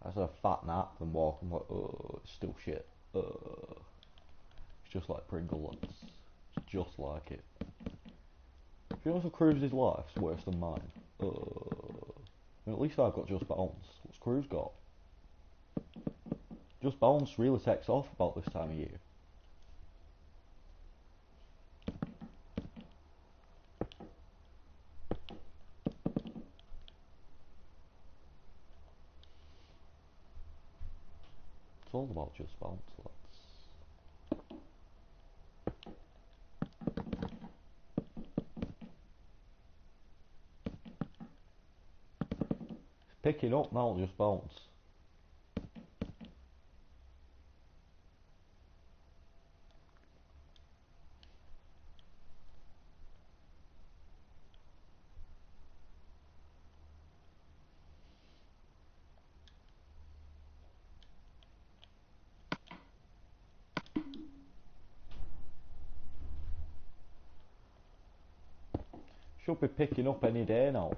I had a fat nap and walk and like, it's still shit. It's just like Pringles. It's just like it. If you know what Cruz's life's worse than mine. I mean, at least I've got Just Bounce. What's Cruz got? Just Bounce really takes off about this time of year. It's all about Just Bounce, lads. It's picking up now, Just Bounce. Should be picking up any day now.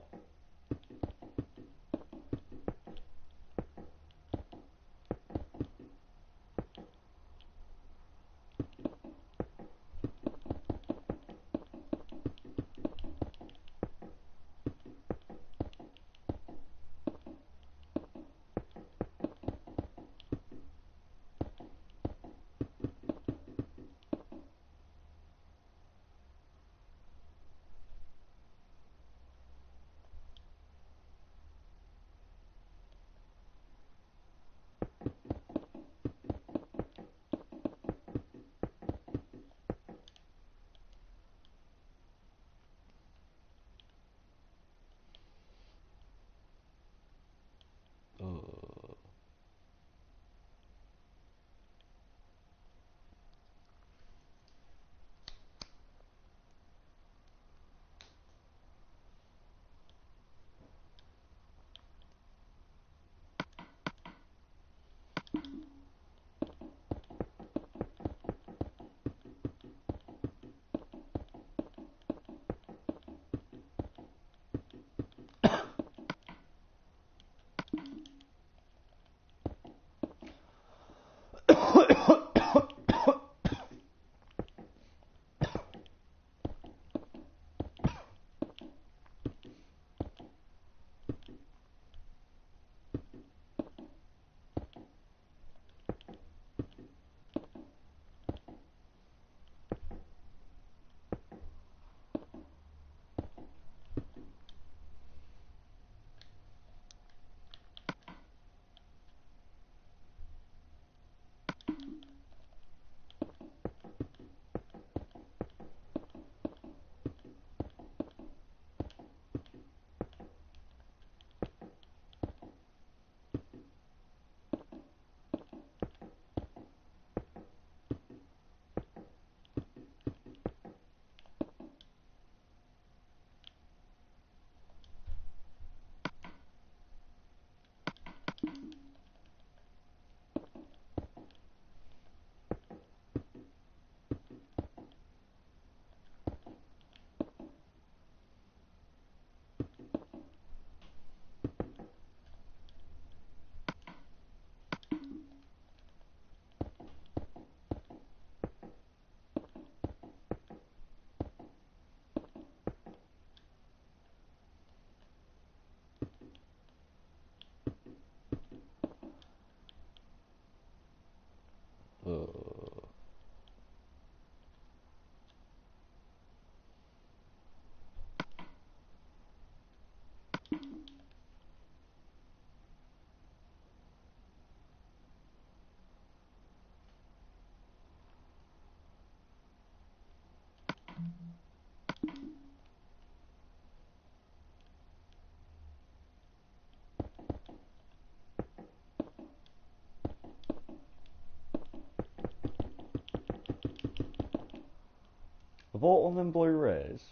I bought one of them Blu-rays.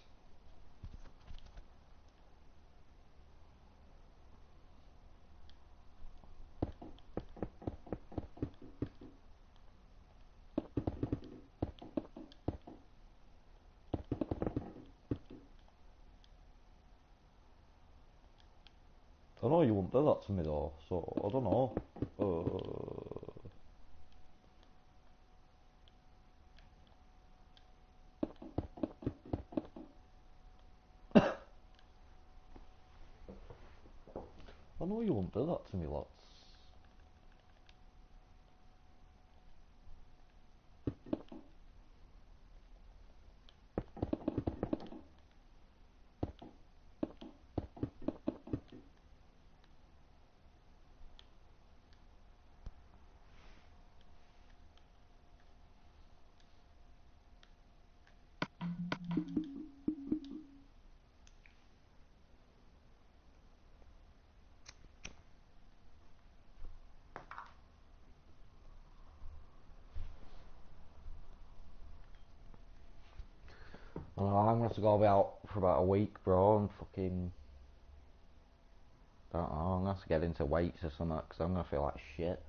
I know you wouldn't do that to me though, so I don't know. I know you wouldn't do that to me, lads. I know, I'm gonna have to go out for about a week, bro, and fucking... I don't know, I'm gonna have to get into weights or something, because I'm gonna feel like shit.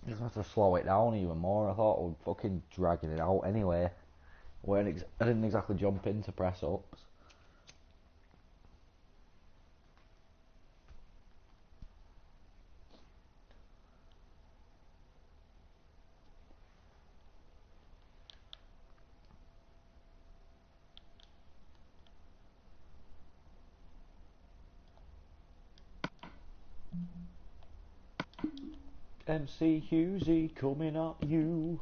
Just have to slow it down even more. I thought I was fucking dragging it out anyway. I didn't exactly jump into press ups. MC Hughesy coming at you.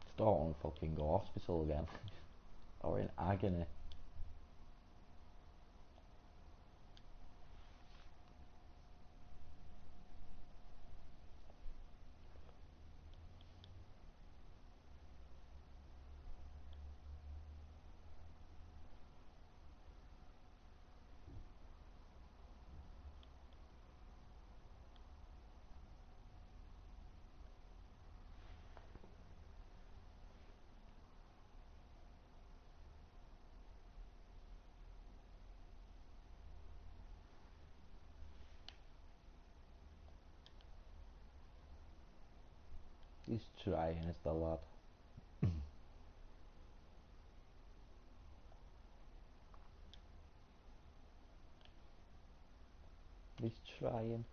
Just don't want to fucking go hospital again. Or in agony. He's trying, is the lad. He's trying.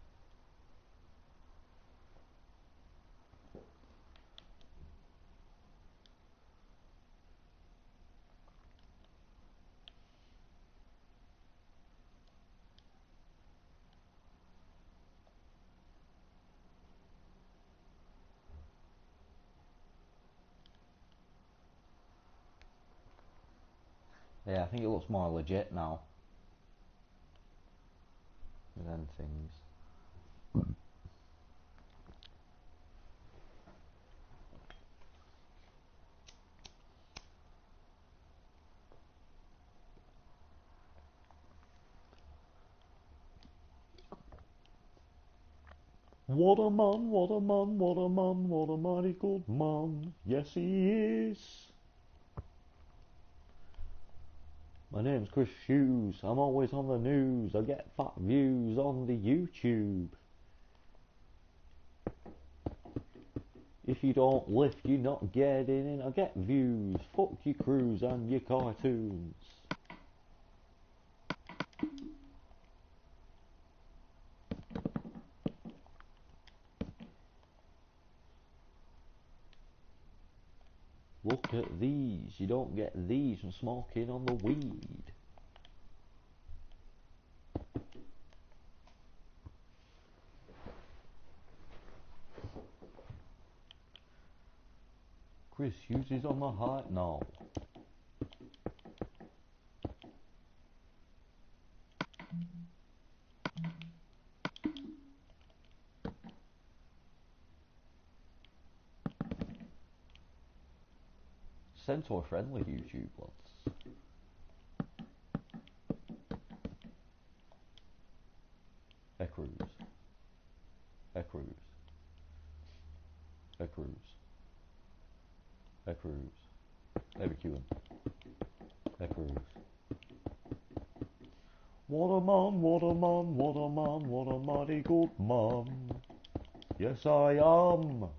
Yeah, I think it looks more legit now. Than things. What a man, what a man, what a man, what a mighty good man. Yes, he is. My name's Chris Hughes. I'm always on the news. I get fat views on the YouTube. If you don't lift, you're not getting in. I get views. Fuck your crews and your cartoons. Look at these. You don't get these from smoking on the weed. Chris uses on the high. No. Centaur friendly YouTube lads. Ecruz. Ecruz. Ecruz. Ecruz. Every Ecruz. What a man, what a man, what a man, what a mighty good man. Yes I am.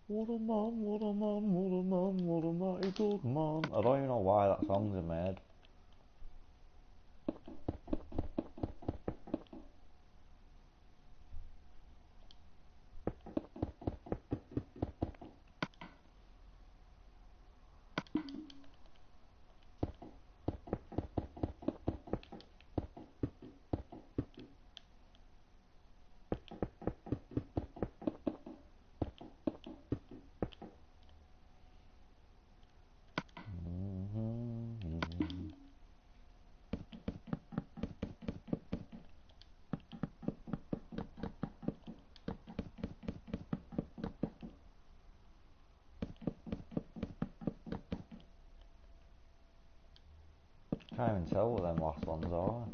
What a man, what a man, what a man, what a mighty good man. I don't even know why that song's in my head. Can't even tell what them last ones are.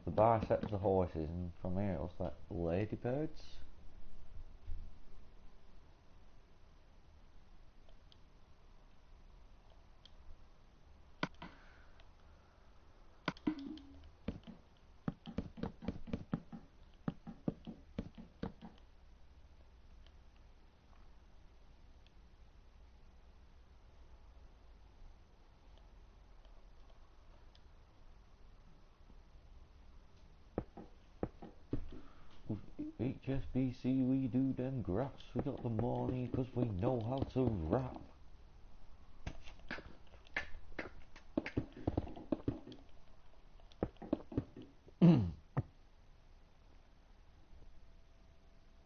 The biceps of horses, and from here it looks like ladybirds. HSBC, we do them graphs. We got the money because we know how to rap.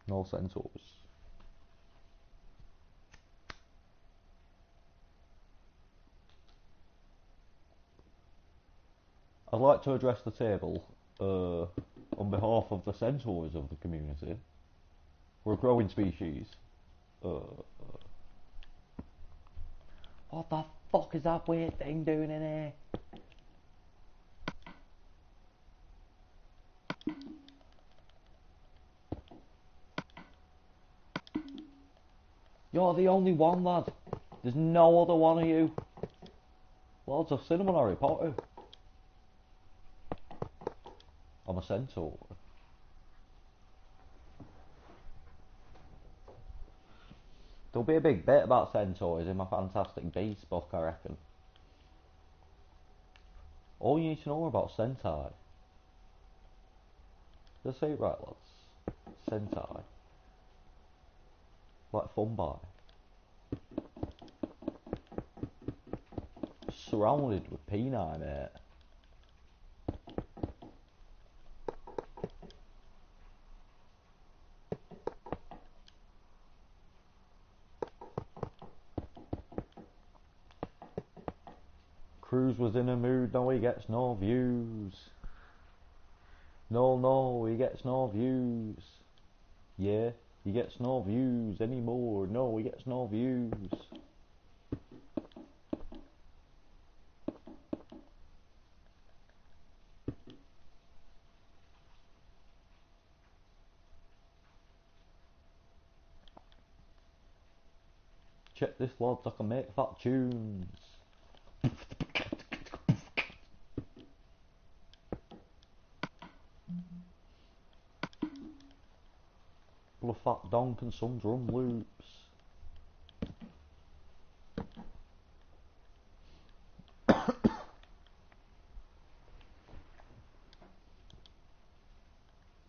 No centaurs. I'd like to address the table on behalf of the centaurs of the community. We're a growing species. What the fuck is that weird thing doing in here? You're the only one, lad. There's no other one of you. Lords of Cinnamon Harry Potter. I'm a centaur. There'll be a big bit about centaurs in my Fantastic Beasts book, I reckon. All you need to know about Sentai. Did I say it right, lads? Sentai. Like Funbi. Surrounded with peni, mate. Cruz was in a mood, now he gets no views. No, he gets no views. Yeah, he gets no views anymore. No, he gets no views. Check this, lads, I can make fat tunes. full of fat donk and some drum loops.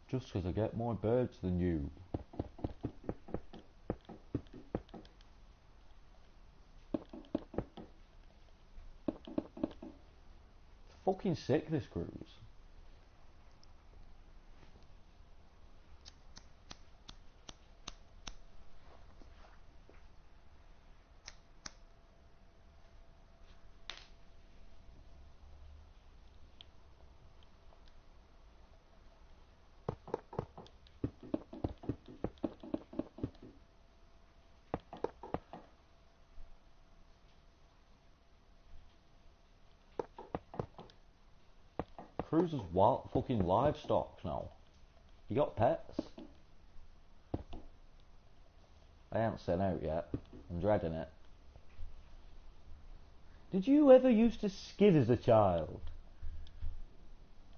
Just 'cause I get more birds than you. It's fucking sick, this cruise. Cruises what? Fucking livestock now. You got pets? I ain't sent out yet. I'm dreading it. Did you ever used to skid as a child?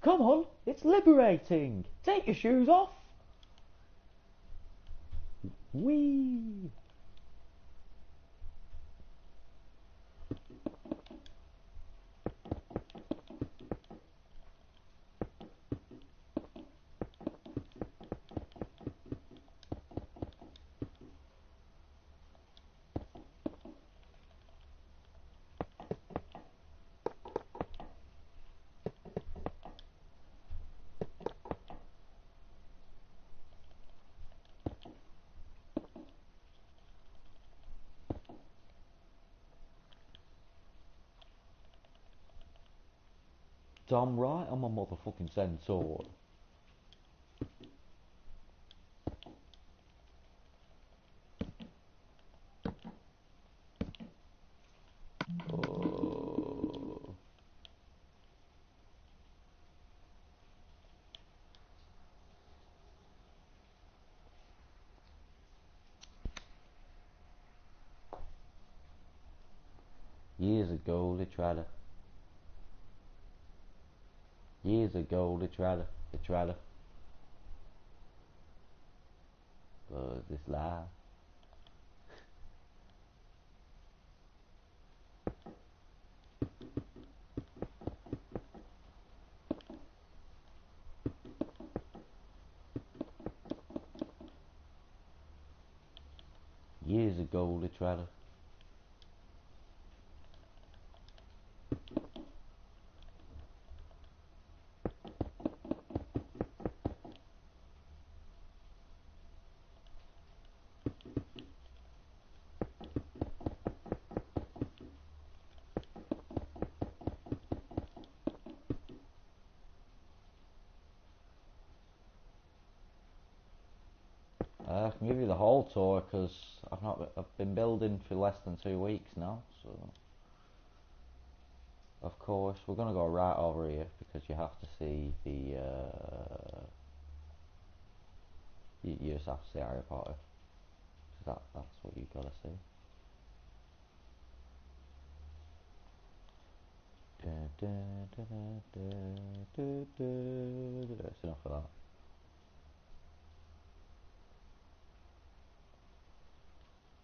Come on, it's liberating. Take your shoes off. Whee! Damn right, I'm a motherfucking centaur. Oh. Years ago they tried to. Years ago they tried to. But this life. Years ago they tried to. I can give you the whole tour because I've been building for less than 2 weeks now, so of course we're gonna go right over here because you have to see the you just have to see Harry Potter. That's what you gotta see. That's enough of that.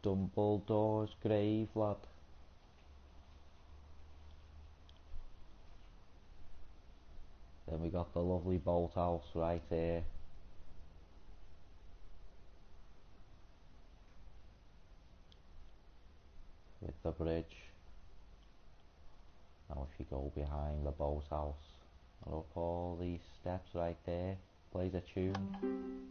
Dumbledore's grave, lad. Then we got the lovely boat house right here. With the bridge. Now if you go behind the boat house and up all these steps right there, plays a tune.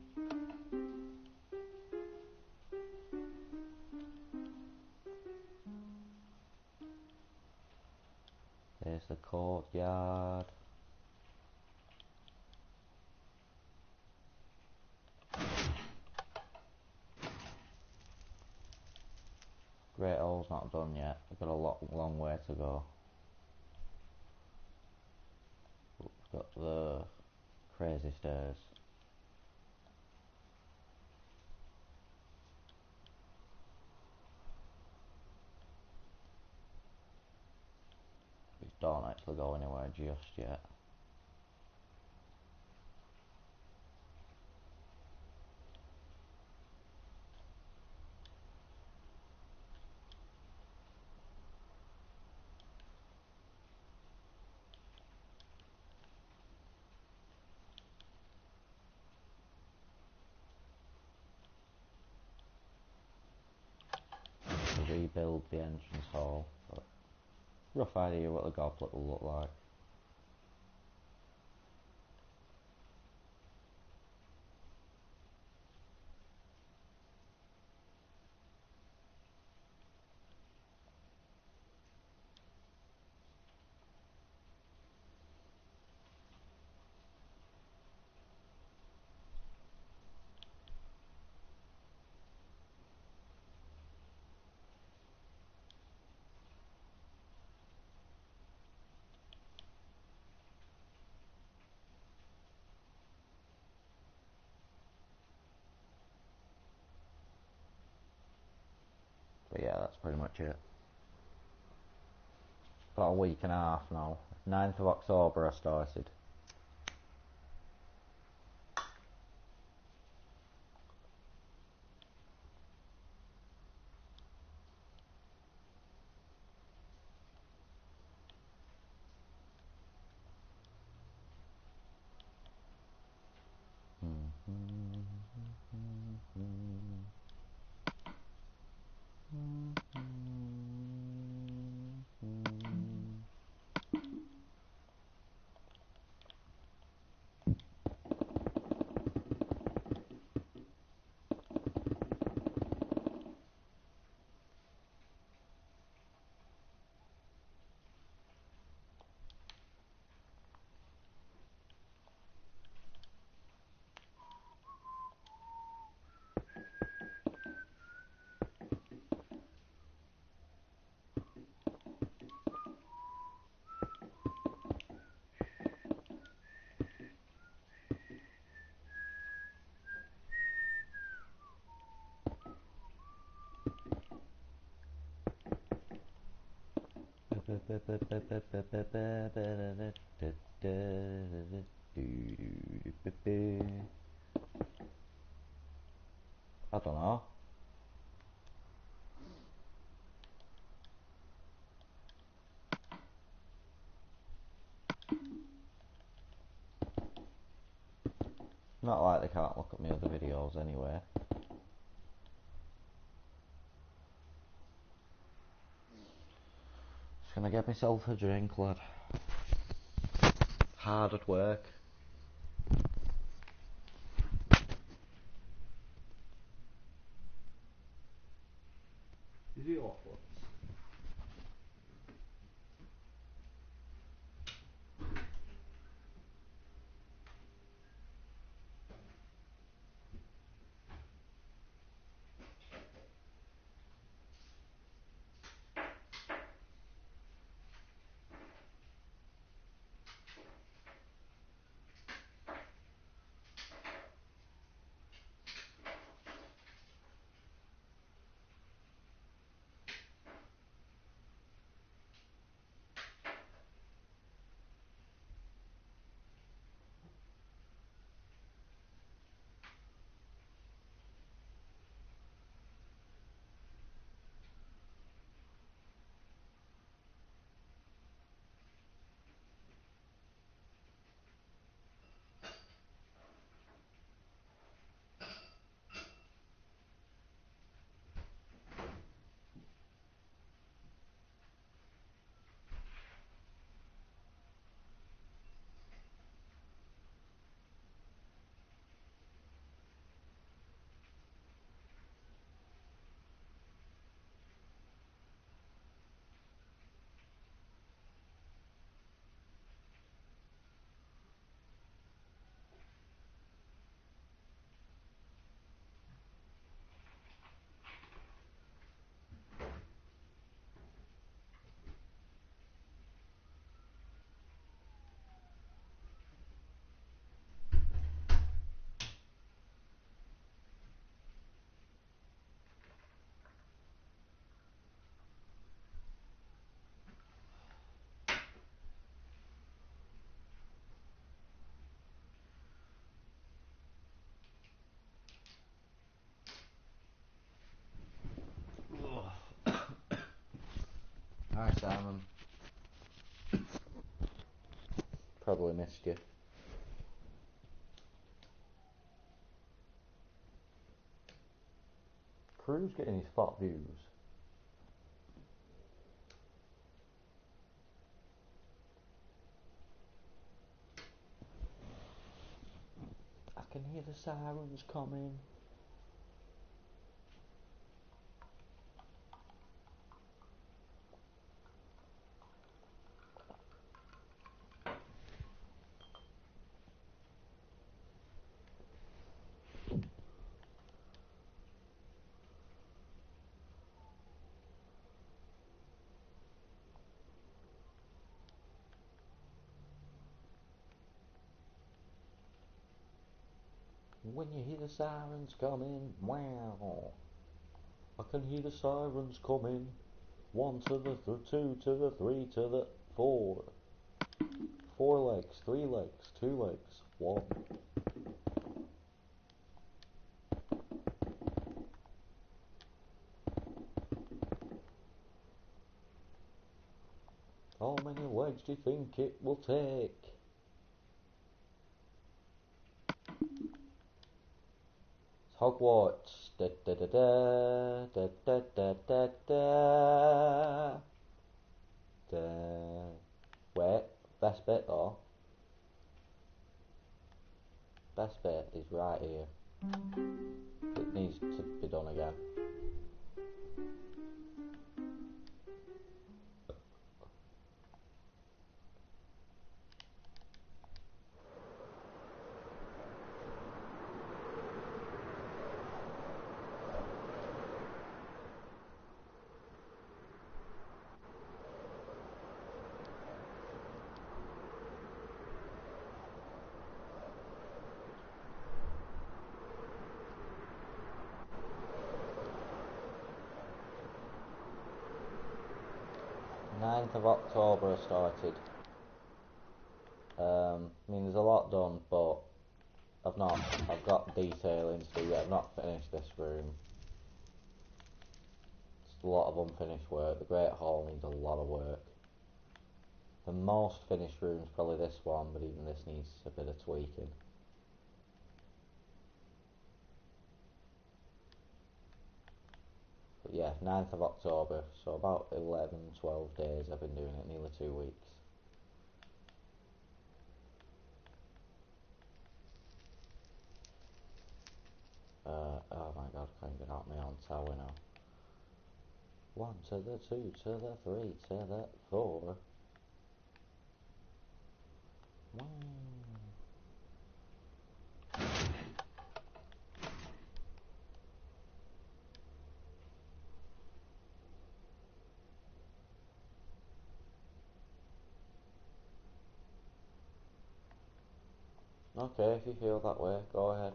There's the courtyard. Great Hall's not done yet. We've got a long way to go. We've got the crazy stairs. We don't actually go anywhere just yet. rebuild the entrance hall, but rough idea what the goblet will look like. But yeah, that's pretty much it. Got a week and a half now. 9th of October I started. I don't know. Not like they can't look at my other videos anyway. Just gonna get myself a drink, lad. Hard at work. Is he awful? Hi Simon. Probably missed you. Crew's getting his spot views. hear the sirens coming. When you hear the sirens coming, wow. I can hear the sirens coming. 1 to the 2 to the 3 to the 4. 4 legs, 3 legs, 2 legs, 1. How many legs do you think it will take? It's Hogwarts. Da da da da da da da da da. Da. Wait, best bit though. Best bit is right here. It needs to be done again. October I started. I mean, there's a lot done, but I've got detailing to do yet. I've not finished this room. It's a lot of unfinished work. The Great Hall needs a lot of work. The most finished room is probably this one, but even this needs a bit of tweaking. But yeah, 9th of October, so about 11, 12 days I've been doing it, nearly 2 weeks. Oh my god, I can't even out my own tower now. 1 to the 2 to the 3 to the 4. Wow. Okay, if you feel that way, go ahead.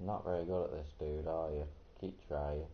Not very good at this, dude, are you? Keep trying.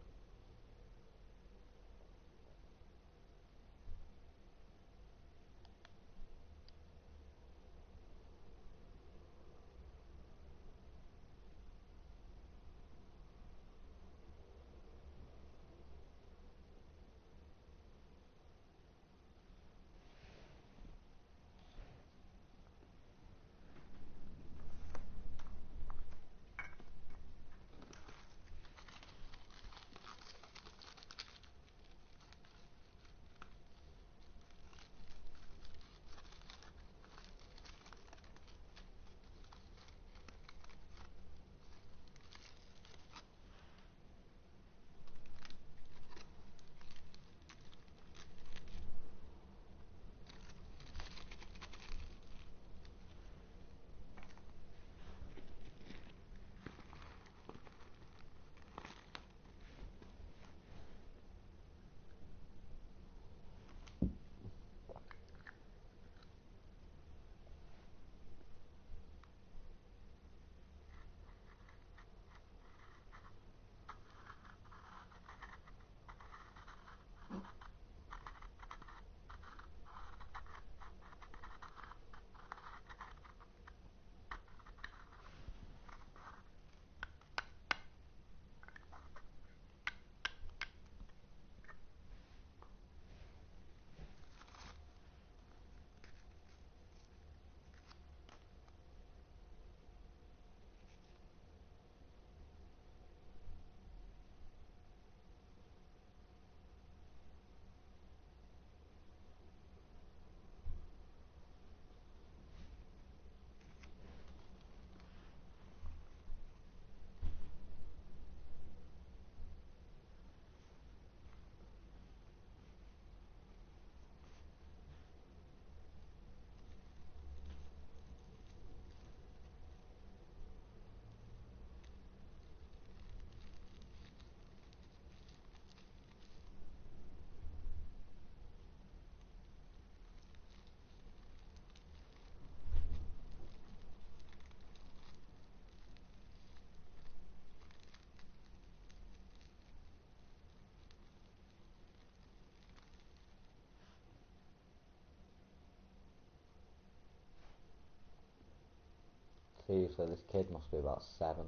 Seriously, this kid must be about 7.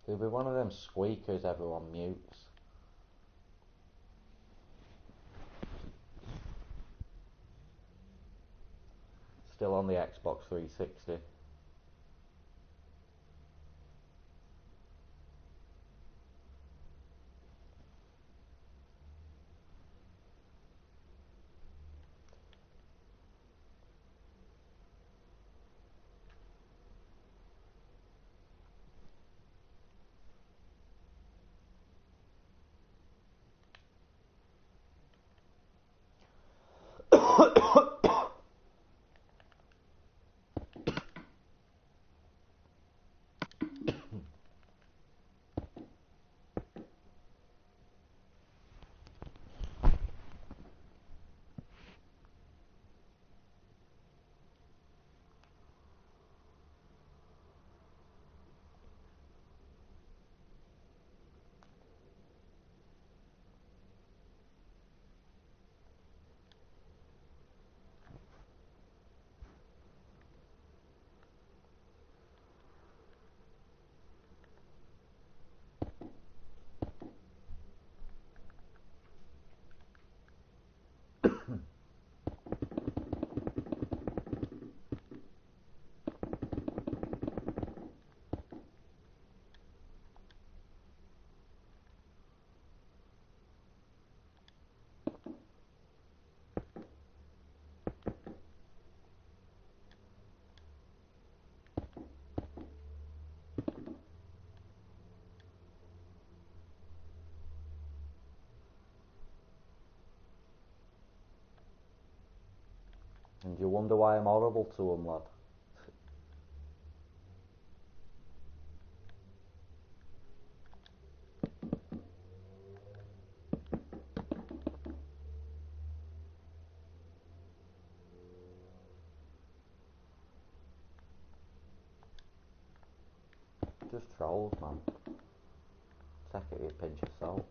He'll be one of them squeakers everyone mutes. Still on the Xbox 360. And you wonder why I'm horrible to him, lad. Just trolls, man. Take it with a pinch of salt.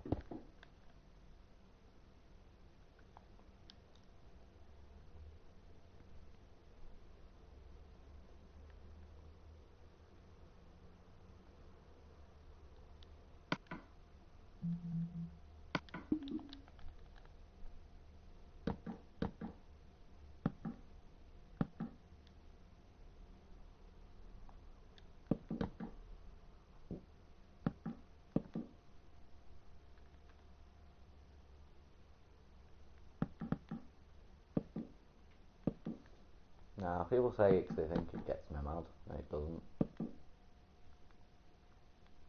Nah, people say it 'cause they think it gets me mad, and it doesn't.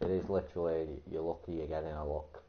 It is literally, you're lucky you're getting a look.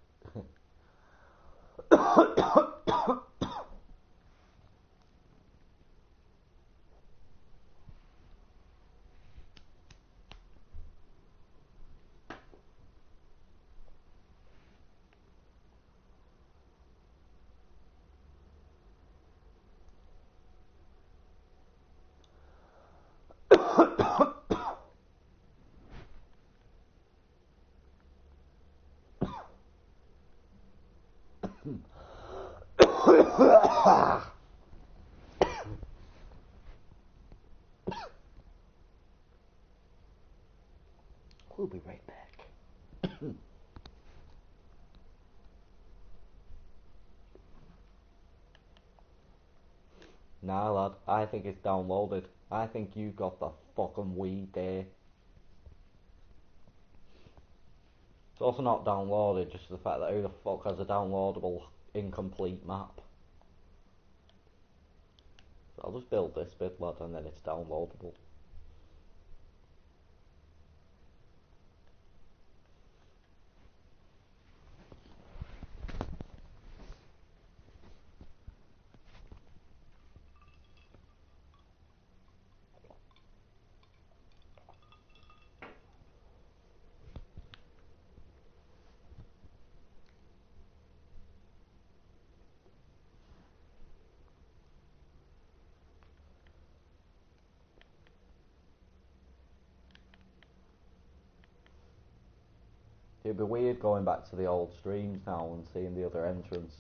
We'll be right back. Nah, lad, I think it's downloaded. I think you got the fucking weed there. It's also not downloaded, just the fact that who the fuck has a downloadable incomplete map? So I'll just build this bit, lad, and then it's downloadable. It'd be weird going back to the old streams now and seeing the other entrance.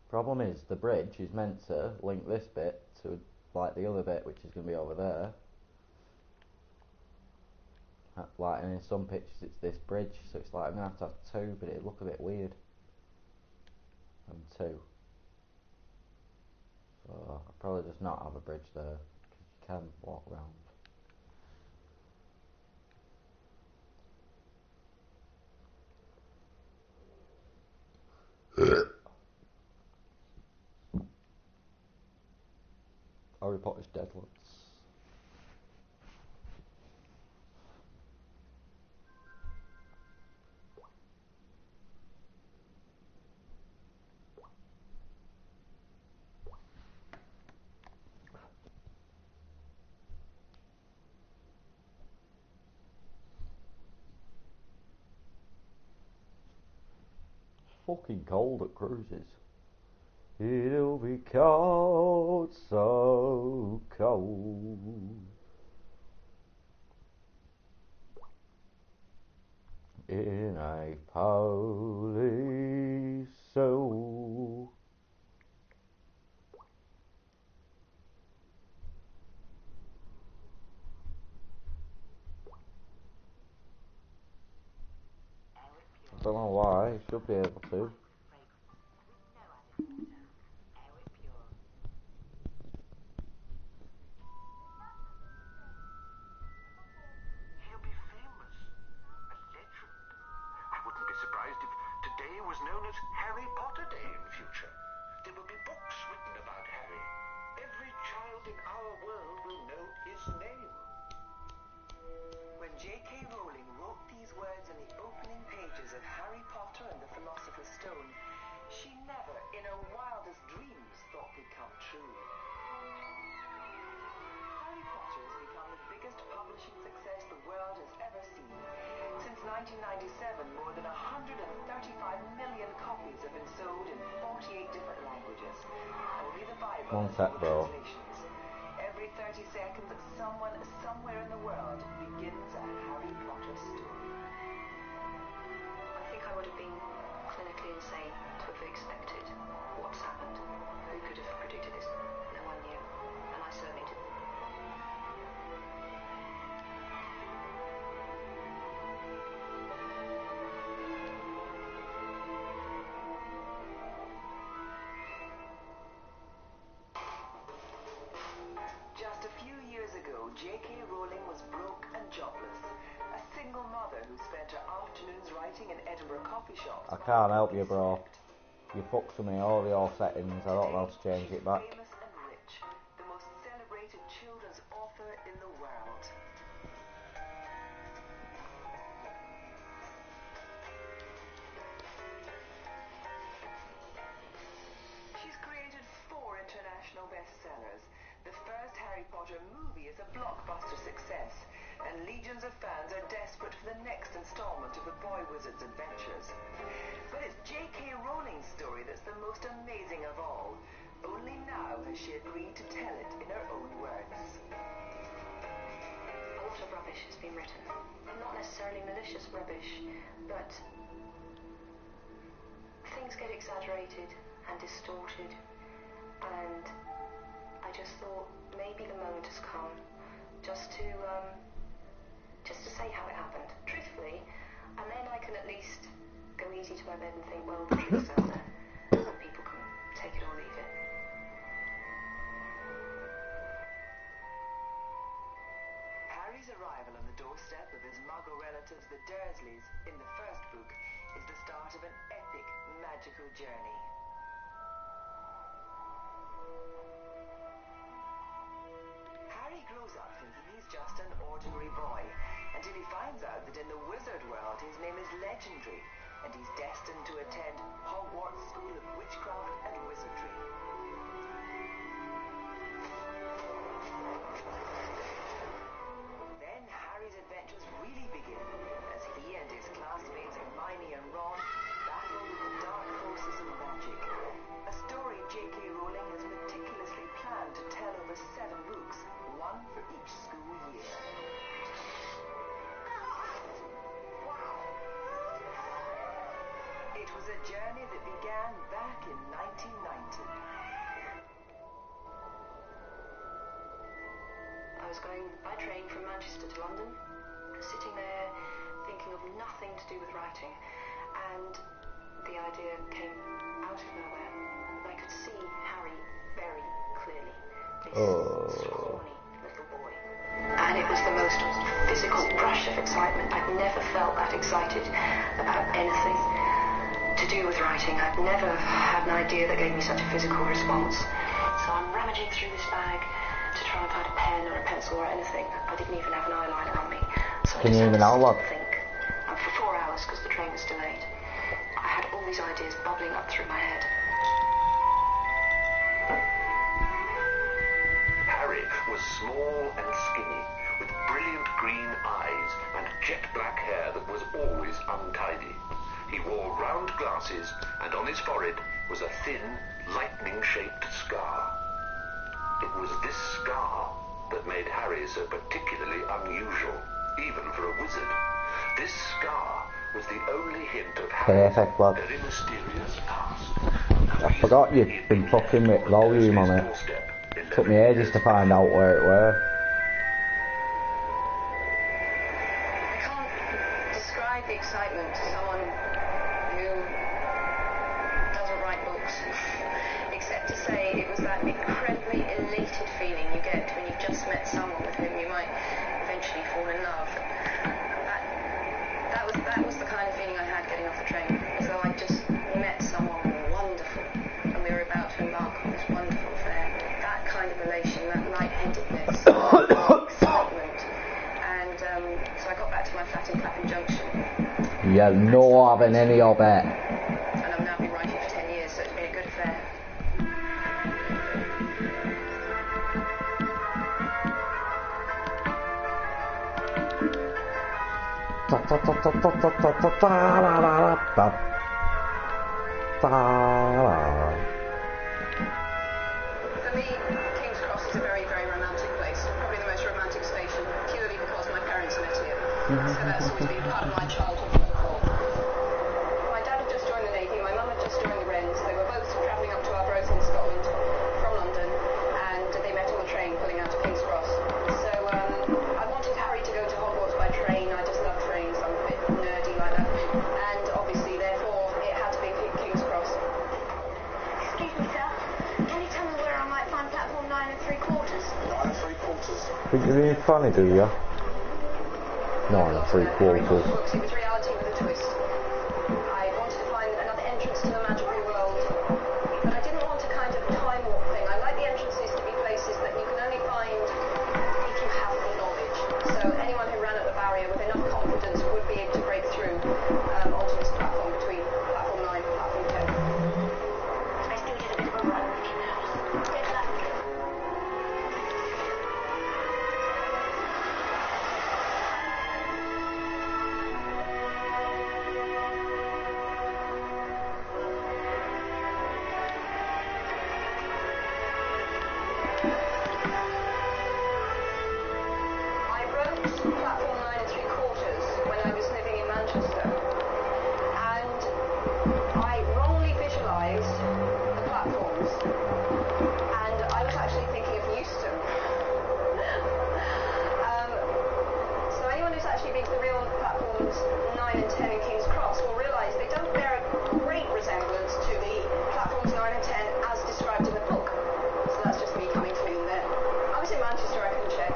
Problem is, the bridge is meant to link this bit to like the other bit, which is going to be over there. Like, and in some pictures it's this bridge, so it's like I'm going to have two, but it'd look a bit weird. And two. So I'll probably just not have a bridge there, because you can walk around. Harry Potter's deadlines. Fucking cold at cruises. It'll be cold, so cold. In a police soul. I don't know why, should be able to. Known as Harry Potter Day in future. There will be books written about Harry. Every child in our world will know his name. When J.K. Rowling wrote these words in the opening pages of Harry Potter and the Philosopher's Stone, she never, in her wildest dreams, thought they'd come true. Harry Potter has become the biggest publishing success the world has ever seen. Since 1997, more than 135 million copies have been sold in 48 different languages. Only the Bible has all the translations. Every 30 seconds, someone somewhere in the world begins a Harry Potter story. I think I would have been clinically insane to have expected what's happened. Who could have predicted this? No one knew, and I certainly didn't. Just a few years ago, J.K. Rowling was broke and jobless. A single mother who spent her afternoons writing in Edinburgh coffee shops. I can't help you, bro. You fucked with me, all your settings. I don't know how to change it back. Famous and rich, the most celebrated children's author in the world. She's created 4 international bestsellers. The first Harry Potter movie is a blockbuster success, and legions of fans are desperate for the next installment of the Boy Wizard's adventures. But it's J.K. Rowling's story that's the most amazing of all. Only now has she agreed to tell it in her own words. A lot of rubbish has been written. Not necessarily malicious rubbish, but things get exaggerated and distorted, and I just thought maybe the moment has come just to say how it happened, truthfully, and then I can at least go easy to my bed and think, well, the truth's out there, and people can take it or leave it. Harry's arrival on the doorstep of his Muggle relatives, the Dursleys, in the first book, is the start of an epic, magical journey. Harry grows up thinking he's just an ordinary boy, until he finds out that in the wizard world his name is legendary, and he's destined to attend Hogwarts School of Witchcraft and Wizardry. Then Harry's adventures a journey that began back in 1990. I was going by train from Manchester to London, sitting there thinking of nothing to do with writing, and the idea came out of nowhere. I could see Harry very clearly, this scrawny little boy. And it was the most physical rush of excitement. I'd never felt that excited about anything to do with writing. I'd never had an idea that gave me such a physical response. So I'm rummaging through this bag to try and find a pen or a pencil or anything. I didn't even have an eyeliner on me. So I just had to sit and think. And for 4 hours, because the train was delayed, I had all these ideas bubbling up through my head. Harry was small and skinny, with brilliant green eyes and jet black hair that was always untidy. He wore round glasses, and on his forehead was a thin, lightning-shaped scar. It was this scar that made Harry so particularly unusual, even for a wizard. This scar was the only hint of Harry's very mysterious past. I forgot you'd been fucking with volume on it. Took me ages to find out where it were. I can't describe the excitement to someone who doesn't write books, except to say it was that incredibly elated feeling you get when you've just met someone with whom you might eventually fall in love. That was the kind of feeling I had getting off the train, as though I'd just met someone wonderful and we were about to embark on this wonderful affair. That kind of elation, that light-headedness, excitement. And so I got back to my flat in Clapham Junction. Yeah, no having any of it. And I've now been writing for 10 years, so it's been a good affair. For me, King's Cross is a very, very romantic place. Probably the most romantic station, purely because my parents met here. So that's always been part of my childhood before. My dad had just joined the Navy, my mum had just joined the Wrens. They were both travelling up to Arbroath in Scotland from London, and they met on the train pulling out of King's Cross. So I wanted Harry to go to Hogwarts by train. I just love trains, I'm a bit nerdy like that. And obviously, therefore, it had to be King's Cross. Excuse me, sir. Can you tell me where I might find platform 9 3/4? 9 3/4. Think you're being funny, do you? 9 3/4. Books, it was reality with a twist. I wanted to find another entrance to the magical world, but I didn't want a kind of time warp thing. I like the entrances to be places that you can only find if you have the knowledge. So anyone who ran at the barrier with enough confidence would be able to break through onto this platform between platform 9 and platform 10. I still did a bit of a run in the house. Good luck. I wrote platform 9 3/4 when I was living in Manchester, and I wrongly visualised the platforms, and I was actually thinking of Euston. So anyone who's actually been to the real platforms 9 and 10 in King's Cross will realise they don't bear a great resemblance to the platforms 9 and 10 as described in the book. So that's just me coming clean there. I was in Manchester, I couldn't check.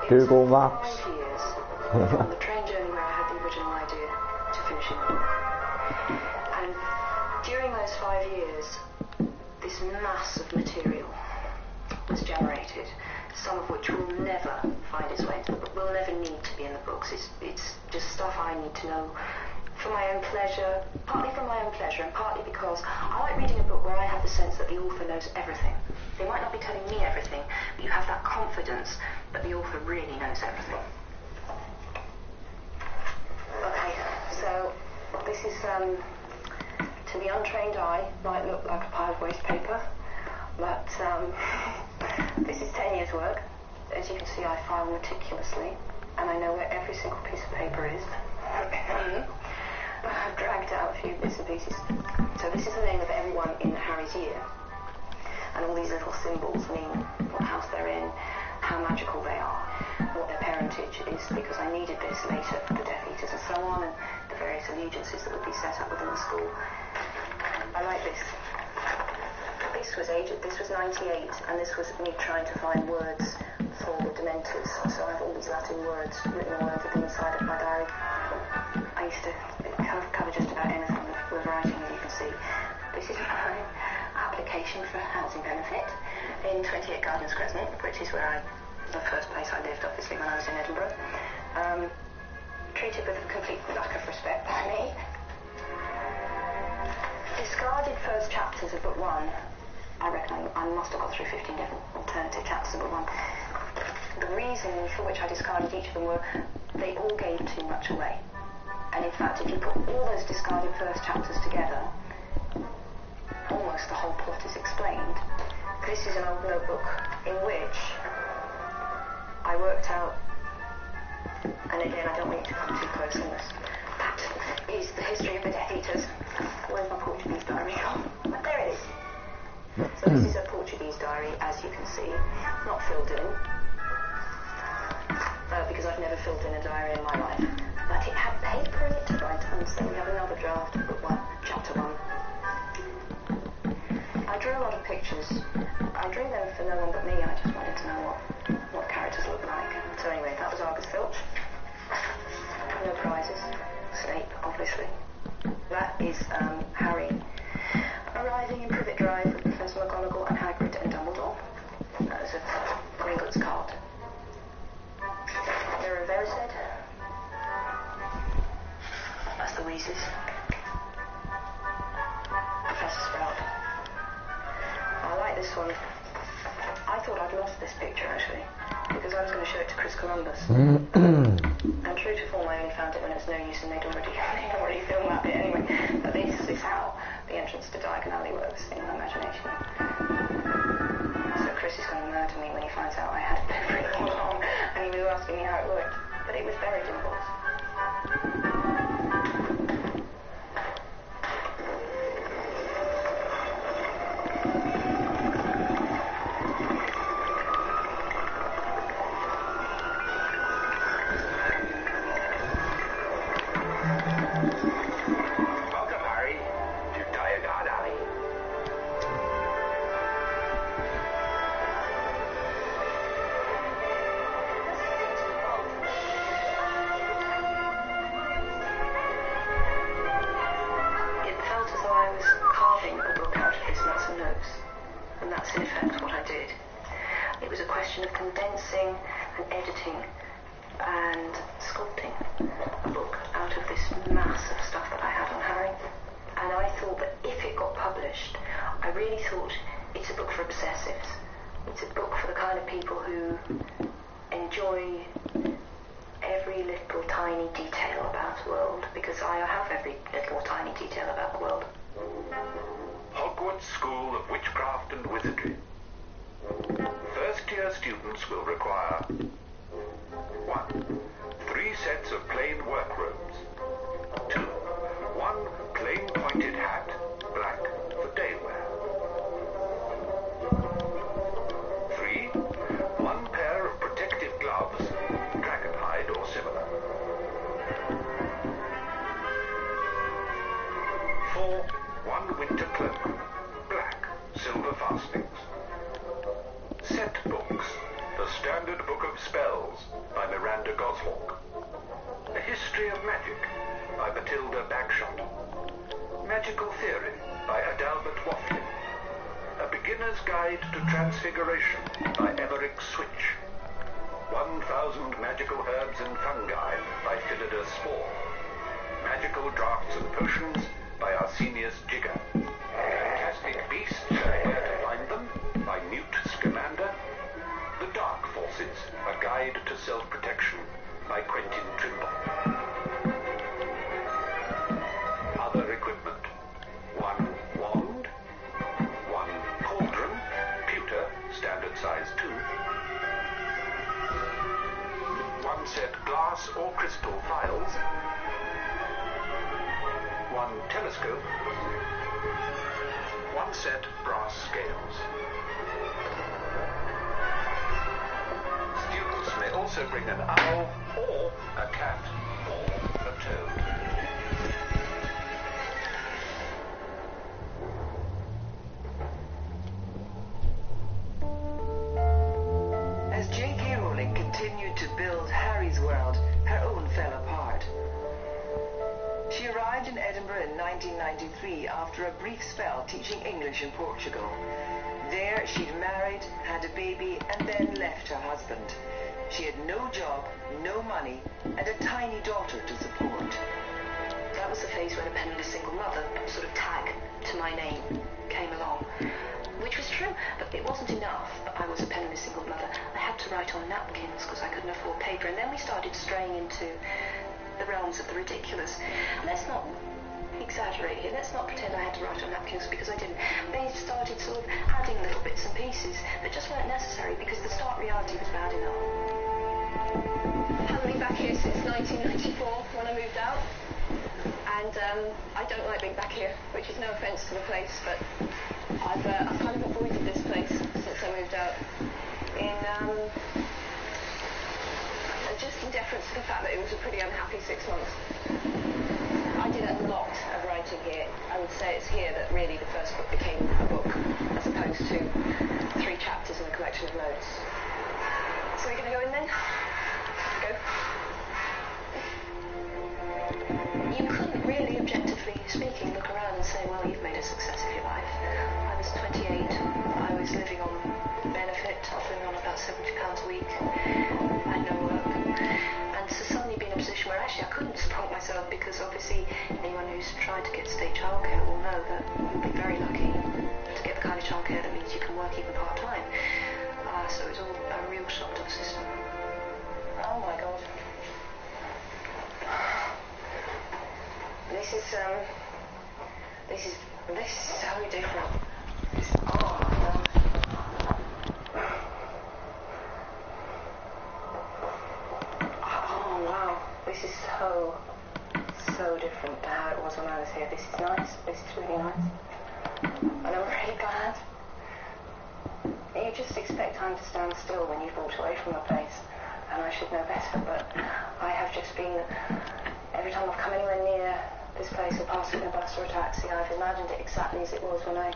Google Maps. 5 years from the train journey where I had the original idea to finishing the book. And during those 5 years, this mass of material was generated, some of which will never find its way into the book, will never need to be in the books. It's just stuff I need to know for my own pleasure, partly for my own pleasure and partly because I like reading a book where I have the sense that the author knows everything. They might not be telling me everything, but you have that confidence that the author really knows everything. Okay, so this is, to the untrained eye, might look like a pile of waste paper, but this is 10 years' work. As you can see, I file meticulously, and I know where every single piece of paper is. I've dragged out a few bits and pieces. So this is the name of everyone in Harry's year. And all these little symbols mean what house they're in, how magical they are, what their parentage is, because I needed this later for the Death Eaters and so on, and the various allegiances that would be set up within the school. I like this. This was 98, and this was me trying to find words for the Dementors. So I have all these Latin words written all over the inside of my diary. I used to cover just about anything with writing, as you can see. This is my application for housing benefit in 28 Gardens Crescent, which is the first place I lived, obviously, when I was in Edinburgh. Treated with complete lack of respect by me. Discarded first chapters of book 1. I reckon I must have got through 15 different alternative chapters of book 1. The reasons for which I discarded each of them were they all gave too much away. And in fact, if you put all those discarded first chapters together, almost the whole plot is explained. This is an old notebook in which I worked out, and again, I don't want you to come too close on this. That is the history of the Death Eaters. Where's my Portuguese diary gone? There it is. So this is a Portuguese diary, as you can see, not filled in, because I've never filled in a diary in my life, but it had paper in it to write on, so we have another draft of book 1, chapter 1. I drew a lot of pictures. I drew them for no one but me. I just wanted to know what characters look like. So anyway, that was Argus Filch. No prizes. Snape, obviously. That is Harry arriving in Privet Drive with Professor McGonagall and Hagrid and Dumbledore. That is a Gringotts card. Mirror Verised. That's the Weasleys. Professor Sprout. I like this one. I thought I'd lost this picture, actually, because I was going to show it to Chris Columbus. And true to form, I only found it when it was no use and they'd already filmed that bit anyway. But this is how the entrance to Diagon Alley works in my imagination. So Chris is going to murder me when he finds out I had it for all along, and he was asking me how it worked. But it was buried in books. Welcome, Harry, to Diagon Alley. It felt as though I was carving a book out of this mass of notes, and that's in effect what I did. It was a question of condensing and editing and sculpting a book out of this mass of stuff that I had on Harry. And I thought that if it got published, I really thought it's a book for obsessives. It's a book for the kind of people who enjoy every little tiny detail about the world, because I have every little tiny detail about the world. Hogwarts School of Witchcraft and Wizardry. First-year students will require 1. 3 sets of plain work robes. 2. 1 plain pointed hat, black, for day wear. 3. 1 pair of protective gloves, dragon hide or similar. 4. 1 winter cloak, black, silver fastenings. Set books. The Standard Book of Spells by Miranda Goshawk. A History of Magic by Matilda Bagshot. Magical Theory by Adalbert Wafley. A Beginner's Guide to Transfiguration by Emmerich Switch. 1000 Magical Herbs and Fungi by Philida Spore. Magical Draughts and Potions by Arsenius Jigger. Fantastic Beasts and Where to Find Them by Newt Scamander. The Dark Forces, A Guide to Self-Protection by Quentin Trimble. Other equipment. 1 wand, 1 cauldron, pewter, standard size 2. 1 set glass or crystal phials. stethoscope, 1 set brass scales. Students may also bring an owl, or a cat, or a toad. As J.K. Rowling continued to build Harry's world, her own fell apart. She arrived in Edinburgh in 1993 after a brief spell teaching English in Portugal. There she'd married, had a baby, and then left her husband. She had no job, no money, and a tiny daughter to support. That was the phase when a penniless single mother sort of tag to my name came along, which was true, but it wasn't enough. I was a penniless single mother. I had to write on napkins because I couldn't afford paper, and then we started straying into the realms of the ridiculous. Let's not exaggerate here. Let's not pretend I had to write on napkins, because I didn't. They started sort of adding little bits and pieces that just weren't necessary because the stark reality was bad enough. I haven't been back here since 1994 when I moved out, and I don't like being back here, which is no offence to the place, but I've kind of avoided this place since I moved out. Just in deference to the fact that it was a pretty unhappy 6 months. I did a lot of writing here. I would say it's here that really the first book became a book, as opposed to 3 chapters and a collection of notes. So we're going to go in then? Go. You couldn't really, objectively speaking, look around and say, well, you've made a success of your life. I was 28. I was living on benefit. I was living on about £70 a week. I had no work. And to suddenly be in a position where actually I couldn't support myself, because obviously anyone who's tried to get state childcare will know that you'll be very lucky to get the kind of childcare that means you can work even part-time. So it was all a real shock to the system. Oh my God. This is so different. Oh wow. This is so different to how it was when I was here. This is nice. This is really nice. And I'm really glad. You just expect time to stand still when you've walked away from a place, and I should know better, but I have just been, every time I've come anywhere near this place or passed in a bus or a taxi, I've imagined it exactly as it was when I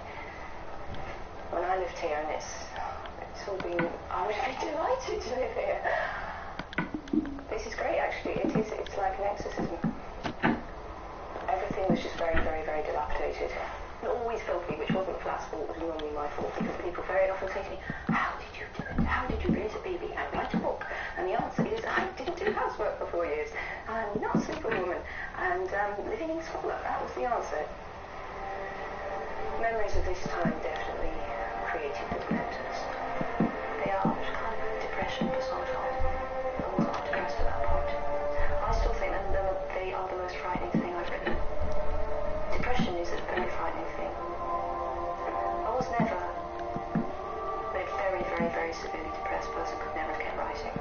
lived here, and it's all been, I would be delighted to live here. This is great, actually. It's like an exorcism. Everything was just very, very, very dilapidated. And always filthy, which wasn't the flat's fault, it was normally my fault, because people very often say to me, how did you do it? How did you raise a baby and write a book? And the answer is, I didn't do housework for 4 years. I'm not a superwoman. And living in squalor, that was the answer. Memories of this time definitely created the repentance. They are kind of depression personified. I was quite depressed at that point. I still think that they are the most frightening thing I've written. Depression is a very frightening thing. I was never a very, very, very severely depressed person, could never have kept writing.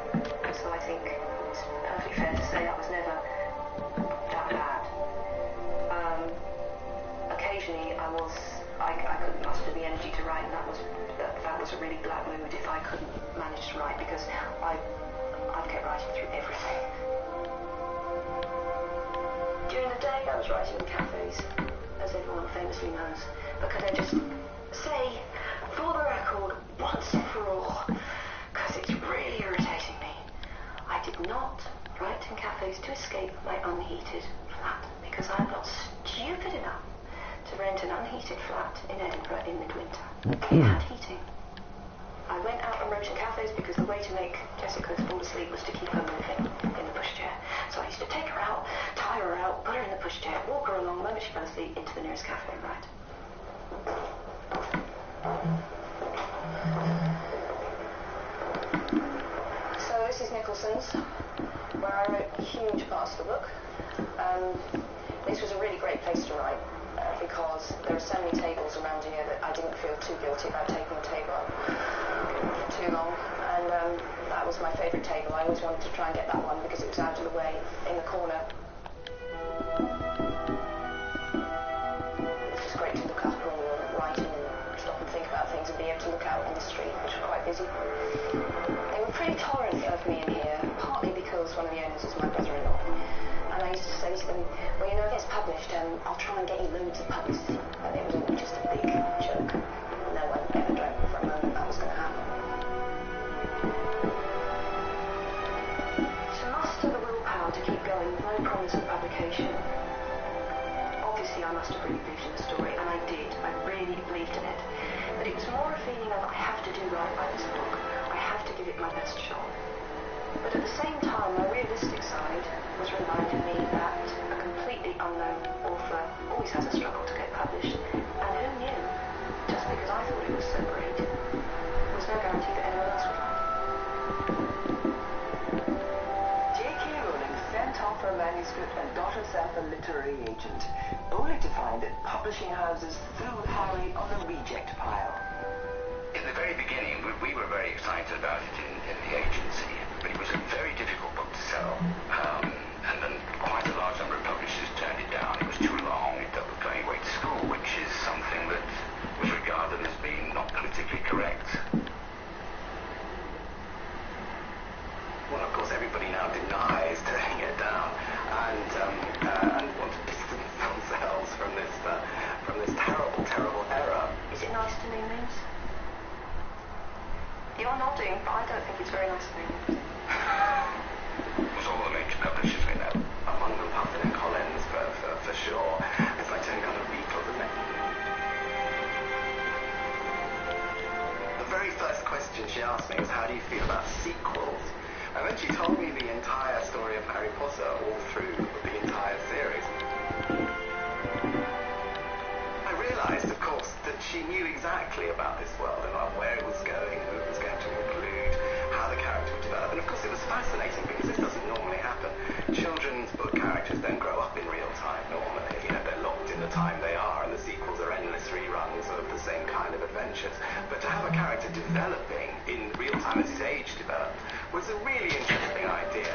So I think it's perfectly fair to say I was never that bad. Occasionally I couldn't muster the energy to write, and that was a really black mood if I couldn't manage to write, because I've kept writing through everything. During the day I was writing in cafes, as everyone famously knows. But could I just say, for the record, once and for all, because it's really irritating me, I did not write in cafes to escape my unheated flat, because I'm not stupid enough to rent an unheated flat in Edinburgh in midwinter. It had heating. I went out and wrote in cafes because the way to make Jessica fall asleep was to keep her moving in the pushchair. So I used to take her out, tie her out, put her in the pushchair, walk her along, the moment she fell asleep, into the nearest cafe and write. So this is Nicholson's, where I wrote huge parts of the book. This was a really great place to write, because there are so many tables around here that I didn't feel too guilty about taking a table up for too long. And that was my favourite table. I always wanted to try and get that one because it was out of the way in the corner. to look out on the street, which was quite busy. They were pretty tolerant of me in here, partly because one of the owners is my brother-in-law. And I used to say to them, well, you know, if it's published, I'll try and get you loads of publicity. And it was all just a big joke. No one ever dreamt for a moment that was going to happen. To muster the willpower to keep going with no promise of publication. Obviously, I must have really believed in the story, and I did. I really believed in it. But it was more a feeling of I have to do right by this book. I have to give it my best shot. But at the same time, my realistic side was reminding me that a completely unknown author always has a struggle to get published. And who knew? Just because I thought it was so great, was no guarantee that anyone else would like it. J.K. Rowling sent off her manuscript and got herself a literary agent, only to find that publishing houses threw Harry on the reject pile. In the very beginning, we were very excited about it in the agency, but it was a very difficult book to sell. And then quite a large number of publishers turned it down. It was too long, it dealt with going away to school, which is something that was regarded as being not politically correct. Well, of course, everybody now denies turning it down and want to distance themselves from this terrible, terrible error. Is it nice to me, Moons? You're nodding, but I don't think it's very nice to me. It was all the major publishers we know. Among them, Puffin and Collins, for sure. It's like turning down the Beatles, isn't it? The very first question she asked me was, how do you feel about sequels? And then she told me the entire story of Harry Potter all through the entire series. I realised, of course, that she knew exactly about this world and where it was going, who it was going to include, how the character would develop. And of course it was fascinating because this doesn't normally happen. Children's book characters don't grow up in real time normally. You know, they're locked in the time they are, and the sequels are endless reruns of the same kind of adventures. But to have a character developing in real time as his age developed was a really interesting idea.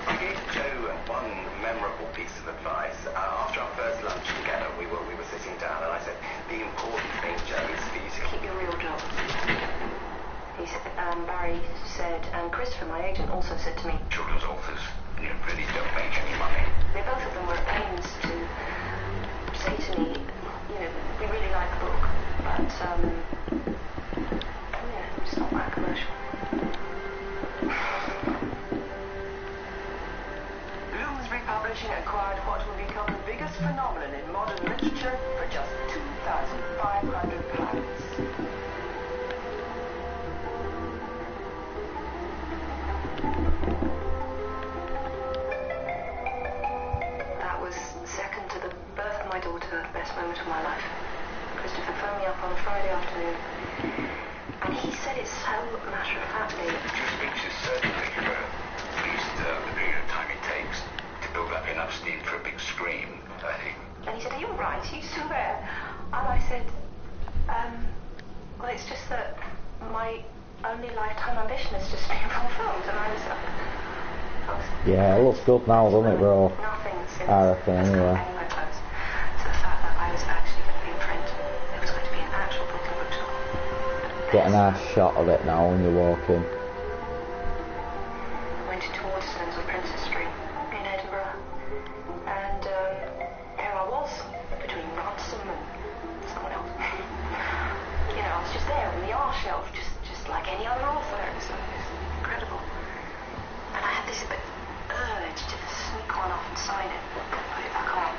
I gave Jo one memorable piece of advice. After our first lunch together, we were sitting down, and I said, the important thing, Jo, is for you to Keep your real job. He said, Barry said, and Christopher, my agent, also said to me, Children's authors, really don't make any money. both of them were at pains to say to me, we really like the book, but, it's not that commercial. Bloom's Republishing acquired what will become the biggest phenomenon in modern literature for just £2,500. That was second to the birth of my daughter, the best moment of my life. Christopher phoned me up on a Friday afternoon, and he said it so matter-of-factly. Two speeches certainly for at least the period of time it takes to build up enough steam for a big scream, I think. And he said, are you all right? Are you still there? And I said, well, it's just that my only lifetime ambition is just being fulfilled. And I was Yeah, it looks good now, doesn't it, bro? Nothing since I reckon, has anyway. come anywhere close to the fact that I was actually going to be in print. It was going to be an actual book in bookshop. Get a nice shot of it now when you're walking. Went into Waterstones on Princess Street in Edinburgh, and there I was, between Ransom and someone else. I was just there on the art shelf, just like any other author. It was incredible. And I had this urge to sneak one off and sign it, put it back on.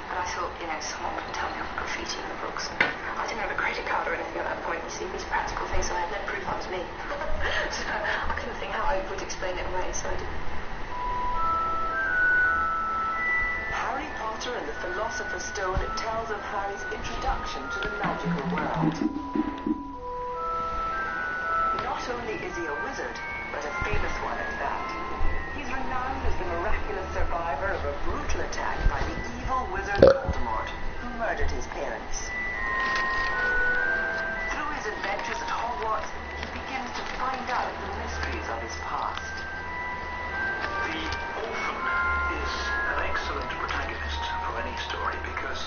But I thought, someone would tell me I was graffitiing the books. And I didn't have a credit card or anything at that point. You see, these practical things, so I had no proof that was me. So I couldn't think how I would explain it away, so I didn't. Harry Potter and the Philosopher's Stone tells of Harry's introduction to the magical world. Not only is he a wizard, but a famous one at that. He's renowned as the miraculous survivor of a brutal attack by the evil wizard Voldemort, who murdered his parents. Through his adventures at Hogwarts, he begins to find out the mysteries of his past. The orphan is an excellent protagonist for any story because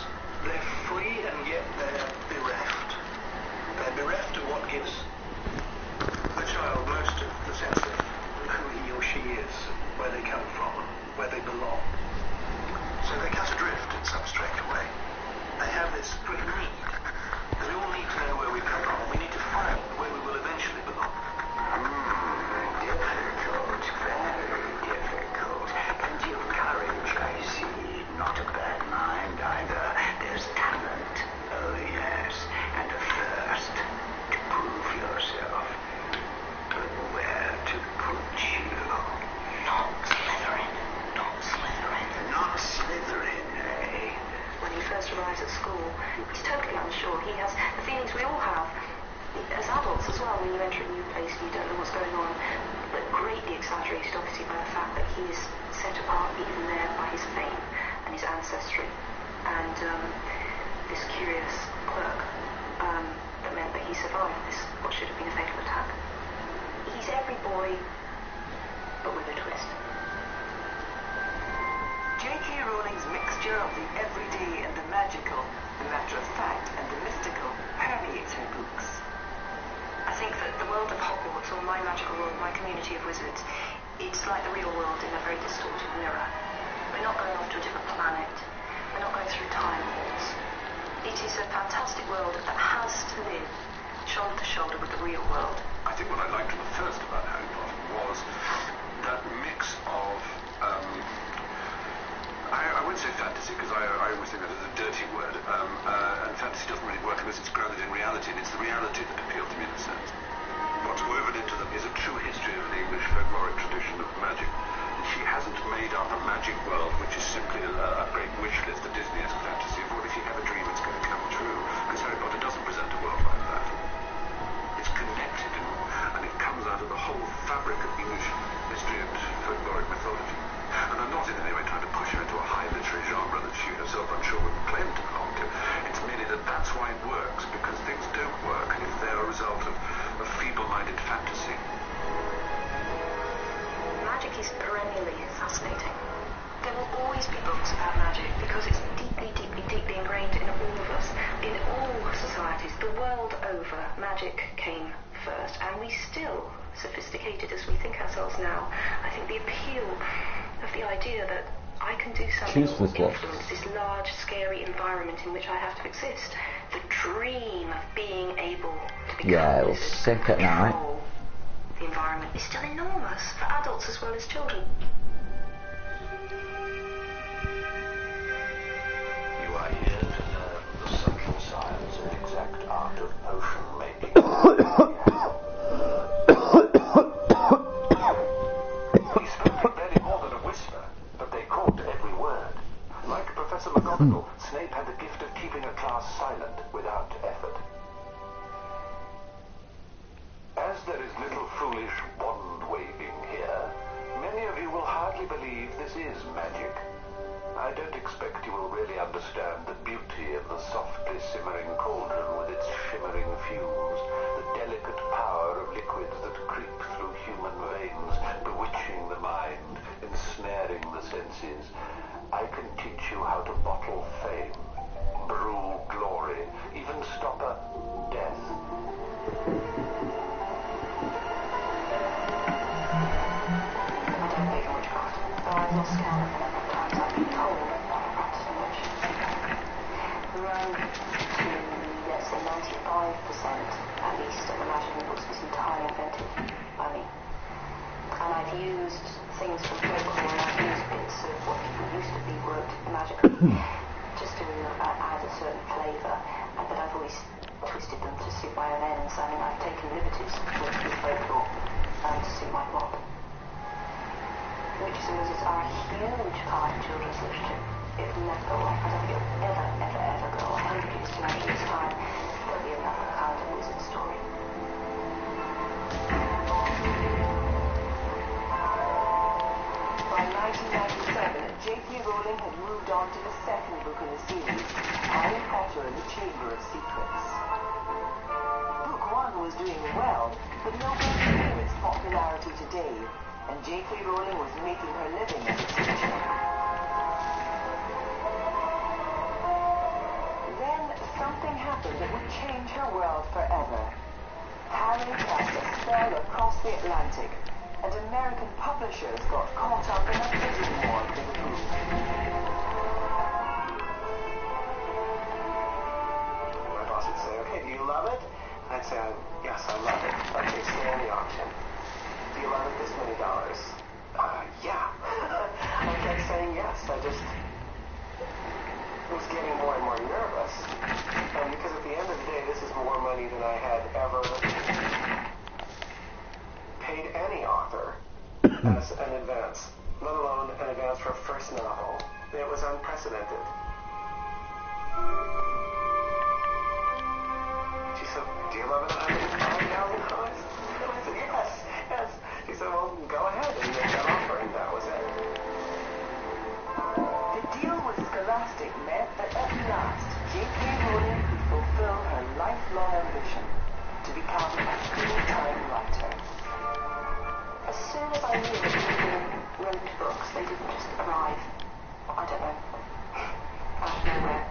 first arrives at school, he's totally unsure. He has the feelings we all have as adults as well, when you enter a new place and you don't know what's going on, but greatly exaggerated obviously by the fact that he is set apart even there by his fame and his ancestry and this curious quirk that meant that he survived this, what should have been a fatal attack. He's every boy, but with a twist. J.K. Rowling's mixture of the everyday and the magical, the matter-of-fact and the mystical permeates her books. I think that the world of Hogwarts, or my magical world, my community of wizards, it's like the real world in a very distorted mirror. We're not going off to a different planet. We're not going through time walls. It is a fantastic world that has to live shoulder to shoulder with the real world. I think what I liked the first about Harry Potter was that mix of I wouldn't say fantasy, because I always think that is a dirty word, and fantasy doesn't really work unless it's grounded in reality, and it's the reality that appealed to me in a sense. What's woven into them is a true history of the English folkloric tradition of magic. And she hasn't made up a magic world which is simply a great wish list, a Disney-esque fantasy of what if you have a dream it's going to come true, because Harry Potter doesn't present a world like that. It's connected, and it comes out of the whole fabric of English history and folkloric mythology. And I'm not in any way trying to push her into a high literary genre that she herself, I'm sure, would claim to belong to. It's merely that that's why it works, because things don't work if they're a result of feeble-minded fantasy. Magic is perennially fascinating. There will always be books about magic because it's deeply, deeply, deeply ingrained in all of us, in all societies. The world over, magic came first, and we still, sophisticated as we think ourselves now, I think the appeal of the idea that I can do something that will influence this large, scary environment in which I have to exist. The dream of being able to become it was sick at night. The environment is still enormous for adults as well as children. You are here to learn the subtle science and exact art of potion making. He spoke in barely more than a whisper, but they caught every word. Like Professor McGonagall, Snape had the gift of keeping a class silent without effort. As there is little foolish wand-waving here, many of you will hardly believe this is magic. I don't expect you will really understand the beauty of the softly simmering cauldron with its shimmering fumes, the delicate power of liquids that creep through human veins, bewitching the mind, ensnaring the senses. I can teach you how to bottle fame, brew glory, even stop a death. I don't believe in witchcraft, though I've lost count of the number of times I've been told by a practicing witch. Around to, let's say, 95% at least of the magic in the books was entirely invented by me. And I've used things from folklore, and I've used bits of what people used to be worked magically, just to add a certain flavour, but I've always twisted them to suit my own ends. I mean, I've taken liberties with folklore to suit my plot. Witches and wizards are a huge part of children's literature. It will never go away. I don't think it will ever, ever, ever go. 100 years, 200 years' time, there'll be another kind of wizard story. By 1997, J.K. Rowling had moved on to the second book in the series, Harry Potter and the Chamber of Secrets. Book 1 was doing well, but nobody knew its popularity today, and J.K. Rowling was making her living as a teacher. Then something happened that would change her world forever. Harry cast a spell across the Atlantic, and American publishers got caught up in a bidding war for the book. My boss would say, okay, do you love it? I'd say, yes, I love it. Okay, stay in the auction. Do you love it this many dollars? Yeah. I kept saying yes. I just was getting more and more nervous. Because at the end of the day, this is more money than I had ever paid any author as an advance, let alone an advance for a first novel. It was unprecedented. drastic meant that at last J.K. Rowling could fulfill her lifelong ambition to become a full-time writer. As soon as I knew that reading wrote books, they didn't just arrive, I don't know, out of nowhere,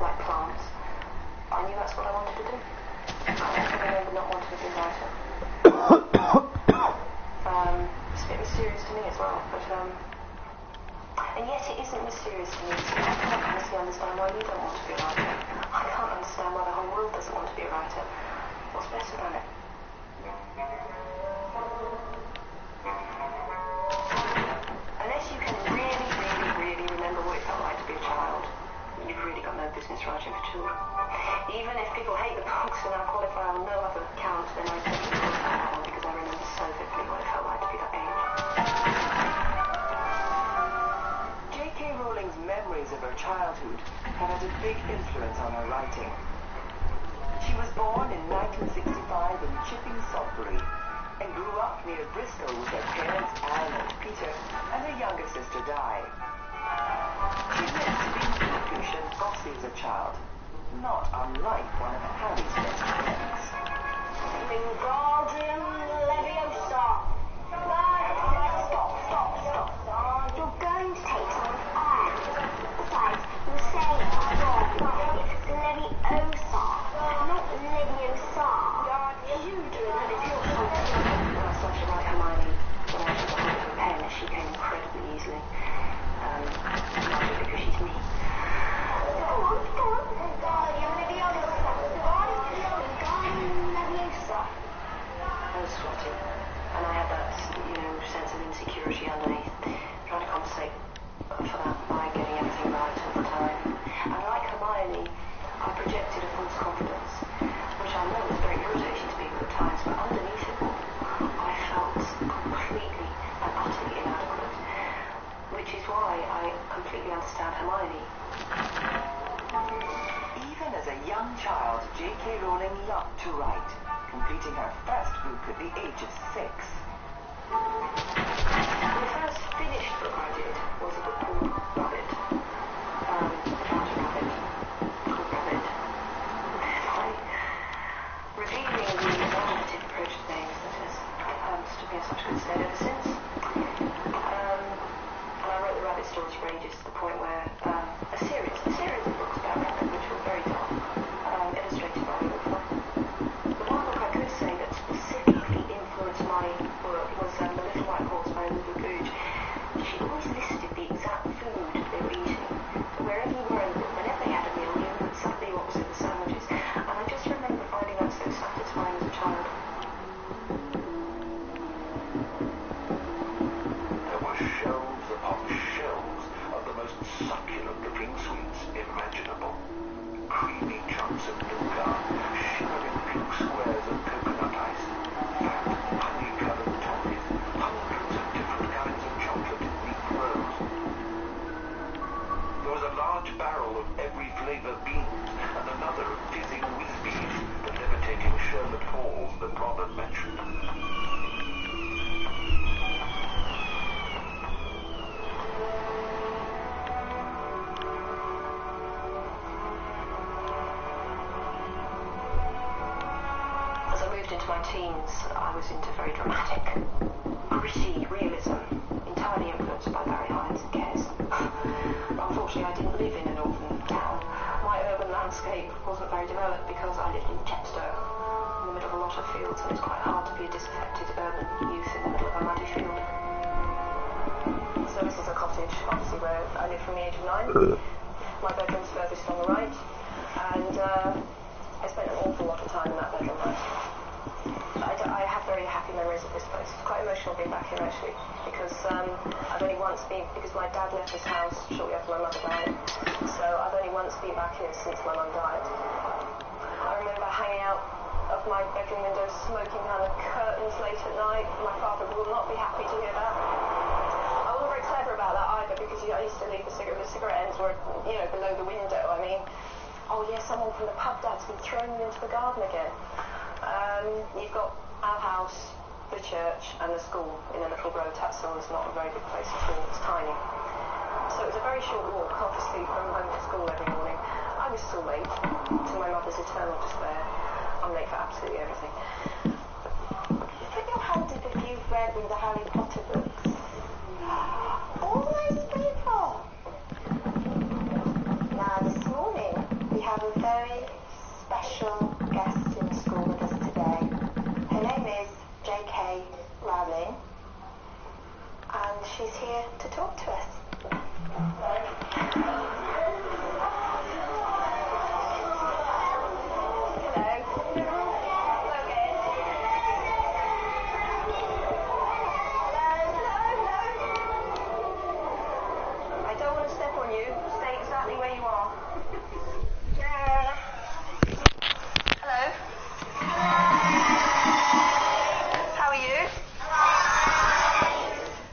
like plants, I knew that's what I wanted to do. I remember not wanting to be a writer. It's a bit mysterious to me as well, but and yet it isn't mysterious to me, so I can't honestly understand why you don't want to be a writer. I can't understand why the whole world doesn't want to be a writer. What's best about it? Unless you can really remember what it felt like to be a child, you've really got no business writing for children. Even if people hate the books and I qualify on no other account, then I take it because I remember so vividly what it felt like to be that age. J.K. Rowling's memories of her childhood have had a big influence on her writing. She was born in 1965 in Chipping, Sudbury, and grew up near Bristol with her parents Anne and Peter and her younger sister Di. She admits to being bookish and bossy as a child, not unlike one of Harry's best friends. Wingardium Leviosa. Stop. You're going to take someone's eye. Besides, you say it's wrong. It's Leviosa, not Leviosa. You do it, Leviosa. When I started to write Hermione, when I took hold of a pen, she came incredibly easily. Largely because she's me. Go on. Wingardium Leviosa. Wingardium Leviosa. I was sweating, and I had that, sense of insecurity underneath, trying to compensate for that by getting everything right all the time. And like Hermione, I projected a false confidence, which I know was very irritating to people at times, but underneath it all, I felt completely and utterly inadequate, which is why I completely understand Hermione. Even as a young child, J.K. Rowling loved to write, completing her first book at the age of 6. The first finished book I did was a book called Rabbit, about a rabbit called Rabbit. By revealing the innovative approach to names that has stood me in such good stead ever since. And I wrote the Rabbit stories for ages, to the point where a series of books about Rabbit, which were very dark, illustrated by the author. The one book I could say that specifically influenced my work was The Little White Horse by Olivia Googe. She always listed the exact food they were eating. So wherever you were in the book, whenever they had a meal, you knew exactly what was in the sandwiches. And I just remember finding that so satisfying as a child. There were shelves upon shelves of the most succulent-looking sweets imaginable. Creamy chunks of nougat, shimmering pink squares of coconut ice, fat, honey-coloured toffees, hundreds of different kinds of chocolate in neat rows. There was a large barrel of every flavour beans, and another of fizzing whiz-bees, the levitating sherbet balls that Rob had mentioned. As I moved into my teens, I was into very dramatic, gritty realism, entirely influenced by Barry Hines and Kes. Unfortunately, I didn't live in a northern town. My urban landscape wasn't very developed because I lived in Chepstow, in the middle of a lot of fields, and it's quite hard to be a disaffected urban youth in the middle of a muddy field. So this is a cottage, obviously, where I lived from the age of 9. My bedroom's furthest on the right, and I spent an awful lot of time in that bedroom, right? I have very happy memories of this place. It's quite emotional being back here, actually, because I've only once been, because my dad left this house shortly after my mother died, so I've only once been back here since my mum died. I remember hanging out of my bedroom window, smoking down the curtains late at night. My father will not be happy to hear that. I wasn't very clever about that either, because I used to leave the cigarette ends were, below the window. I mean, oh yeah, someone from the pub dad's been throwing them into the garden again. You've got our house, the church, and the school in a little row. Tatsull is not a very big place at all. It's tiny. So it was a very short walk, obviously, from home to school every morning. I was still late, to my mother's eternal despair. I'm late for absolutely everything. Put your hand up if you've read all the Harry Potter books. All those people! Now, this morning, we have a very special guest in school with us today. Her name is J.K. Rowling, and she's here to talk to us.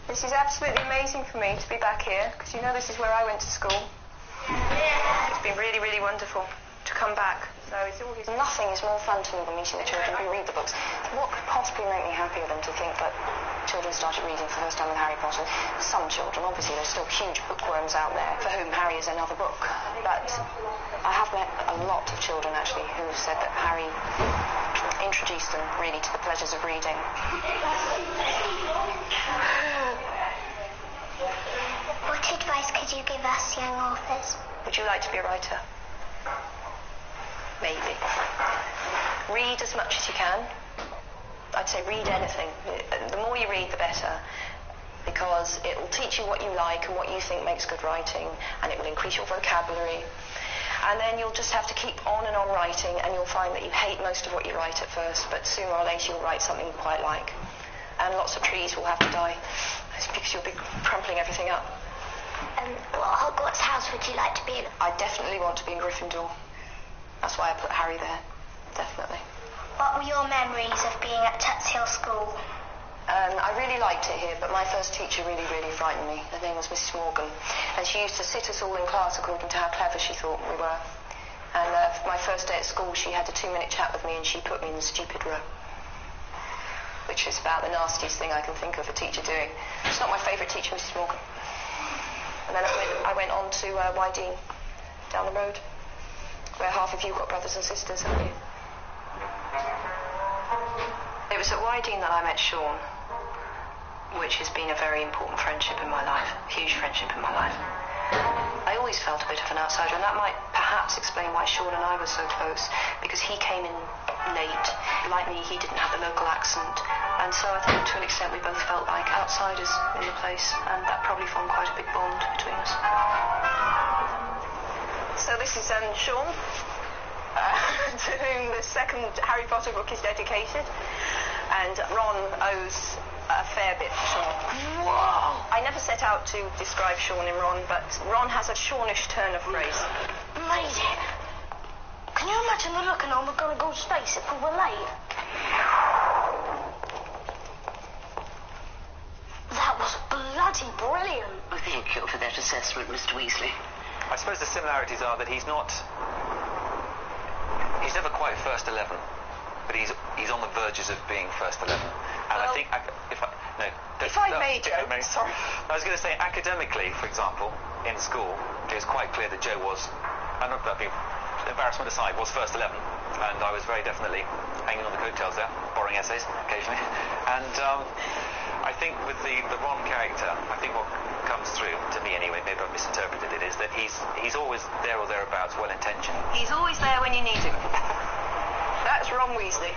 This is absolutely amazing for me to be back here, because you know this is where I went to school. It's been really, really wonderful to come back. So it's always... Nothing is more fun to me than meeting the children who read the books. What could possibly make me happier than to think that children started reading for the first time with Harry Potter? Some children, obviously, there's still huge bookworms out there for whom Harry is another book. But I have met a lot of children, actually, who have said that Harry introduced them, really, to the pleasures of reading. What advice could you give us young authors? Would you like to be a writer? Maybe. Read as much as you can. I'd say read anything. The more you read, the better. Because it will teach you what you like and what you think makes good writing, and it will increase your vocabulary. And then you'll just have to keep on and on writing, and you'll find that you hate most of what you write at first, but sooner or later you'll write something you quite like. And lots of trees will have to die. It's because you'll be crumpling everything up. What Hogwarts house would you like to be in? I definitely want to be in Gryffindor. That's why I put Harry there. Definitely. What were your memories of being at Tuts Hill School? I really liked it here, but my first teacher really, really frightened me. Her name was Mrs. Morgan, and she used to sit us all in class according to how clever she thought we were. And for my first day at school, she had a 2-minute chat with me, and she put me in the stupid row, which is about the nastiest thing I can think of a teacher doing. It's not my favourite teacher, Mrs. Morgan. And then I went on to Wydeen, down the road, where half of you got brothers and sisters, haven't you? It was at Wydeen that I met Sean, which has been a very important friendship in my life, a huge friendship in my life. I always felt a bit of an outsider, and that might perhaps explain why Sean and I were so close, because he came in late. Like me, he didn't have the local accent, and so I think to an extent we both felt like outsiders in the place, and that probably formed quite a big bond between us. So this is Sean, to whom the second Harry Potter book is dedicated, and Ron owes a fair bit to Sean. Whoa! I never set out to describe Sean in Ron, but Ron has a Seanish turn of phrase. Amazing. Can you imagine the look and I'm going to go to space if we were late? That was bloody brilliant. Well, thank you for that assessment, Mr. Weasley. I suppose the similarities are that he's never quite first 11, but he's on the verges of being first 11. And well, I think, sorry. I was going to say, academically, for example, in school, it was quite clear that Joe was, embarrassment aside, was first 11, and I was very definitely hanging on the coattails there, borrowing essays occasionally. And I think with the Ron character, I think what comes through, to me anyway, maybe I've misinterpreted it, is that he's always there or thereabouts, well-intentioned. He's always there when you need him. That's Ron Weasley.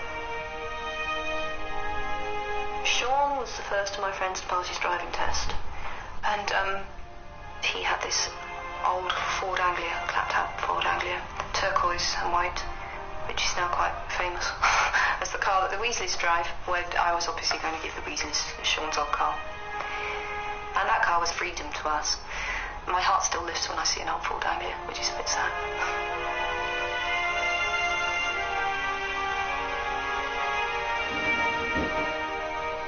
Sean was the first of my friends to pass his driving test, and he had this old Ford Anglia, clapped-out Ford Anglia, turquoise and white, which is now quite famous as the car that the Weasleys drive, where I was obviously going to give the Weasleys Sean's old car. And that car was freedom to us. My heart still lifts when I see an old Ford Anglia, which is a bit sad.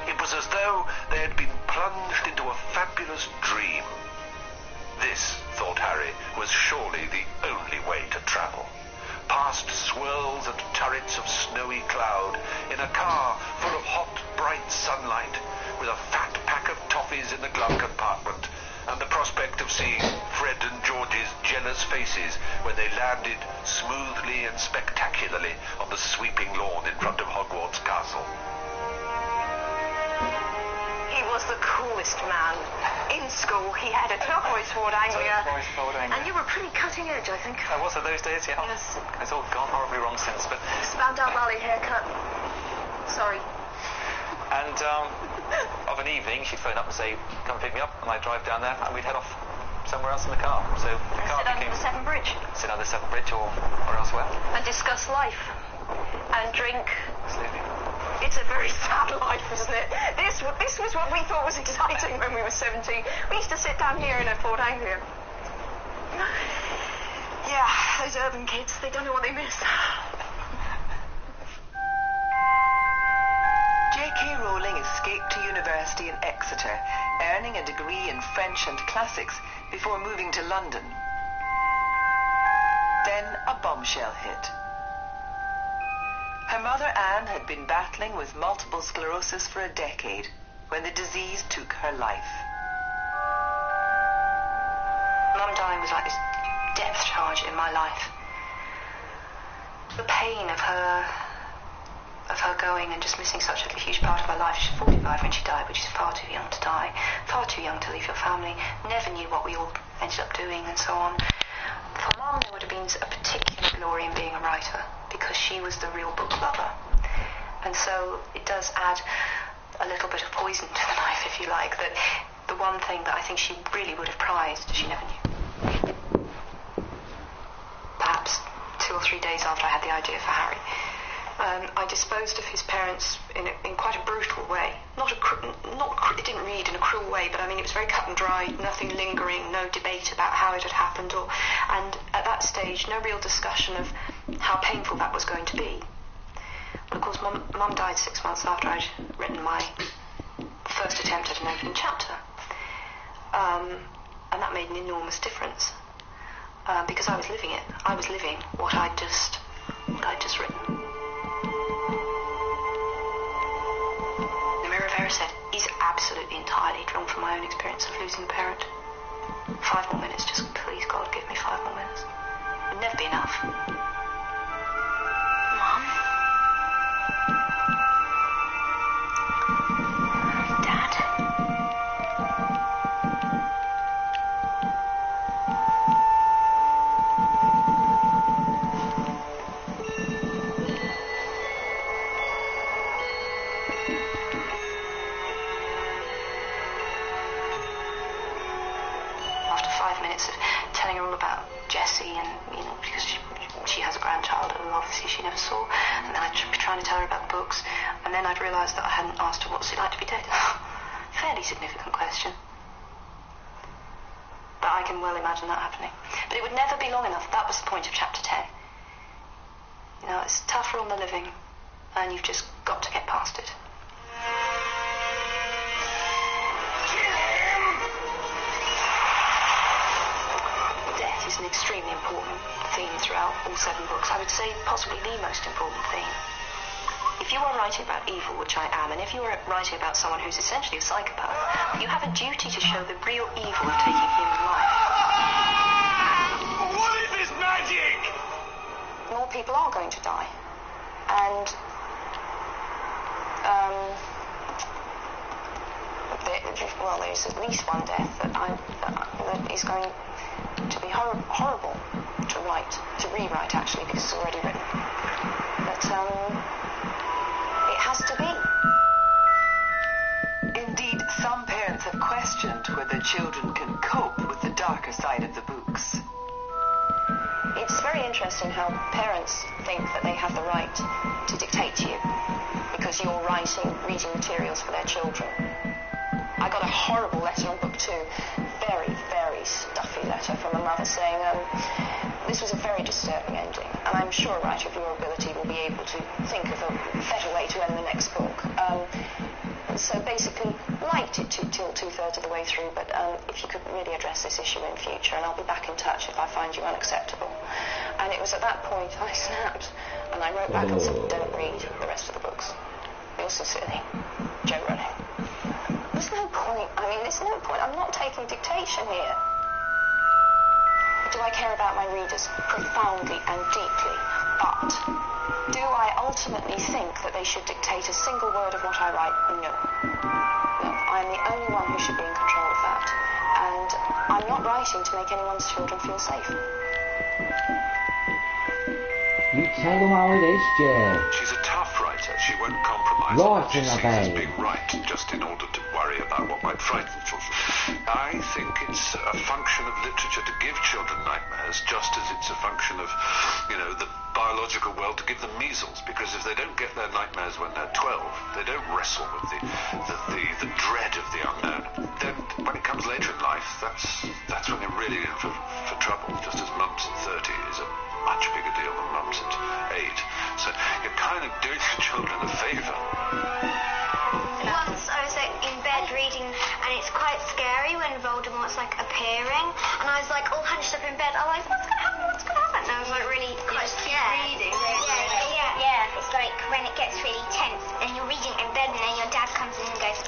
It was as though they had been plunged into a fabulous dream. This, thought Harry, was surely the only way to travel. Past swirls and turrets of snowy cloud, in a car full of hot, bright sunlight, with a fat pack of toffees in the glove compartment, and the prospect of seeing Fred and George's jealous faces when they landed smoothly and spectacularly on the sweeping lawn in front of Hogwarts Castle. He was the coolest man. In school, he had a turquoise Ford Anglia. And you were pretty cutting edge, I think. I was at those days, yeah. Yes. It's all gone horribly wrong since, but... Spandau Ballet haircut. Sorry. And of an evening, she'd phone up and say, come and pick me up, and I'd drive down there, and we'd head off somewhere else in the car. So the car Sit under the Severn Bridge. Sit under the Severn Bridge or elsewhere. And discuss life. And drink. Absolutely. It's a very sad life, isn't it? This was what we thought was exciting when we were 17. We used to sit down here in a Ford Anglia. Yeah, those urban kids, they don't know what they miss. J.K. Rowling escaped to university in Exeter, earning a degree in French and classics before moving to London. Then a bombshell hit. Her mother Anne had been battling with multiple sclerosis for a decade when the disease took her life. Mum dying was like this depth charge in my life. The pain of her going and just missing such a huge part of her life. She's 45 when she died, which is far too young to die, far too young to leave your family, never knew what we all ended up doing and so on. For Mum, there would have been a particular glory in being a writer because she was the real book lover. And so it does add a little bit of poison to the knife, if you like, that the one thing that I think she really would have prized, she never knew. Perhaps 2 or 3 days after I had the idea for Harry, I disposed of his parents in quite a brutal way. It didn't read in a cruel way, but I mean it was very cut and dry, nothing lingering, no debate about how it had happened, and at that stage no real discussion of how painful that was going to be. But of course Mum died 6 months after I'd written my first attempt at an opening chapter, and that made an enormous difference because I was living it. I was living what I'd just written. Said, he's absolutely entirely drawn from my own experience of losing a parent. 5 more minutes, just please God, give me 5 more minutes. It would never be enough. Mum? Dad? Telling her all about Jessie and, because she has a grandchild who obviously she never saw, and then I'd be trying to tell her about the books, and then I'd realised that I hadn't asked her what's it like to be dead. Fairly significant question. But I can well imagine that happening. But it would never be long enough. That was the point of chapter 10. It's tougher on the living, and you've just got to get past it. Is an extremely important theme throughout all 7 books. I would say possibly the most important theme. If you are writing about evil, which I am, and if you are writing about someone who's essentially a psychopath, you have a duty to show the real evil of taking human life. What is this magic? More people are going to die. And there's at least one death that is going to be horrible to rewrite actually, because it's already written. But it has to be. Indeed, some parents have questioned whether children can cope with the darker side of the books. It's very interesting how parents think that they have the right to dictate to you because you're reading materials for their children. I got a horrible letter on book 2, very, very stuffy letter from a mother saying this was a very disturbing ending, and I'm sure a writer of your ability will be able to think of a better way to end the next book. So basically, liked it till 2/3 of the way through, but if you could really address this issue in future, and I'll be back in touch if I find you unacceptable. And it was at that point I snapped, and I wrote back and said, don't read the rest of the books. Yours sincerely, Joe Rowling. There's no point. I mean, there's no point. I'm not taking dictation here. Do I care about my readers? Profoundly and deeply. But do I ultimately think that they should dictate a single word of what I write? No. No. I'm the only one who should be in control of that. And I'm not writing to make anyone's children feel safe. You tell them how it is, Jay. She's a tough writer. She won't compromise on what she sees as being right just in order to worry about what might frighten children. I think it's a function of literature to give children nightmares just as it's a function of, the biological world to give them measles, because if they don't get their nightmares when they're 12, they don't wrestle with the dread of the unknown. Then when it comes later in life, that's when they're really in for trouble, just as mumps at 30 is a much bigger deal than mumps at 8. So you're kind of doing the children a favour. Once I was in bed reading, and it's quite scary when Voldemort's appearing, and I was all hunched up in bed. I was like, what's gonna happen? What's gonna happen? And I was really quite scared. Reading. Yeah. It's like when it gets really tense, and you're reading in bed, and then your dad comes in and goes,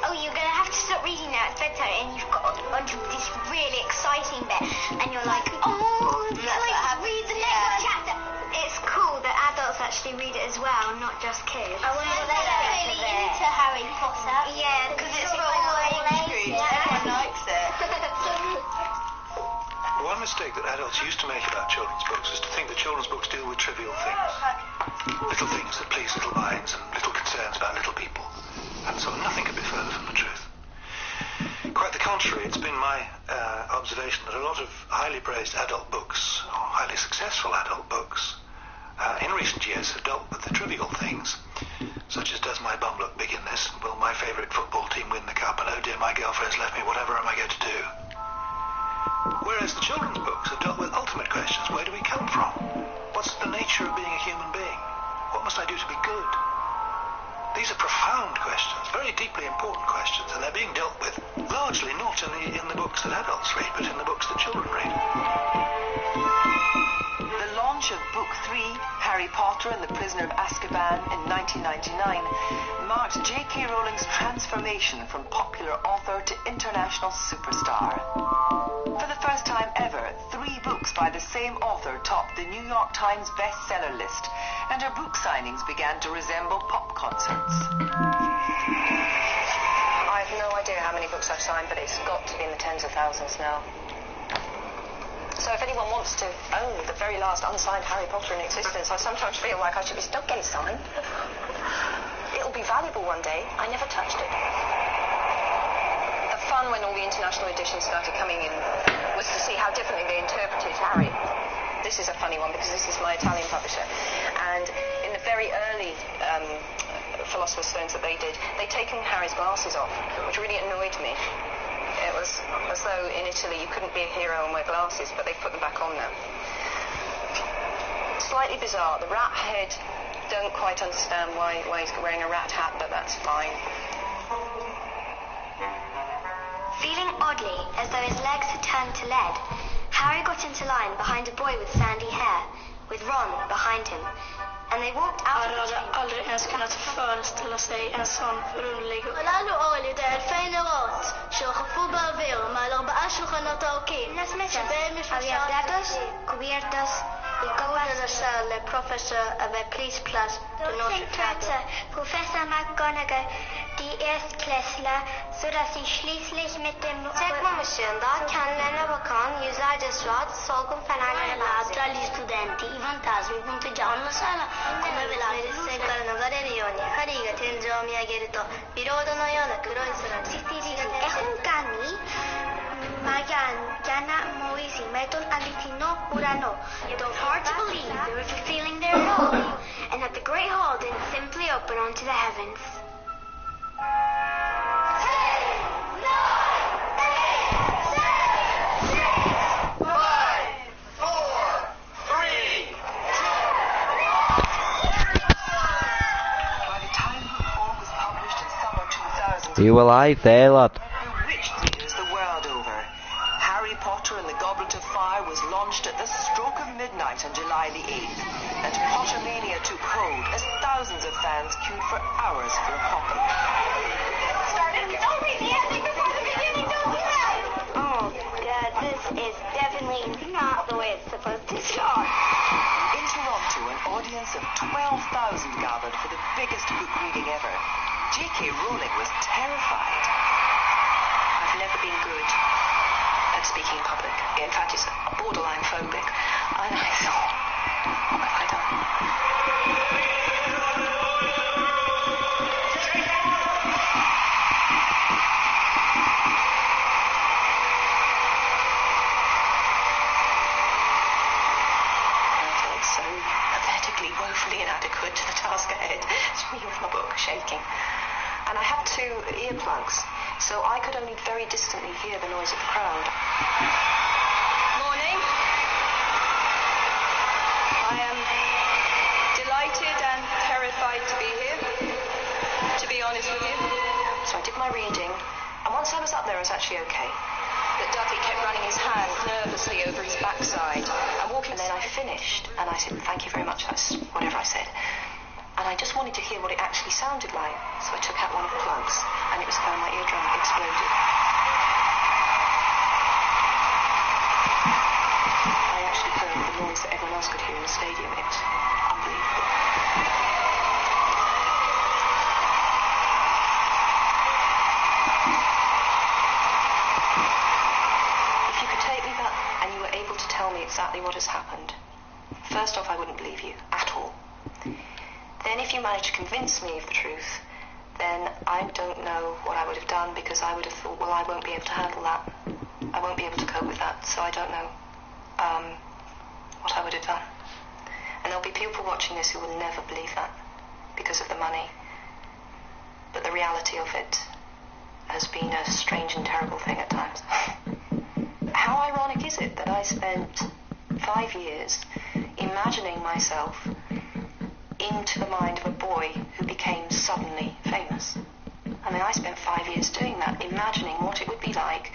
"Oh, you're gonna have to stop reading now. It's bedtime," and you've got onto this really exciting bit, and you're like, "Oh, read the next chapter." It's cool that adults actually read it as well, not just kids. I wonder what they're really into Harry Potter. Yeah, because it's for all ages. Everyone likes it. One mistake that adults used to make about children's books is to think that children's books deal with trivial things. Little things that please little minds and little concerns about little people. And so nothing could be further from the truth. Quite the contrary, it's been my observation that a lot of highly praised adult books, or highly successful adult books, in recent years have dealt with the trivial things, such as does my bum look big in this, will my favourite football team win the cup, and oh dear, my girlfriend's left me, whatever am I going to do? Whereas the children's books have dealt with ultimate questions. Where do we come from? What's the nature of being a human being? What must I do to be good? These are profound questions, very deeply important questions, and they're being dealt with largely not in the books that adults read, but in the books that children read. The launch of Book 3, Harry Potter and the Prisoner of Azkaban, in 1999 marked J.K. Rowling's transformation from popular author to international superstar. For the first time ever, 3 books by the same author topped the New York Times bestseller list, and her book signings began to resemble pop concerts. I have no idea how many books I've signed, but it's got to be in the tens of thousands now. So if anyone wants to own the very last unsigned Harry Potter in existence, I sometimes feel like I should be don't get it signed. It'll be valuable one day. I never touched it. The fun when all the international editions started coming in was to see how differently they interpreted Harry. This is a funny one because this is my Italian publisher. And in the very early Philosopher's Stones that they did, they'd taken Harry's glasses off, which really annoyed me. It was as though in Italy you couldn't be a hero and wear glasses, but they've put them back on now. Slightly bizarre. The rat head, don't quite understand why he's wearing a rat hat, but that's fine. Feeling oddly as though his legs had turned to lead, Harry got into line behind a boy with sandy hair, with Ron behind him, and they walked out of the chamber. aldrig ens kunnat föreställa sig en sån förunderlig قالوا قولي ده 2000 رات شو خفوا بالفيرو ما لو بقى شو خنطوكي las mesas había platos, cubiertos y copas de sal. Le professor avait pris place de notre table. Professor McGonagall, die Erstklässler, so dass sie schließlich mit dem ışığında kendilerine bakan yüzlerce surat solgun fenerlere benziyor. Tra gli studenti i fantasmi punteggiavano la sala come velate di luce. から流れるようにハリーが天井を見上げるとビロードのような黒い空に에혼간이 Magana Moisi Meton Alitino Urano. It was hard to believe they were fulfilling their role and that the Great Hall didn't simply open onto the heavens. You were live there, lad. bewitched readers the world over. Harry Potter and the Goblet of Fire was launched at the stroke of midnight on July the 8th. and Pottermania took hold as thousands of fans queued for hours for a copy. Don't read the ending before the beginning, don't do that! Oh, Dad, this is definitely not the way it's supposed to start. In Toronto, an audience of 12,000 gathered for the biggest book reading ever. J.K. Rowling was terrified. I've never been good at speaking in public. In fact, it's borderline phobic. And I thought, what have I done? I felt so pathetically, woefully inadequate to the task ahead. Swinging with my book, shaking. And I had 2 earplugs, so I could only very distantly hear the noise of the crowd. Morning. I am delighted and terrified to be here, to be honest with you. So I did my reading, and once I was up there, I was actually okay. But Dudley kept running his hand nervously over his backside and walking. And then I finished, and I said, thank you very much, that's whatever I said. And I just wanted to hear what it actually sounded like. So I took out one of the plugs, and it was found my eardrum exploded. I actually heard the noise that everyone else could hear in the stadium. It was unbelievable. If you could take me back and you were able to tell me exactly what has happened, first off, I wouldn't believe you at all. Then if you manage to convince me of the truth, then I don't know what I would have done, because I would have thought, well, I won't be able to handle that. I won't be able to cope with that, so I don't know what I would have done. And there'll be people watching this who will never believe that because of the money. But the reality of it has been a strange and terrible thing at times. How ironic is it that I spent 5 years imagining myself into the mind of a boy who became suddenly famous. I mean, I spent 5 years doing that, imagining what it would be like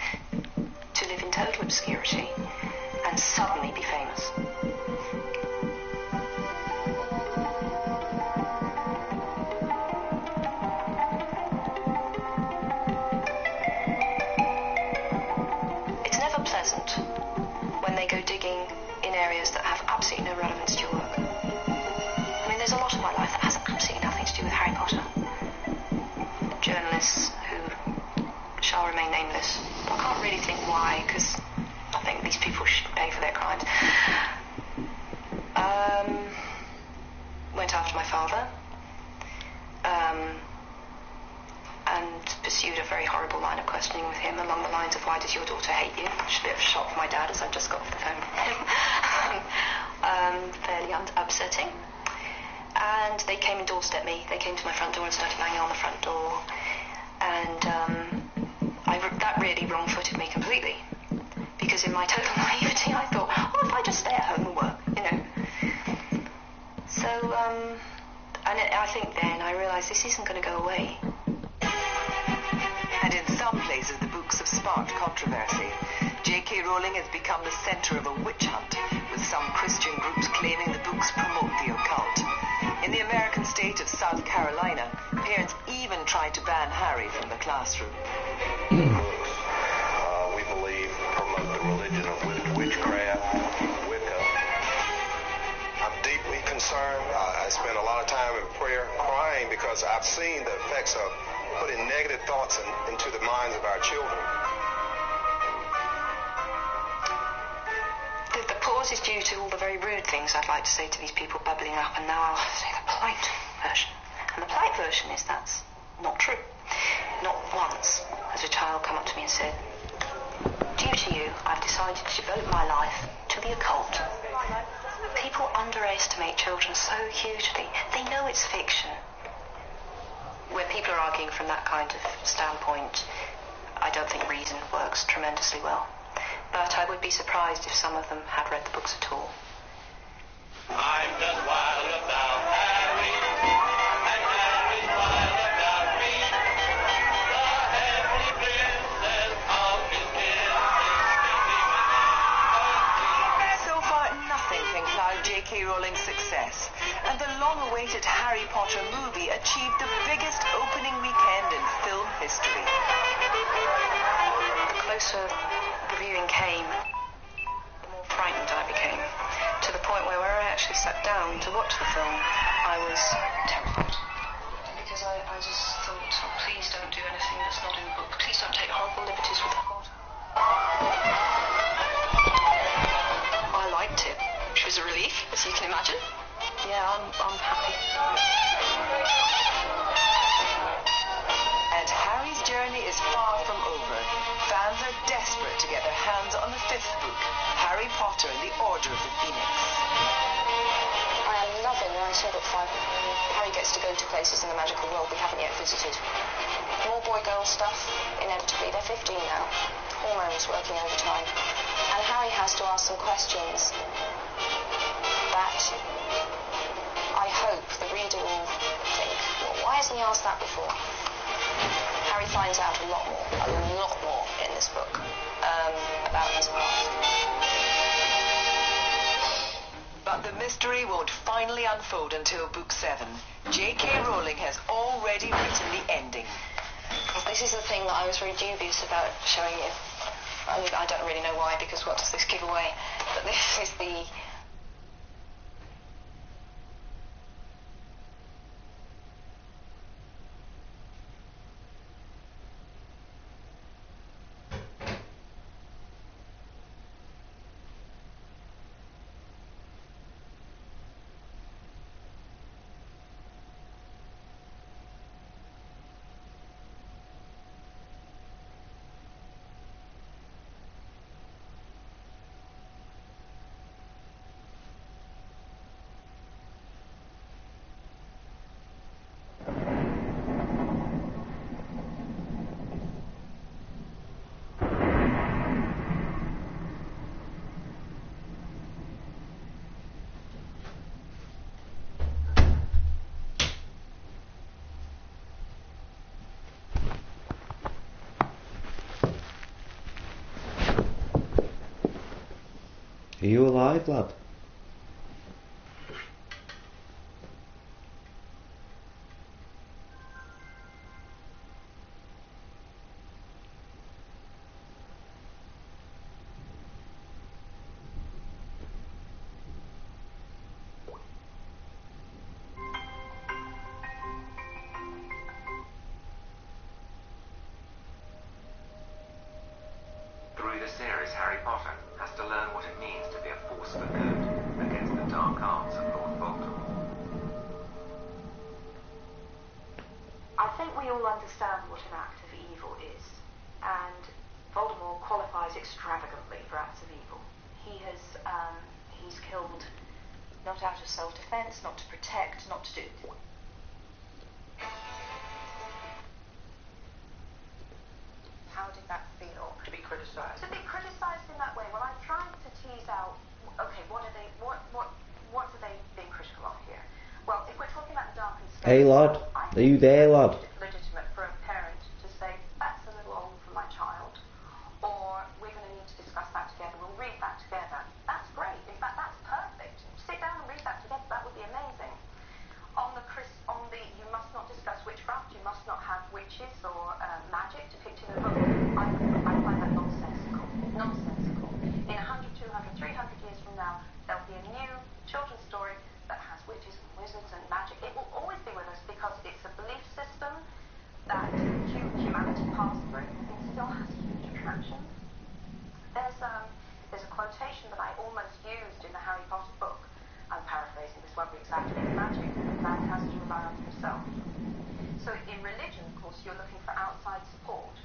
to live in total obscurity and suddenly be famous. It's never pleasant when they go digging in areas that have absolutely no relevance to your work. I mean, there's a lot of my life that has absolutely nothing to do with Harry Potter. Journalists who shall remain nameless. I can't really think why, because I think these people should pay for their crimes. Went after my father, and pursued a very horrible line of questioning with him along the lines of, why does your daughter hate you? Which is a bit of a shock for my dad, as I've just got off the phone with him. Fairly upsetting. And they came and doorstepped me. They came to my front door and started banging on the front door. And that really wrong-footed me completely. Because in my total naivety, I thought, oh, if I just stay at home and work, you know. So, I think then I realised this isn't going to go away. And in some places, the books have sparked controversy. J.K. Rowling has become the centre of a witch hunt, with some Christian groups claiming the books promote the occult. In the American state of South Carolina, parents even tried to ban Harry from the classroom. We believe promote the religion of witchcraft, Wicca. I'm deeply concerned. I spend a lot of time in prayer crying because I've seen the effects of putting negative thoughts into the minds of our children. The pause is due to all the very rude things I'd like to say to these people bubbling up, and now I'll say the polite version. And the polite version is that's not true. Not once has a child come up to me and said, due to you, I've decided to devote my life to the occult. People underestimate children so hugely. They know it's fiction. When people are arguing from that kind of standpoint, I don't think reason works tremendously well. But I would be surprised if some of them had read the books at all. I'm just wild about Harry, and Harry's wild about me. The heavenly princess of his kisses. So far, nothing can cloud J.K. Rowling's success, and the long-awaited Harry Potter movie achieved the biggest opening weekend in film history. The closer the viewing came, the more frightened I became, to the point where I actually sat down to watch the film, I was terrified. Because I just thought, oh, please don't do anything that's not in the book. Please don't take horrible liberties with the plot. I liked it. Which was a relief, as you can imagine. Yeah, I'm happy. And Harry's journey is far from over. Fans are desperate to get their hands on the 5th book, Harry Potter and the Order of the Phoenix. I am loving writing book 5. Harry gets to go to places in the magical world we haven't yet visited. More boy-girl stuff, inevitably. They're 15 now. Hormones working overtime. And Harry has to ask some questions that I hope the reader will think, well, why hasn't he asked that before? Harry finds out a lot more in this book about his past. But the mystery won't finally unfold until book 7. J.K. Rowling has already written the ending. This is the thing that I was very dubious about showing you. I don't really know why, because what does this give away? But this is the... Are you alive, lad? Through the series, Harry Potter has to learn what it means to be a force for good against the dark arts of Lord Voldemort. I think we all understand what an act of evil is, and Voldemort qualifies extravagantly for acts of evil. He's killed not out of self-defense, not to protect, not to do. How did that feel? To be criticised. To be criticised in that way. Well, I tried to tease out, okay, what are they being critical of here? Well, if we're talking about the dark and scary... Hey lad, are you there, lad? ...legitimate for a parent to say, that's a little old for my child, or we're going to need to discuss that together, we'll read that together. That's great. In fact, that's perfect. Sit down and read that together. That would be amazing. On the you must not discuss witchcraft, you must not have witches or magic depicted in the book. I find that nonsensical. Nonsensical. In 100, 200, 300 years from now, there'll be a new children's story that has witches and wizards and magic. It will always be with us because it's a belief system that humanity passed through and still has huge attractions. There's a quotation that I almost used in the Harry Potter book. I'm paraphrasing, this won't be exactly magic. Man has to rely on himself. So in religion, of course, you're looking for outside support.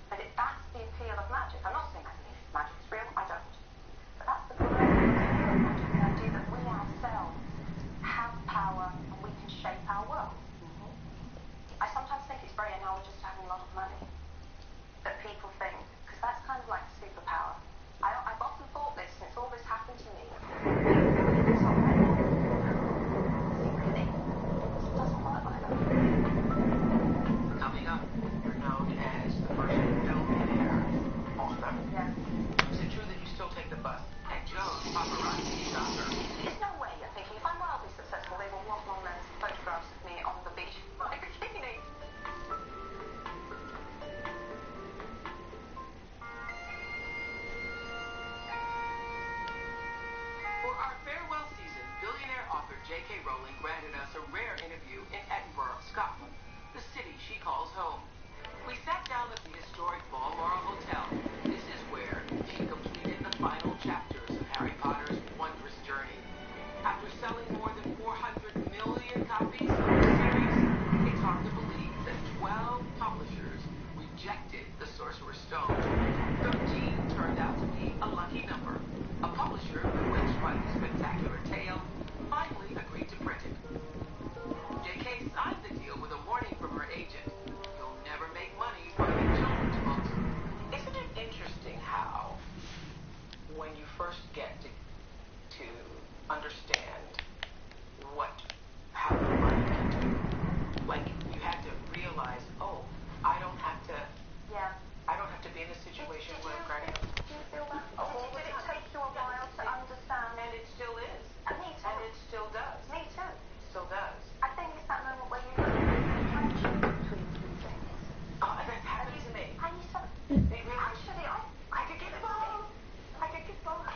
But that's the appeal of magic. I'm not saying I believe magic is real, I don't. But that's the great appeal of magic, the idea that we ourselves have power and we can shape our world. I sometimes think it's very analogous to having a lot of money. That people think, because that's kind of like a superpower. I've often thought this, and it's always happened to me. It's not right. Secretly. It doesn't work like that. Coming up, you're known as the first billionaire author. Yeah. Rowling granted us a rare interview in Edinburgh, Scotland, the city she calls home. We sat down at the historic Balmoral Hotel. This is where she completed the final chapters of Harry Potter's wondrous journey. After selling more than 400 million copies of the series, it's hard to believe that 12 publishers rejected the Sorcerer's Stone. 13 turned out to be a lucky number. A publisher who wished to write the spectacular tale finally agreed to print it. J.K. signed the deal with a warning from her agent. You'll never make money writing children's books. Isn't it interesting how, when you first get to understand how your money can do, like you had to realize, oh, I don't have to be in a situation where I'm cracking up. Did you feel that? Did it take you a while to understand? And it still is. Me too. And it still does. Me too. Still does. I think it's that moment where you look at the friendship between two things. Oh, and that happened to me. And you said, actually, I could get involved. I could get involved.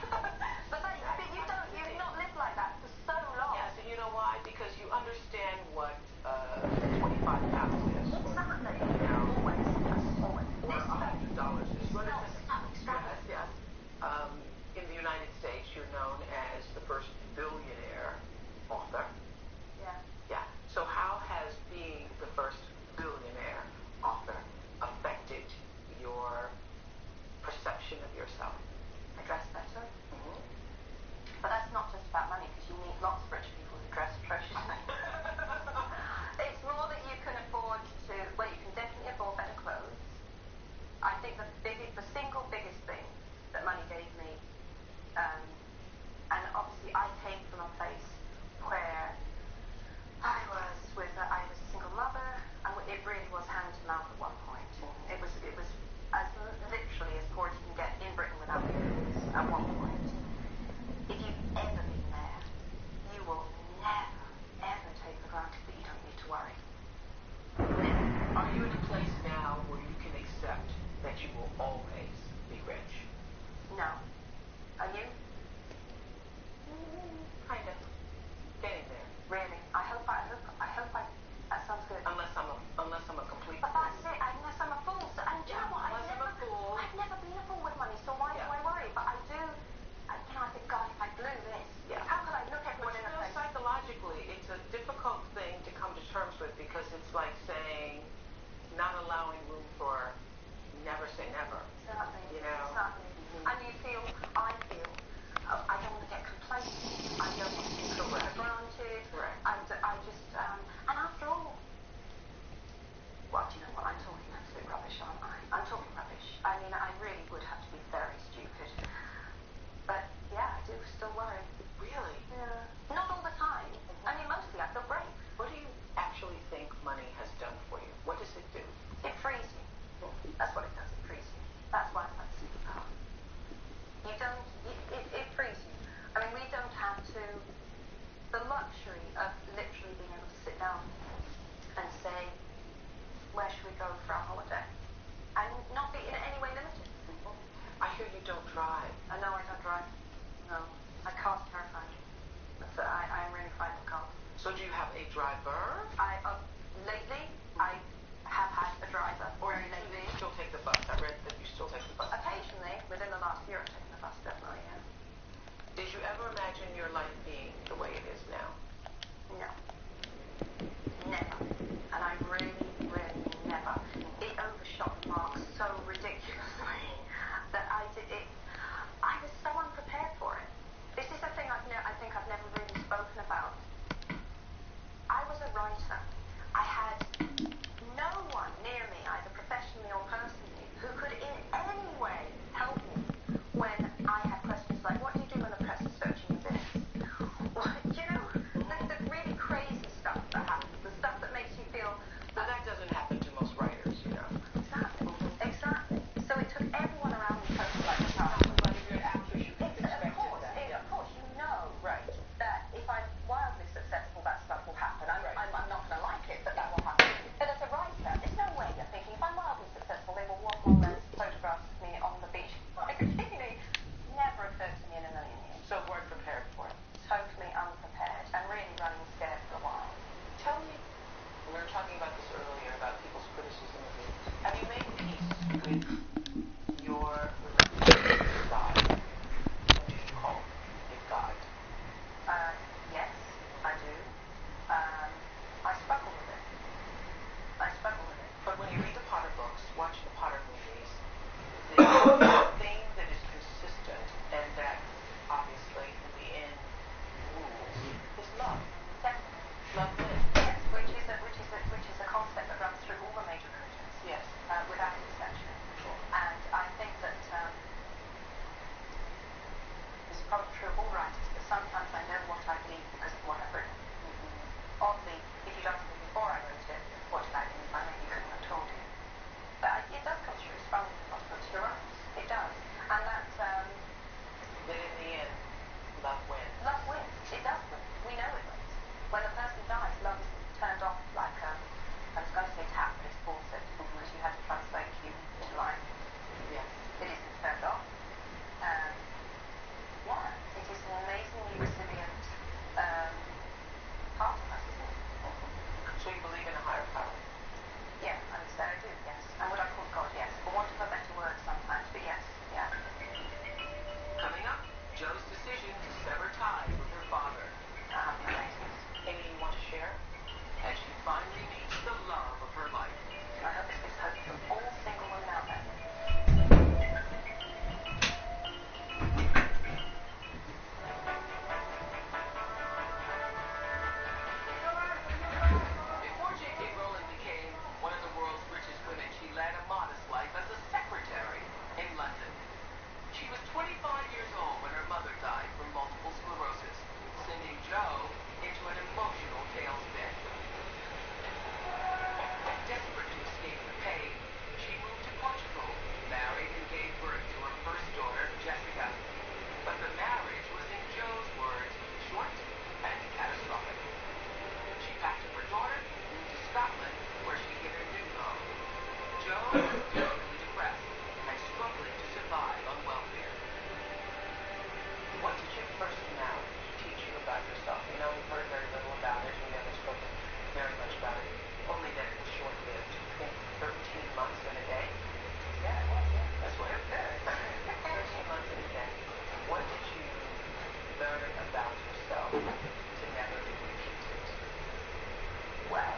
but you've not lived like that for so long. Yes, and you know why? Because you understand what 25 pounds is. Exactly. You know, always. Or $100 is. So extravagant. Yes. In the United States, you're known as the first billionaire author. Yeah. Yeah. So how has being the first billionaire author affected your perception of yourself? I dress better. Mm-hmm. But that's not just about money, because you meet lots of rich people who dress atrociously. It's more that you can afford to, well, you can definitely afford better clothes. I think the single biggest thing that money gave me, and obviously I came from a place where I was a single mother, and it really was hand to mouth at one point. It was as literally as poor as you can get in Britain without means at one point. If you've ever been there, you will never, ever take for granted that you don't need to worry. Never. Are you in a place now where you can accept that you will always be rich? No. Are you? Kind of. Getting there. Really? I hope that sounds good. Unless I'm a complete But that's it, unless I'm a fool. And do you know what? Unless I'm a fool. I've never been a fool with money, so why do I worry? But I do, I think, God, if I blew this, how could I look everyone in the face? Psychologically, it's a difficult thing to come to terms with, because it's like saying, not allowing room for never say never. Exactly. You know? Exactly. And I feel, I don't want to get complacent. I don't want to be taken for granted. Correct. I just, and after all, well, do you know what? I'm talking absolute rubbish, aren't I? I'm talking rubbish. I mean, I really would have to be very stupid. But, yeah, I do still worry. Really? Yeah. Not all the time. I mean, mostly I feel great. What do you actually think money has done for you? What does it do? It frees you. That's what it does. It frees you. That's why it's like superpower. You don't, it frees you. I mean, we don't have to, the luxury of literally being able to sit down and say, where should we go for our holiday? And not be in any way limited. I hear you don't drive. I know I don't drive. No. My car's terrifying. I'm really frightened of cars. So do you have a driver? Lately, I have had a driver. Or lately, you still take the bus. I read that you still take the bus. Occasionally, within the last year, I've taken the bus, definitely, yeah. Did you ever imagine your life being the way it is now? No. Never. And I really, really never. It overshot the mark so ridiculously that I was so unprepared for it. This is the thing I think I've never really spoken about. I was a writer. I had no one near me, either professionally or personally, who could in any way help me when I had questions like, what do you do when the press is searching your this? You know? love. Definitely. Love wins. Yes, which is a concept that runs through all the major religions. Yes. Without exception. And I think that it's probably true of all writers, but sometimes I know what I believe because of what I've written. Oddly, if you'd asked me before I wrote it, what did I believe, I maybe couldn't have told you. But it does come true strongly in what puts your eyes. It does. And that's That in the end, love wins. love wins. It does win. We know it wins. When a person dies, love is turned off like I was going to say tap, but it's faucet, because you had to translate you to life. Yes. It isn't turned off. Yeah, it is an amazingly resilient part of us, isn't it? So you believe in a higher power? Yeah, I would say I do, yes. And what I call God, yes. For want of a better word sometimes, but yes, yeah. Coming up, Jo's decision to sever ties with her father. Amazing. Anything you want to share? As she finally meets the love of her life. I hope this gives hope to all single women out there. Before J.K. Rowling became one of the world's richest women, she led a modest life as a secretary in London. She was 25 years old when her mother died from multiple sclerosis, sending Jo into an emotional tailspin. Desperate to escape the pain, she moved to Portugal, married and gave birth to her first daughter, Jessica. But the marriage was, in Jo's words, short and catastrophic. She packed up her daughter, moved to Scotland, where she hit a new low. Jo was terribly depressed and struggling to survive on welfare. What did your first marriage teach you about yourself? You know, we've heard very little about it. We haven't spoken very much about it. Only that it was short-lived. I think 13 months and a day. Yeah, it was, yeah. That's what it says. 13 months and a day. What did you learn about yourself to never repeat it? Well,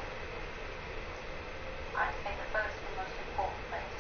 I think the first and most important thing to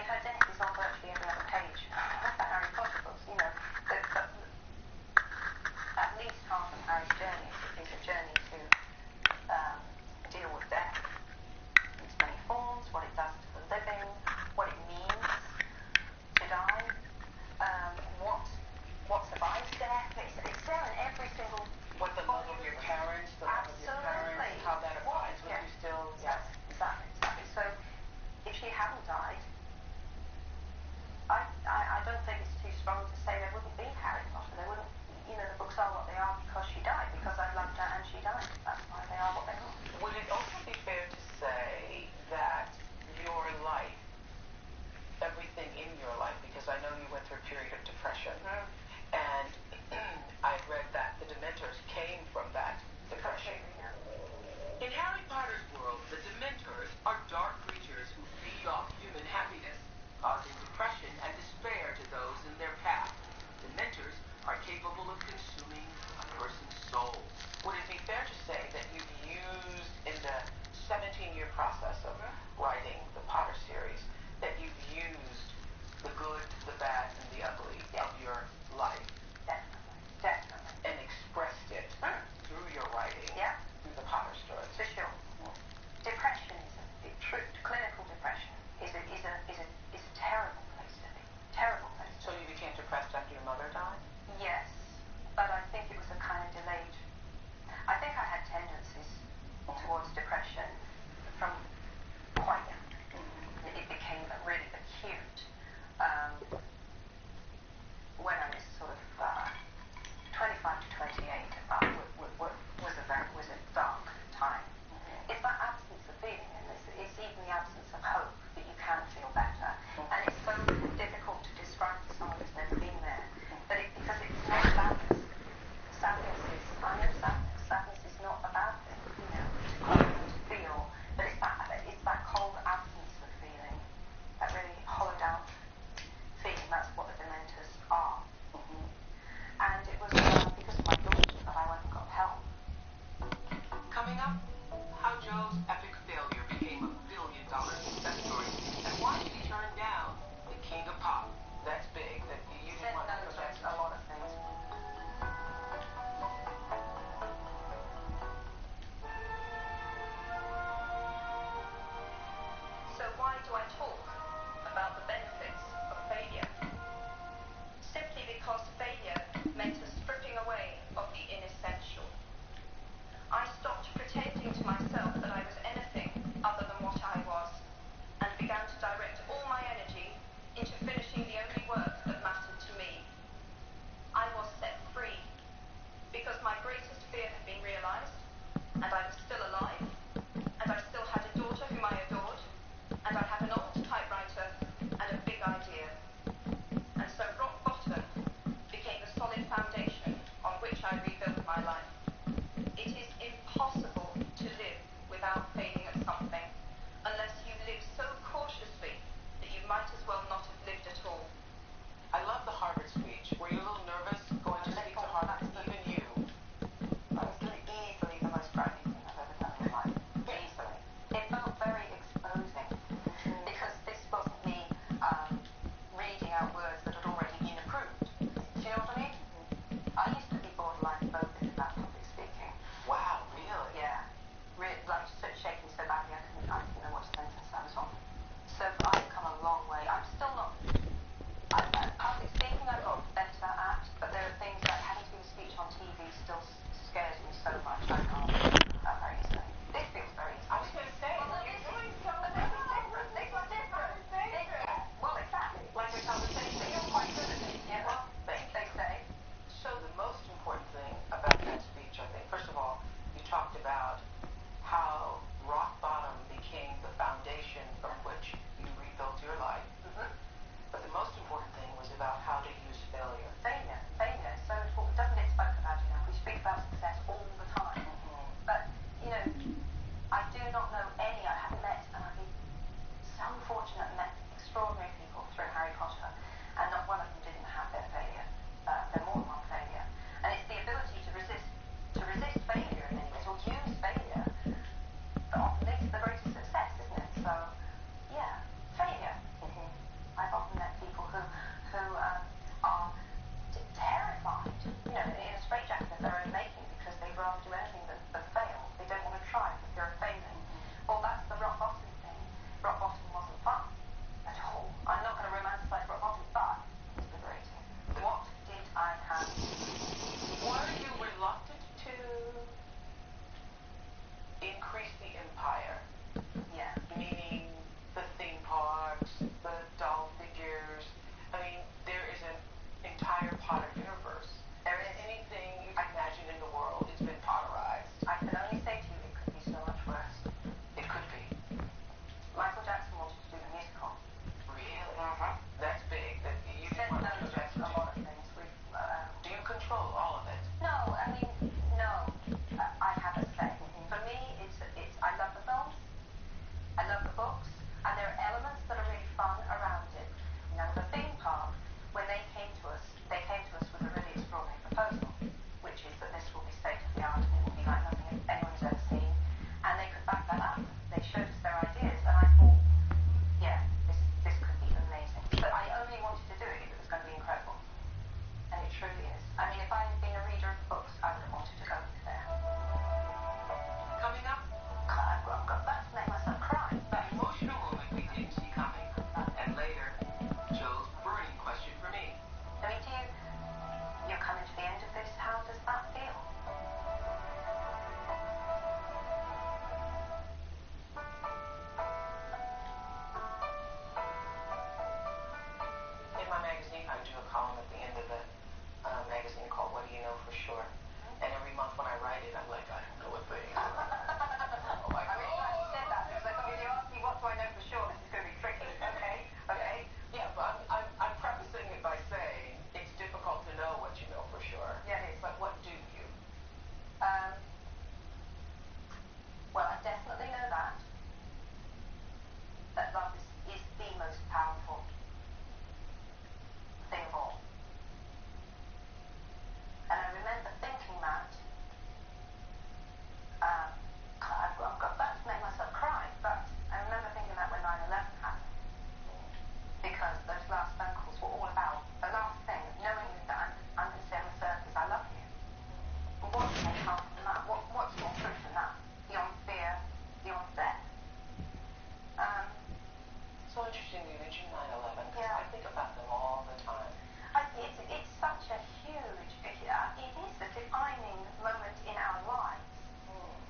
mean, her death is on virtually every other page of the Harry Potter books. You know, at least half of Harry's journey is a journey to deal with death in its many forms, what it does to the living, what it means to die, what survives death. It's there in every single. What the love of your parents, the love of your parents, how that abides with you still. Yes, exactly. So, if she hadn't died, I don't think it's too strong to say there wouldn't be Harry Potter. There wouldn't, you know, the books are what they are because she died, because I loved her and she died. That's why they are what they are. Would it also be fair to say that your life, everything in your life, because I know you went through a period of depression, and I read that the Dementors came from that depression. In Harry Potter's world, the Dementors are dark creatures who feed off human happiness, causing depression and despair to those in their path. Dementors are capable of consuming a person's soul. Would it be fair to say that you've used, in the 17-year process of writing the Potter series, that you've used the good, the bad, and the ugly of your life? Definitely. And expressed it sure. And every month when I write it, I'm like, I don't know what they are. I'm really glad you said that, because I thought if you ask me what do I know for sure, this is going to be tricky. Okay? Yeah, but I'm prefacing it by saying it's difficult to know what you know for sure. Yeah, it is. But what do you? Well, I definitely know that love is the most powerful thing of all. And I remember thinking that, I've got that to make myself cry, but I remember thinking that when 9/11 happened, because those last phone calls were all about the last thing, knowing that I'm going to say on the surface, I love you. What can come from that? What's more true than that? Beyond fear, beyond death. So interesting you mentioned 9/11, because Yeah. I think about them all the time. It's such a huge, it is a defining moment in our lives.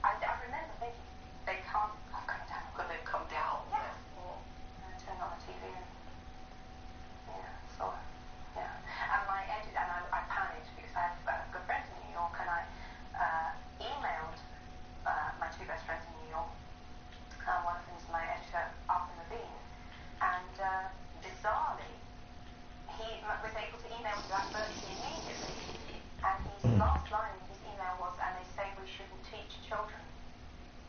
I remember thinking, they can't come down. Could they come down? Yeah. And I turned on the TV and, saw it. Yeah. And I panicked because I have good friends in New York, and I emailed my two best friends in New York. One of them is my editor, Arthur Levine, and bizarrely, he was able to email me back virtually immediately. And his last line in his email was, and they say we shouldn't teach children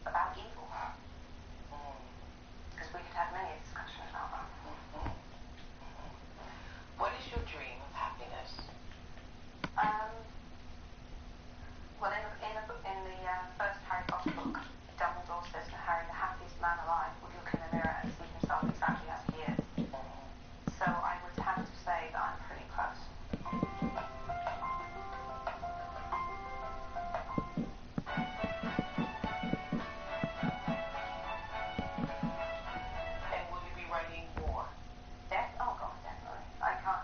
about evil. Because we could have many a discussion about that. What is your dream of happiness? Well, in the first Harry Potter book, Dumbledore says to Harry, the happiest man alive would look in the mirror and see himself exactly as he is. So I would have to say that I'm pretty close. And will you be writing more? Oh God, definitely. I can't,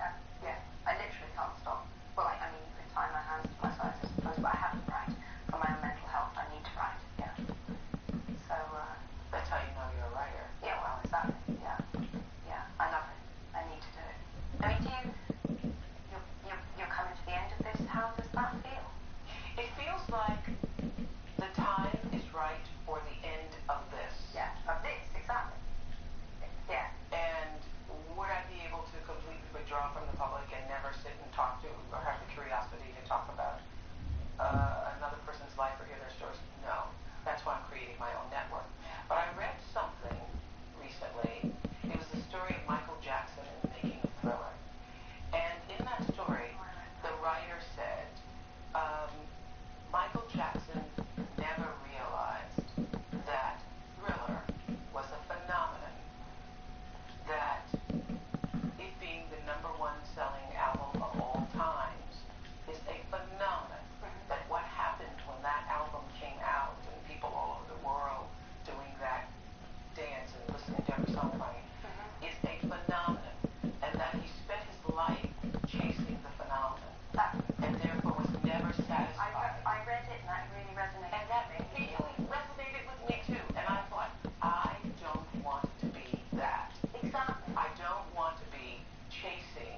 I literally can't stop. Well, I mean, you could tie my hands to my sides, I suppose, but I have to write. For my own mental health, I need to write, yeah. So, that's how you know you're a writer. Yeah, well, exactly, yeah. Yeah, I love it. I need to do it. I mean, you're coming to the end of this, how does that feel? It feels like the time is right for the end of this. Yeah, of this, exactly. Yeah. And would I be able to completely withdraw from the public and never sit and talk to, or have the curiosity to talk about another person's life or hear their stories? No. That's why I'm creating my own network. But I read something recently. It was the story of Michael Jackson in the making of Thriller. And in that story, the writer said, Michael Jackson never realized that Thriller was a phenomenon, that it being the #1 selling album of all times is a phenomenon, that what happened when that album came out and people all over the world doing that dance and listening to every song playing is a phenomenon, and that he spent his life chasing the phenomenon, and therefore was never satisfied. I read it and that really resonated. And that really resonated with me too. And I thought, I don't want to be that. Exactly. I don't want to be chasing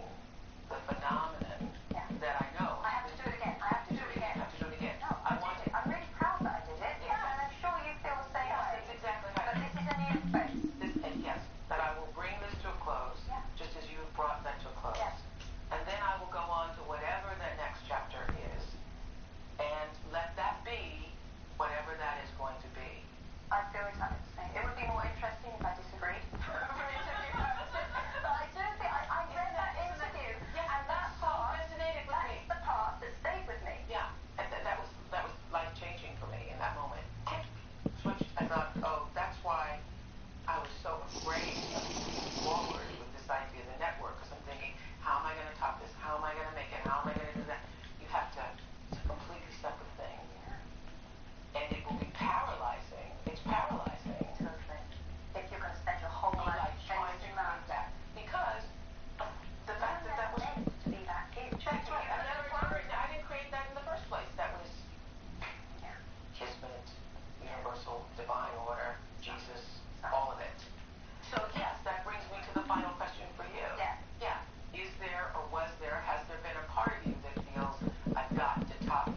the phenomenon that I know. I have to do it again. I have to do it again. I have to do it again. No, I want it. I'm really proud that I did it. Yeah, and I'm sure you feel the same way. That's exactly right. But this is a new phase. Yes, that I will bring this to a close, just as you have brought that to a close. Yes. And then I will go on to whatever the next chapter is, and let that be whatever that is going to be. I feel exactly the same. It would be more interesting if I disagreed for interview purposes. But I do think I read that interview, and that part resonated with me. That's the part that stayed with me. Yeah, and that was life changing for me in that moment. Switch. I thought, oh, that's why I was so afraid of moving forward with this idea of the network, because I'm thinking, how am I going to top this? How am I going to make it? How am I going to do that? You have to. It's a completely separate thing. And it will be paralyzing. It's paralyzing. Totally. If you're going to spend your whole life trying to create that. Because the fact that was meant to be that huge. That's right. I didn't create that in the first place. That was Kismet, universal, divine order, Jesus, all of it. So yes, that brings me to the final question for you. Yeah. Is there or was there, has there been a part of you that feels I've got to top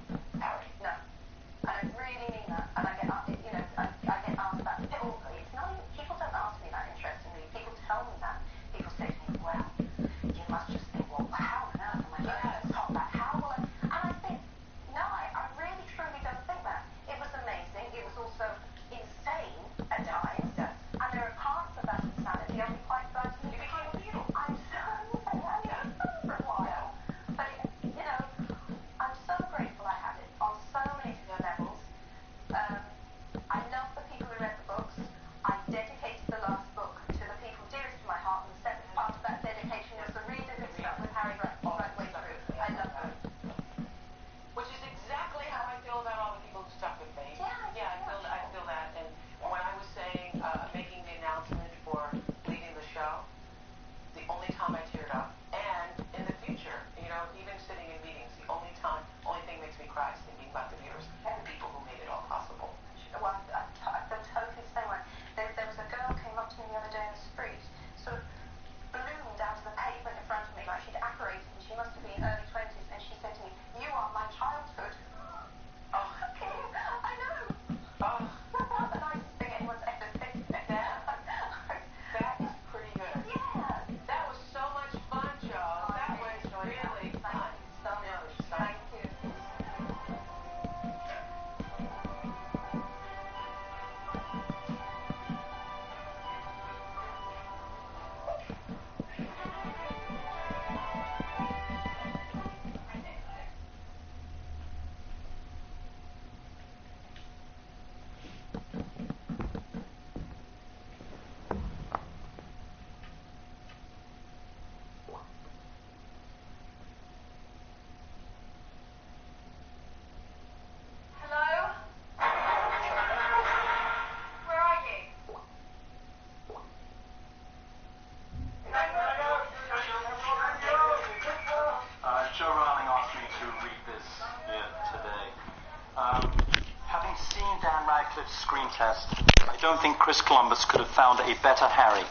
Radcliffe's screen test, I don't think Chris Columbus could have found a better Harry.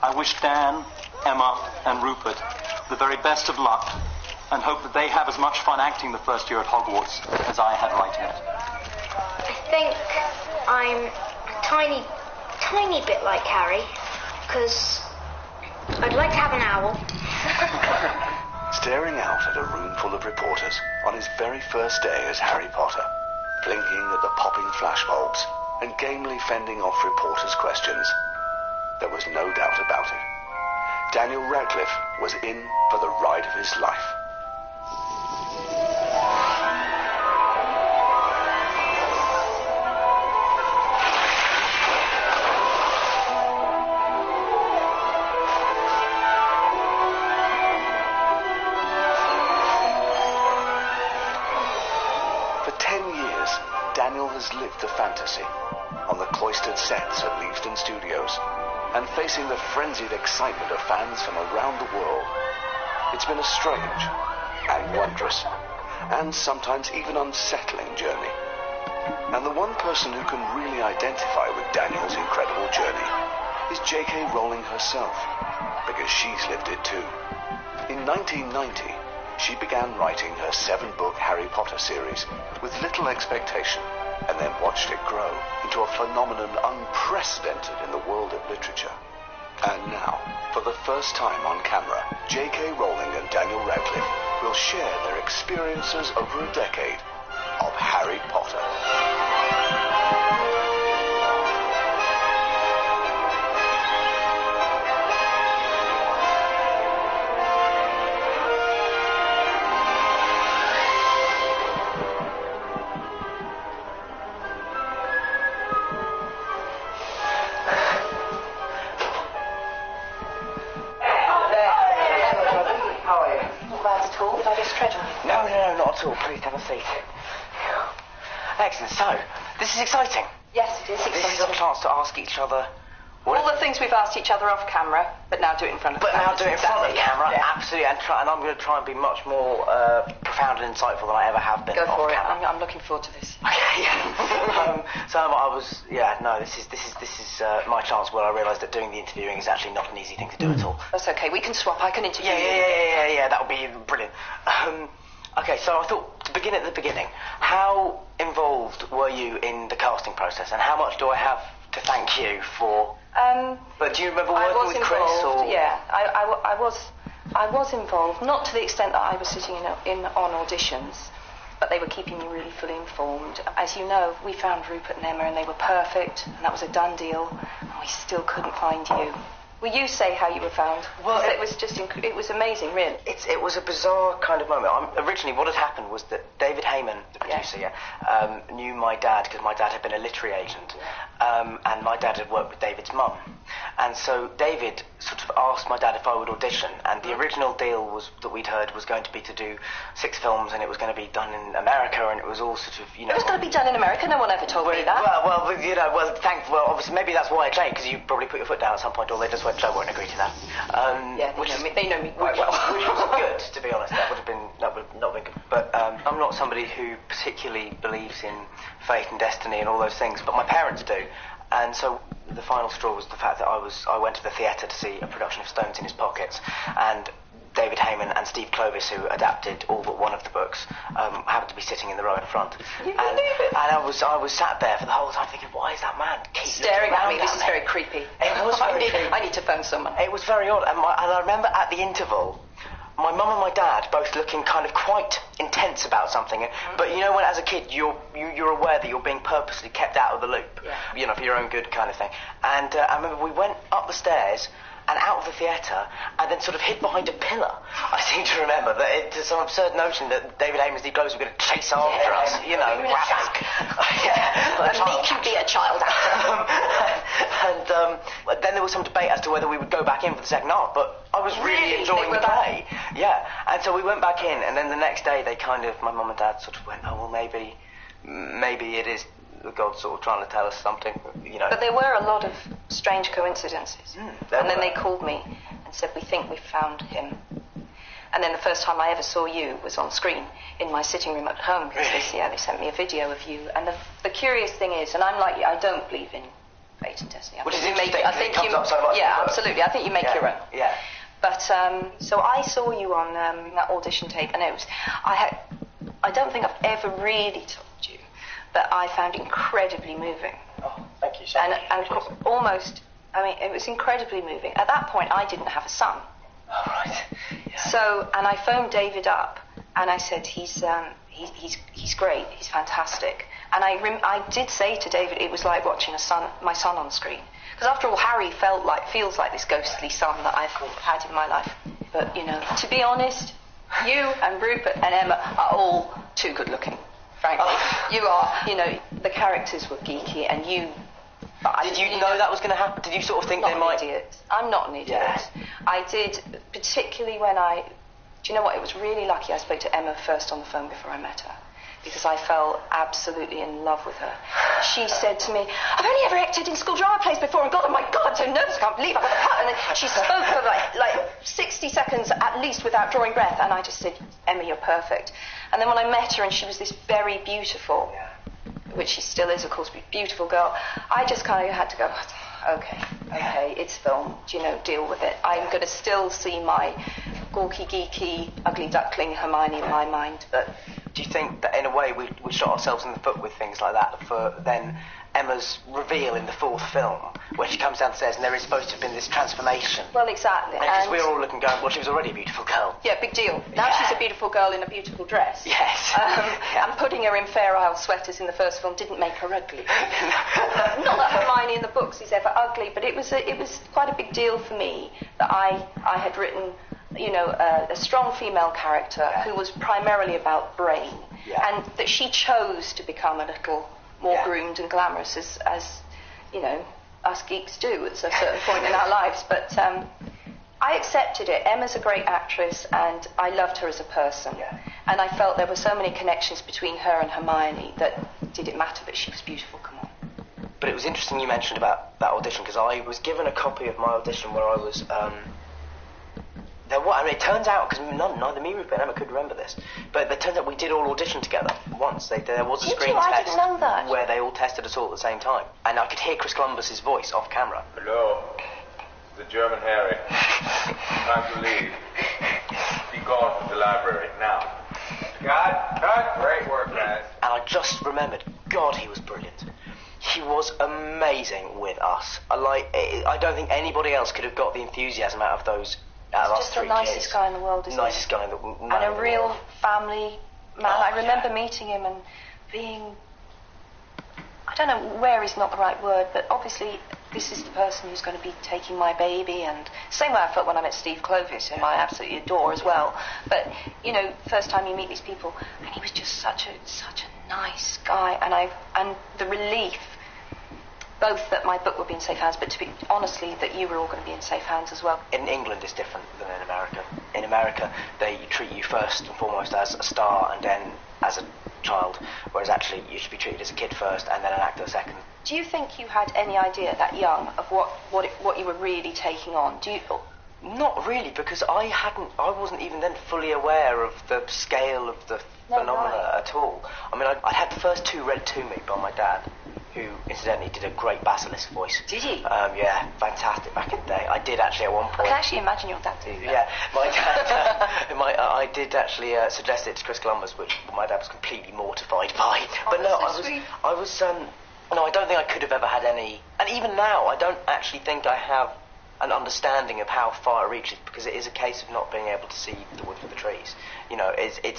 I wish Dan, Emma, and Rupert the very best of luck, and hope that they have as much fun acting the first year at Hogwarts as I had writing it. I think I'm a tiny bit like Harry, because I'd like to have an owl. Staring out at a room full of reporters on his very first day as Harry Potter, blinking at the popping flashbulbs and gamely fending off reporters' questions, there was no doubt about it. Daniel Radcliffe was in for the ride of his life. For 10 years, Daniel has lived the fantasy on the cloistered sets at Leavesden Studios, and facing the frenzied excitement of fans from around the world. It's been a strange and wondrous, and sometimes even unsettling journey. And the one person who can really identify with Daniel's incredible journey is J.K. Rowling herself, because she's lived it too. In 1990, she began writing her 7-book Harry Potter series with little expectation, and then watched it grow into a phenomenon unprecedented in the world of literature. And now, for the first time on camera, J.K. Rowling and Daniel Radcliffe will share their experiences over a decade of Harry Potter. No, not at all. Please have a seat. Excellent. So, this is exciting. Yes, it is exciting. This is a chance to ask each other... All the things we've asked each other off camera, but now do it in front of the camera. But now do it in front of the camera, yeah. absolutely. And I'm going to try and be much more profound and insightful than I ever have been Go off for it. camera. I'm looking forward to this. Okay, yeah. So I was... Yeah, no, this is my chance where I realised that doing the interviewing is actually not an easy thing to do at all. That's okay. We can swap. I can interview you. Yeah. That would be brilliant. Okay, so I thought, to begin at the beginning, how involved were you in the casting process, and how much do I have to thank you for... But do you remember working with Chris, or...? Yeah, I was involved, not to the extent that I was sitting on auditions, but they were keeping me really fully informed. As you know, we found Rupert and Emma, and they were perfect, and that was a done deal, and we still couldn't find you. Will you say how you were found? Well, it was just it was amazing, really. It was a bizarre kind of moment. Originally, what had happened was that David Heyman, the producer, knew my dad, because my dad had been a literary agent, and my dad had worked with David's mum. And so David sort of asked my dad if I would audition, and the original deal that we'd heard was going to be to do 6 films, and it was going to be done in America, and it was all sort of, It was going to be done in America. No one ever told me that. Well, obviously, maybe that's why I changed, because you probably put your foot down at some point, or they just went, I won't agree to that. They know me quite well. Which was good, to be honest. That would not have been good. But I'm not somebody who particularly believes in fate and destiny and all those things, but my parents do. And so the final straw was the fact that I went to the theatre to see a production of Stones in His Pockets, and David Heyman and Steve Clovis, who adapted all but one of the books, happened to be sitting in the row in front. And I was sat there for the whole time thinking, why is that man keep staring at me? This is very creepy. It was very creepy. I need to phone someone. It was very odd, and I remember at the interval, my mum and my dad both looking kind of quite intense about something. But you know, when as a kid you're aware that you're being purposely kept out of the loop, for your own good kind of thing. And I remember we went up the stairs and out of the theatre, and then sort of hid behind a pillar. I seem to remember that it's some absurd notion that David Heyman and Steve Clovis were going to chase after us, grab us. And make you be a child actor. And then there was some debate as to whether we would go back in for the second half, but I was really enjoying the play. Yeah, and so we went back in, and then the next day my mum and dad sort of went, oh, well, maybe it is God sort of trying to tell us something, But there were a lot of strange coincidences. And then they called me and said, we think we found him. And then the first time I ever saw you was on screen in my sitting room at home. Because they sent me a video of you. And the curious thing is, and I'm like you, I don't believe in fate and destiny. Which is interesting. I think it comes up so much. Yeah, absolutely. I think you make your own. Yeah. But so I saw you on that audition tape, and I don't think I've ever really told you, but I found it incredibly moving. Oh, thank you so much. And almost, I mean, it was incredibly moving. At that point, I didn't have a son. Oh, right. Yeah. So, and I phoned David up, and I said, he's great, he's fantastic. And I did say to David, it was like watching my son on screen. Because after all, Harry feels like this ghostly son that I've had in my life. But, you know, to be honest, you and Rupert and Emma are all too good looking, frankly. You are, you know, the characters were geeky, and you... Did you know that was going to happen? Did you sort of think they might... I'm not an idiot. Yeah. I did, particularly when do you know what, it was really lucky I spoke to Emma first on the phone before I met her, because I fell absolutely in love with her. She said to me, I've only ever acted in school drama plays before, and God, oh my God, I'm so nervous, I can't believe I got the part. And then she spoke for like 60 seconds at least without drawing breath, and I just said, Emma, you're perfect. And then when I met her, and she was this very beautiful, which she still is, of course, beautiful girl, I just kind of had to go, okay, it's film, you know, deal with it. I'm going to still see my gawky, geeky, ugly duckling Hermione in my mind, but... Do you think that in a way we shot ourselves in the foot with things like that for then Emma's reveal in the fourth film, where she comes downstairs and there is supposed to have been this transformation? Well, exactly. Because we were all looking going, well, she was already a beautiful girl. Yeah, big deal. Now she's a beautiful girl in a beautiful dress. Yes. And putting her in Fair Isle sweaters in the first film didn't make her ugly. Not that Hermione in the books is ever ugly, but it was quite a big deal for me that I had written, you know, a strong female character who was primarily about brain, and that she chose to become a little more groomed and glamorous, as you know, us geeks do at a certain point in our lives. But I accepted it. Emma's a great actress, and I loved her as a person. And I felt there were so many connections between her and Hermione that did it matter that she was beautiful? Come on. But it was interesting you mentioned about that audition, because I was given a copy of my audition where I was... it turns out, because neither me, Rupert, and Emma could remember this, but it turns out we did all audition together once. There was a screen test I didn't know that. where they all tested us all at the same time, and I could hear Chris Columbus's voice off camera. Hello, the German Harry. Time to leave. Be gone from the library now. Cut. Great work, guys. And I just remembered, God, he was brilliant. He was amazing with us. I don't think anybody else could have got the enthusiasm out of those. He's just the nicest guy in the world, isn't he? Nicest guy in the world. And a real family man. I remember meeting him and being... I don't know where is not the right word, but obviously this is the person who's going to be taking my baby, and same way I felt when I met Steve Clovis, whom I absolutely adore as well. But, you know, first time you meet these people, and he was just such a nice guy, and the relief... both that my book would be in safe hands, but to be honestly, that you were all going to be in safe hands as well. In England, it's different than in America. In America, they treat you first and foremost as a star and then as a child, whereas actually you should be treated as a kid first and then an actor second. Do you think you had any idea that young of what you were really taking on? Not really, because I wasn't even then fully aware of the scale of the phenomena at all. I mean, I had the first two read to me by my dad, who incidentally did a great Basilisk voice. Did he? Yeah, fantastic back in the day. I did actually at one point. I can actually imagine your dad doing that. Yeah, my dad. I did actually suggest it to Chris Columbus, which my dad was completely mortified by. But no, I was. No, I don't think I could have ever had any. And even now, I don't actually think I have an understanding of how far it reaches, because it is a case of not being able to see the wood for the trees. You know,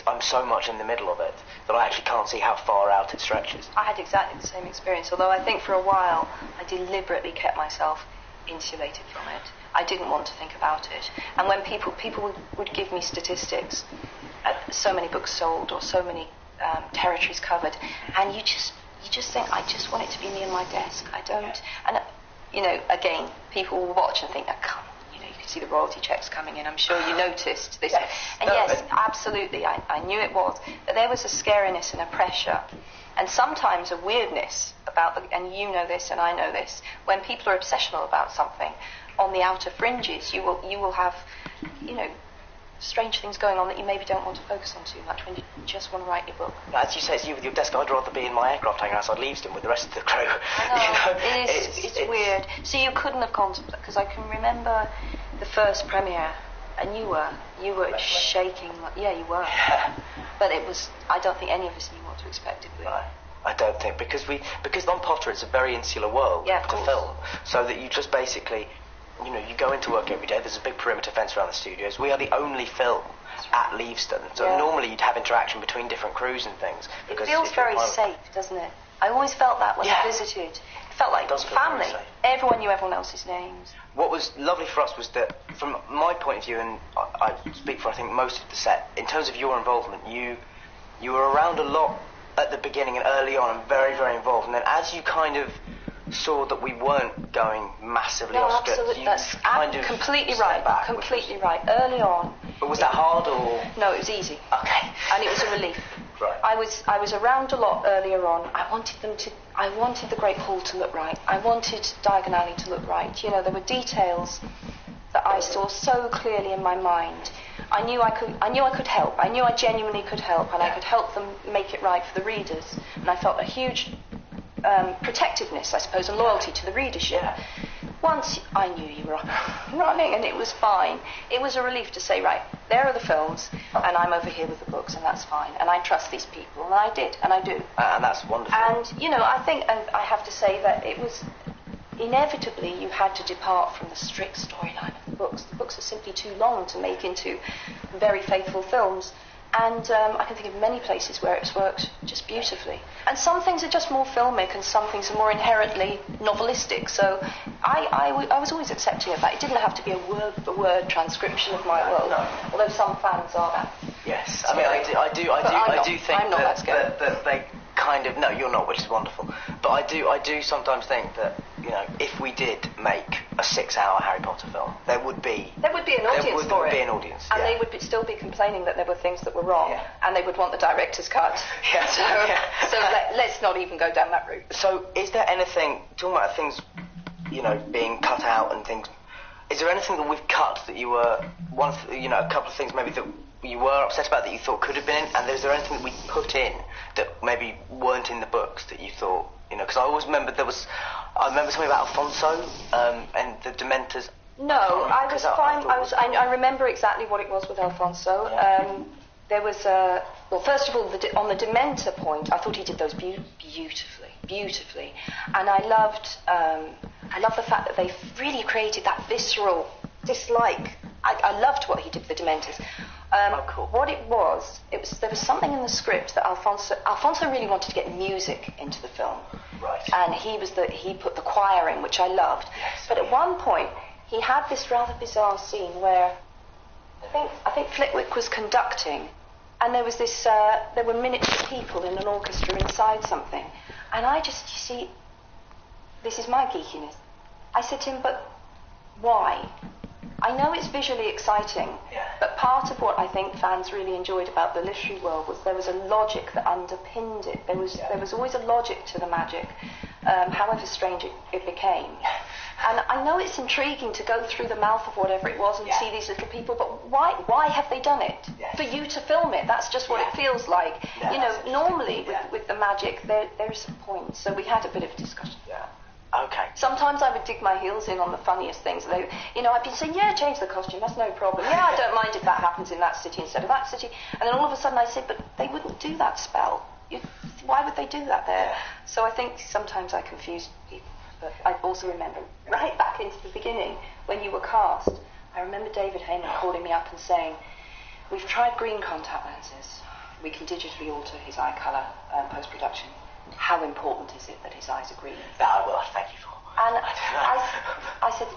I'm so much in the middle of it that I actually can't see how far out it stretches. I had exactly the same experience, although I think for a while I deliberately kept myself insulated from it. I didn't want to think about it. And when people would give me statistics, so many books sold or so many territories covered, and you just think, I just want it to be me and my desk. I don't... And, you know, again, people will watch and think, oh, come on, you know, you can see the royalty checks coming in. I'm sure you noticed this. Yes. And yes, absolutely, I knew it was. But there was a scariness and a pressure, and sometimes a weirdness about, and you know this and I know this, when people are obsessional about something, on the outer fringes, you will have, you know, strange things going on that you maybe don't want to focus on too much when you just want to write your book. As you say, it's you with your desk. I'd rather be in my aircraft hanging outside Leavesden with the rest of the crew. I know, it's weird. So you couldn't have contemplated, because I can remember the first premiere, and you were shaking. Yeah, you were. Yeah. But it was, I don't think any of us knew what to expect, did we? Right. I don't think, because on Potter it's a very insular world to film, so that you just basically, you know, you go into work every day, there's a big perimeter fence around the studios, we are the only film at Leavesden, so normally you'd have interaction between different crews and things. It feels very safe, doesn't it? I always felt that when I visited. It felt like family. Everyone knew everyone else's names. What was lovely for us was that, from my point of view, and I speak for I think most of the set, in terms of your involvement, you were around a lot at the beginning and early on, and very, very involved. And then as you kind of saw that we weren't going massively off script, absolutely. That's kind of completely right. Back, completely right. Early on. But was that hard or? No, it was easy. Okay. And it was a relief. Right. I was around a lot earlier on. I wanted the Great Hall to look right. I wanted Diagon Alley to look right. You know, there were details that I saw so clearly in my mind. I knew I could help. I knew I genuinely could help, and I could help them make it right for the readers. And I felt a huge protectiveness, I suppose, and loyalty to the readership. Yeah. Once I knew you were running, and it was fine. It was a relief to say, right, there are the films, and I'm over here with the books, and that's fine. And I trust these people, and I did, and I do. And that's wonderful. And, you know, I think, and I have to say that it was inevitably you had to depart from the strict storyline of the books. The books are simply too long to make into very faithful films. And I can think of many places where it's worked just beautifully. And some things are just more filmic, and some things are more inherently novelistic. So I was always accepting of that. It didn't have to be a word-for-word transcription of my world, although some fans are that. Yes, I mean, I do think I'm not that scared. that they kind of, no, you're not, which is wonderful. But I do sometimes think that, you know, if we did make a 6-hour Harry Potter film, there would be an audience for it. There would be an audience, and they would still be complaining that there were things that were wrong, and they would want the director's cut. Yeah. So let's not even go down that route. So is there anything, talking about things, you know, being cut out and things, is there anything that we've cut that you were, a couple of things maybe that you were upset about that you thought could have been in, and is there anything that we put in that maybe weren't in the books that you thought, you know, because I always remember I remember something about Alfonso and the Dementors. No, I was fine. I remember exactly what it was with Alfonso. Yeah. There was well, first of all, on the Dementor point, I thought he did those beautifully, and I loved the fact that they really created that visceral dislike. I loved what he did with the Dementors. Cool. What it was there was something in the script that Alfonso really wanted to get music into the film. Right. And he put the choir in, which I loved. Yes. But at one point, he had this rather bizarre scene where I think Flitwick was conducting, and there was this there were miniature people in an orchestra inside something, and I just, you see, this is my geekiness. I said to him, but why? I know it's visually exciting, but part of what I think fans really enjoyed about the literary world was there was a logic that underpinned it. There was always a logic to the magic, however strange it became. And I know it's intriguing to go through the mouth of whatever it was and see these little people, but why have they done it? For you to film it, that's just what it feels like. You know, normally with the magic, there's a point. So we had a bit of a discussion. Okay. Sometimes I would dig my heels in on the funniest things. I'd be saying, change the costume, that's no problem. I don't mind if that happens in that city instead of that city. And then all of a sudden I said, but they wouldn't do that spell. Why would they do that there? So I think sometimes I confuse people. But I also remember, right back into the beginning, when you were cast, I remember David Heyman calling me up and saying, we've tried green contact lenses. We can digitally alter his eye colour post-production. How important is it that his eyes are green? Well, thank you for. And I said,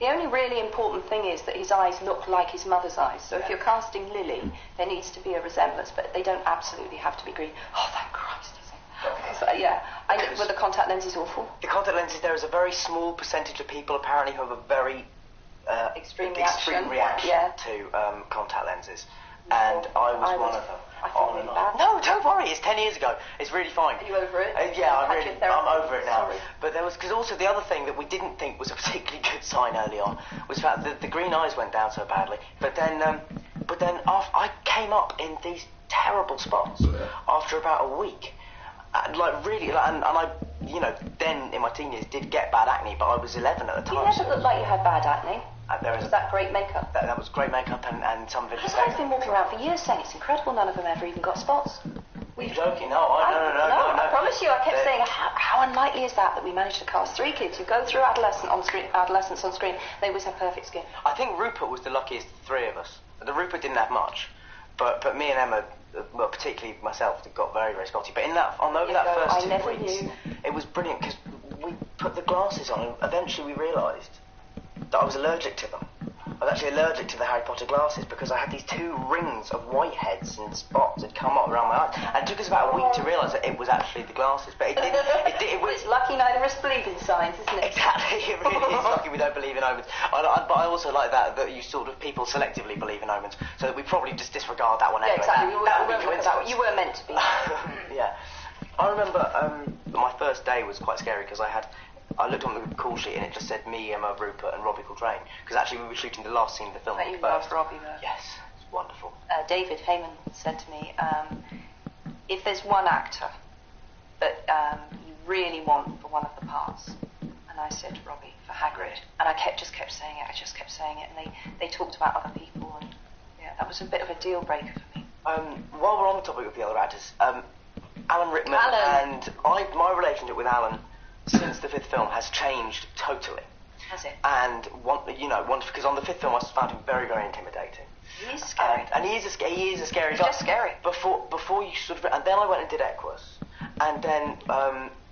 the only really important thing is that his eyes look like his mother's eyes. So if you're casting Lily, there needs to be a resemblance, but they don't absolutely have to be green. Oh, thank Christ. Were the contact lenses awful? The contact lenses, there is a very small percentage of people apparently who have a very extreme reaction to contact lenses. and I was one of them. I feel really bad. No, don't worry. It's 10 years ago. It's really fine. Are you over it? Yeah, I'm over it now. Sorry. But there was, because also the other thing that we didn't think was a particularly good sign early on was the fact that the green eyes went down so badly. But then after I came up in these terrible spots after about a week. And I, then in my teen years did get bad acne, but I was 11 at the time. You never looked like you had bad acne. Was that great makeup? That was great makeup, and some of it was... I've been walking around for years saying it's incredible none of them ever even got spots. Are you joking? No, no. I promise you, I kept saying, how unlikely is that we managed to cast 3 kids who go through adolescence on screen, they always have perfect skin. I think Rupert was the luckiest of the 3 of us. Rupert didn't have much, but me and Emma, well, particularly myself, got very, very spotty. But over that first 2 weeks, it was brilliant because we put the glasses on, and eventually we realised that I was allergic to them. I was actually allergic to the Harry Potter glasses because I had these 2 rings of whiteheads and spots that come up around my eyes. And it took us about a week to realise that it was actually the glasses. But it was... It's lucky neither of us believe in signs, isn't it? Exactly, it really is lucky we don't believe in omens. But I also like that you sort of, people selectively believe in omens, so that we probably just disregard that one anyway. Exactly. You were meant to be. Yeah. I remember my first day was quite scary because I looked on the call sheet and it just said me, Emma, Rupert and Robbie Coltrane, because actually we were shooting the last scene of the film. You loved Robbie though. Yes, it's wonderful. David Heyman said to me, if there's one actor that you really want for one of the parts, and I said Robbie for Hagrid, and I just kept saying it, and they talked about other people, and yeah, that was a bit of a deal breaker for me. While we're on the topic of the other actors, Alan Rickman and my relationship with Alan since the 5th film has changed totally. Has it? And because on the 5th film I found him very, very intimidating. He is scary. And he is a scary guy. He's just scary. Before you sort of, and then I went and did Equus, and then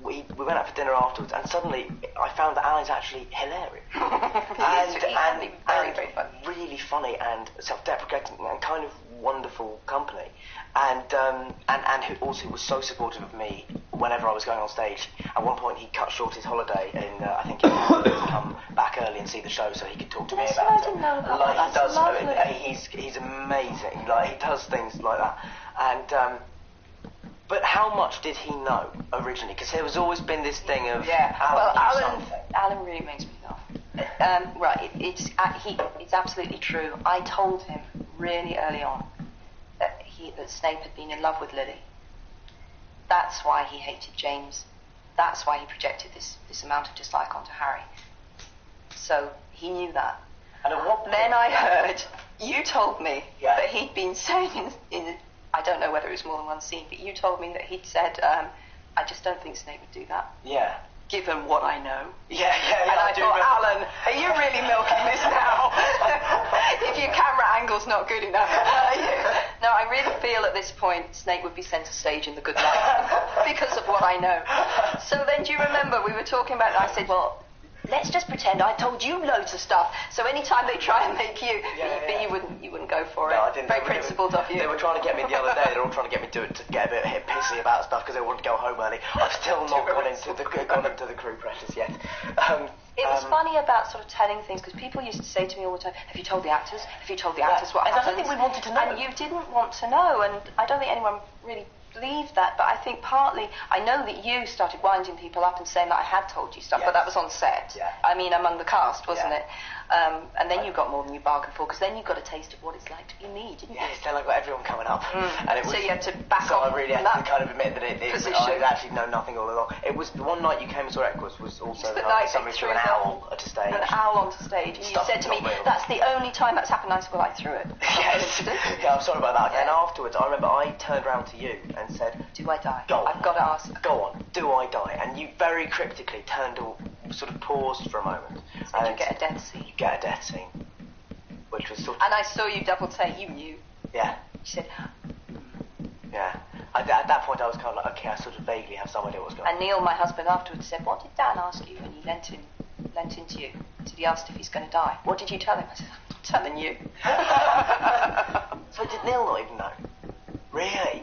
we went out for dinner afterwards, and suddenly I found that Alan's actually hilarious. and very funny. Really funny and self-deprecating and kind of wonderful company. And who also was so supportive of me whenever I was going on stage. At one point, he cut short his holiday, and I think he wanted to come back early and see the show so he could talk to me about it. I didn't know about that. He does. Lovely. He's amazing. He does things like that. And but how much did he know originally? Because there was always been this thing of Alan really makes me laugh. Right, it's absolutely true. I told him really early on that Snape had been in love with Lily. That's why he hated James. That's why he projected this amount of dislike onto Harry. So he knew that. And at what point... Then I heard you told me that he'd been saying in I don't know whether it was more than one scene, but you told me that he'd said, I just don't think Snape would do that. Yeah. Given what I know. Yeah. And I thought, Alan, are you really milking this now? If your camera angle's not good enough. No, I really feel at this point Snape would be centre stage in The Good Life because of what I know. So then do you remember we were talking about it, I said, well, let's just pretend I told you loads of stuff. So anytime they try and make you, you wouldn't go for it. No, I didn't. Very principled of you. They were trying to get me the other day. They were all trying to get me to get a bit pissy about stuff because they wanted to go home early. I've still not gone into the crew pressures yet. It was funny about sort of telling things because people used to say to me all the time, "Have you told the actors? Have you told the actors what happens?" I don't think we wanted to know. And you didn't want to know, and I don't think anyone really believed that. But I think partly, I know that you started winding people up and saying that I had told you stuff, but that was on set. Yeah. I mean, among the cast, wasn't it? And then you got more than you bargained for because then you got a taste of what it's like to be me, didn't you? Yes, then I got everyone coming up. And it was, so you had to back so off. I really had to kind of admit that I actually know nothing all along. It was the one night you came and saw Equus was also the night somebody threw an owl at a stage. An owl onto stage. And you said to me, that's the only time that's happened. I said, well, I threw it. Yes. Yeah, I'm sorry about that. And afterwards, I remember I turned round to you and said, do I die? Go on. I've got to ask. Go on. Do I die? And you very cryptically sort of paused for a moment. So you get a death scene. You get a death scene. Which was sort of... And I saw you double take. You knew. Yeah. You said... Yeah. At that point, I was kind of like, okay, I sort of vaguely have some idea what's going on. And Neil, my husband, afterwards said, what did Dan ask you? And he leant into you. So he asked if he's going to die. What did you tell him? I said, I'm not telling you. So did Neil not even know? Really?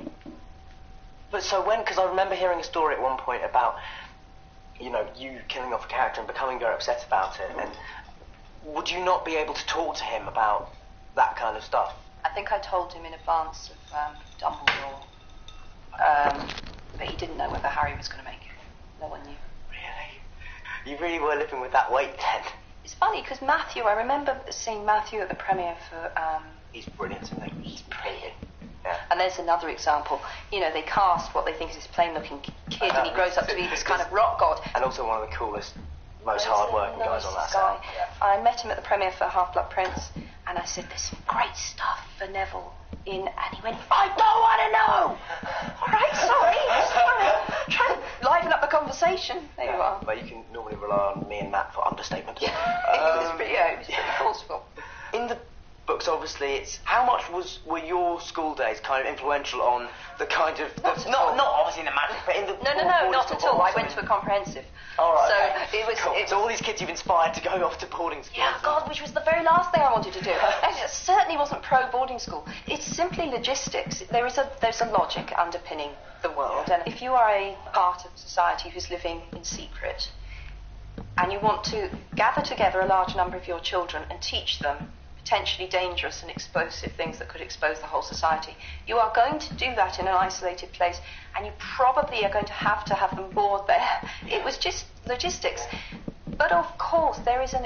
But so because I remember hearing a story at one point about, you killing off a character and becoming very upset about it, and would you not be able to talk to him about that kind of stuff? I think I told him in advance of Dumbledore, but he didn't know whether Harry was going to make it. No one knew. Really? You really were living with that weight then? It's funny because Matthew, I remember seeing Matthew at the premiere for... He's brilliant, isn't he? He's brilliant. Yeah. And there's another example. You know, they cast what they think is this plain-looking kid, and he grows up to be this kind of rock god. And also one of the coolest, most hard-working guys on that set. Yeah. I met him at the premiere for Half-Blood Prince, and I said, "There's some great stuff for Neville in," and he went, "I don't want to know." All right, sorry, just trying to liven up the conversation. There you are. But you can normally rely on me and Matt for understatement. It was pretty forceful. In the books, obviously, it's how much were your school days kind of influential on the kind of not obviously in the magic, but in the no, not at all. I went to a comprehensive. All right. So it was. Cool. So all these kids you've inspired to go off to boarding school. Yeah, God, which was the very last thing I wanted to do. And it certainly wasn't pro boarding school. It's simply logistics. There's a logic underpinning the world, and if you are a part of society who's living in secret, and you want to gather together a large number of your children and teach them potentially dangerous and explosive things that could expose the whole society, you are going to do that in an isolated place, and you probably are going to have them board there. It was just logistics. But of course, there is an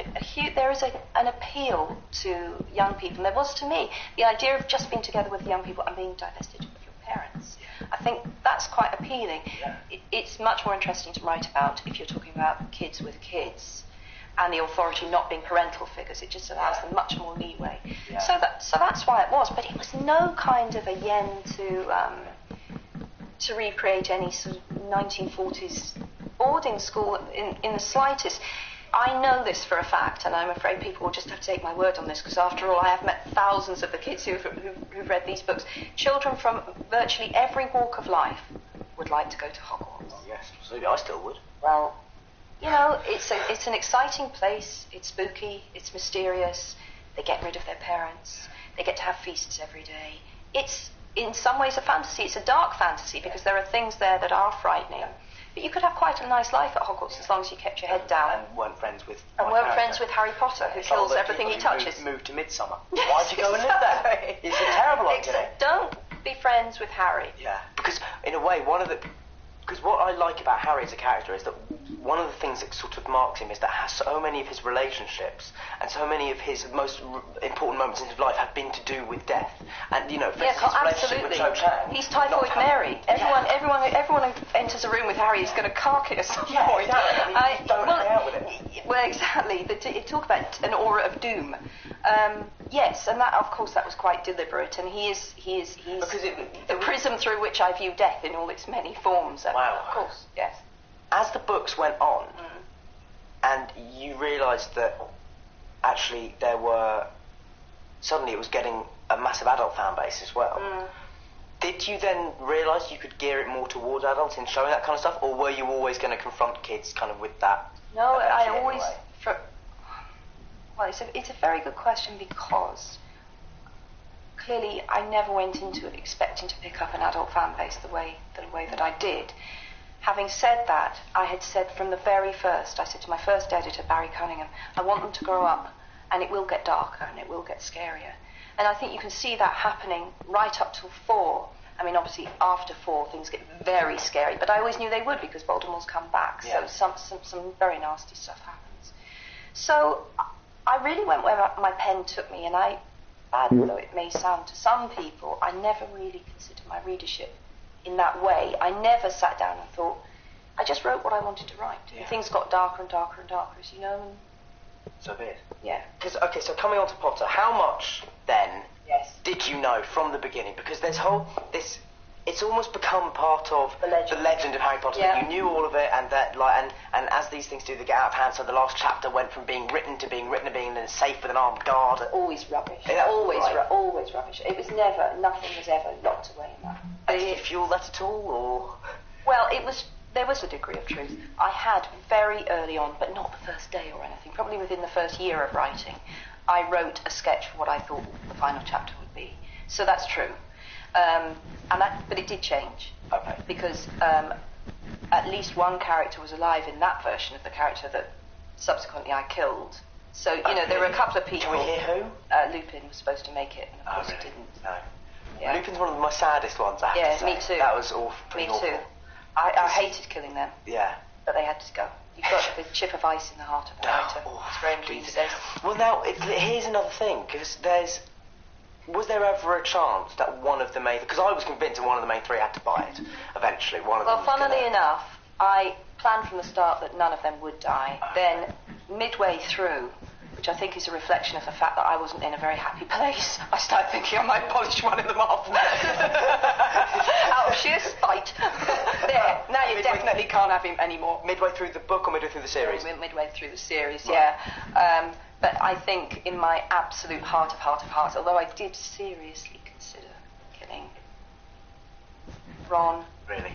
appeal to young people, and there was to me. The idea of just being together with young people and being divested of your parents, I think that's quite appealing. It's much more interesting to write about if you're talking about kids with kids, and the authority not being parental figures. It just allows them much more leeway. Yeah. So that's why it was. But it was no kind of a yen to recreate any sort of 1940s boarding school in the slightest. I know this for a fact, and I'm afraid people will just have to take my word on this, because after all, I have met thousands of the kids who've read these books. Children from virtually every walk of life would like to go to Hogwarts. Oh, yes, absolutely. I still would. Well, you know, it's an exciting place. It's spooky. It's mysterious. They get rid of their parents. They get to have feasts every day. It's, in some ways, a fantasy. It's a dark fantasy, because there are things there that are frightening. But you could have quite a nice life at Hogwarts as long as you kept your head down. And weren't friends with Harry Potter, who kills everything he touches. Moved to Midsummer. Why'd you go and live there? It's a terrible idea. Don't be friends with Harry. Yeah, because in a way, because what I like about Harry as a character is that one of the things that sort of marks him is that so many of his relationships and so many of his most important moments in his life have been to do with death. And, you know, for instance, his relationship with Cho Chang. He's Typhoid Mary. Everyone who enters a room with Harry is going to cark it at some point. Exactly. I mean, don't hang out with it. Well, exactly. Talk about an aura of doom. Yes, and that, of course, that was quite deliberate, and he's the prism through which I view death in all its many forms. Wow. Of course, yes. As the books went on, and you realised that actually suddenly it was getting a massive adult fan base as well. Did you then realise you could gear it more towards adults in showing that kind of stuff, or were you always going to confront kids kind of with that? No, I always... Well, it's a very good question, because clearly I never went into it expecting to pick up an adult fan base the way that I did. Having said that, I had said from the very first, I said to my first editor, Barry Cunningham, I want them to grow up, and it will get darker and it will get scarier. And I think you can see that happening right up till 4. I mean, obviously after 4 things get very scary, but I always knew they would, because Voldemort's come back. Yeah. So some very nasty stuff happens. So I really went where my pen took me, and bad though it may sound to some people, I never really considered my readership in that way. I never sat down and thought, I just wrote what I wanted to write. Yeah. And things got darker and darker and darker, as you know. So be it. Yeah. Okay, so coming on to Potter, how much then did you know from the beginning? Because it's almost become part of the legend of Harry Potter. Yeah. That you knew all of it, and that and as these things do, they get out of hand. So the last chapter went from being written to being safe with an armed guard. Always rubbish. Always rubbish. It was nothing was ever locked away in that. Did you feel that at all, or? Well, there was a degree of truth. I had very early on, but not the first day or anything, probably within the first year of writing, I wrote a sketch for what I thought the final chapter would be. So that's true. But it did change. Okay. Because at least one character was alive in that version of the character that subsequently I killed. So, there were a couple of people. Can we hear who? Lupin was supposed to make it, and of course really? he didn't. No. Yeah. Lupin's one of my saddest ones, I have to say. Me too. That was pretty awful. Me too. I hated killing them. Yeah. But they had to go. You've got the chip of ice in the heart of the writer. As Graham Greene says. Well, now, here's another thing, because was there ever a chance that one of the main... Because I was convinced that one of the main three had to buy it, eventually. Well, funnily enough, I planned from the start that none of them would die. Then, midway through, which I think is a reflection of the fact that I wasn't in a very happy place, I started thinking I might polish one of them off. Out of sheer spite. There, now you definitely can't have him anymore. Midway through the book or midway through the series? Midway through the series, right. Yeah. But I think in my absolute heart of hearts, although I did seriously consider killing Ron. Really?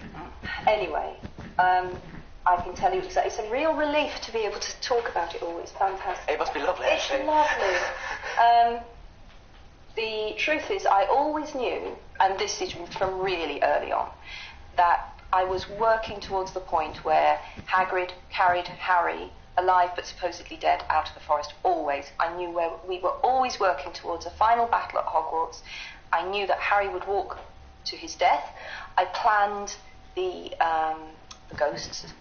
Anyway, I can tell you exactly. It's a real relief to be able to talk about it all. It's fantastic. It must be lovely, actually. It's lovely. The truth is, I always knew, and this is from really early on, that I was working towards the point where Hagrid carried Harry, alive but supposedly dead, out of the forest. Always. I knew where we were always working towards a final battle at Hogwarts. I knew that Harry would walk to his death. I planned the ghosts,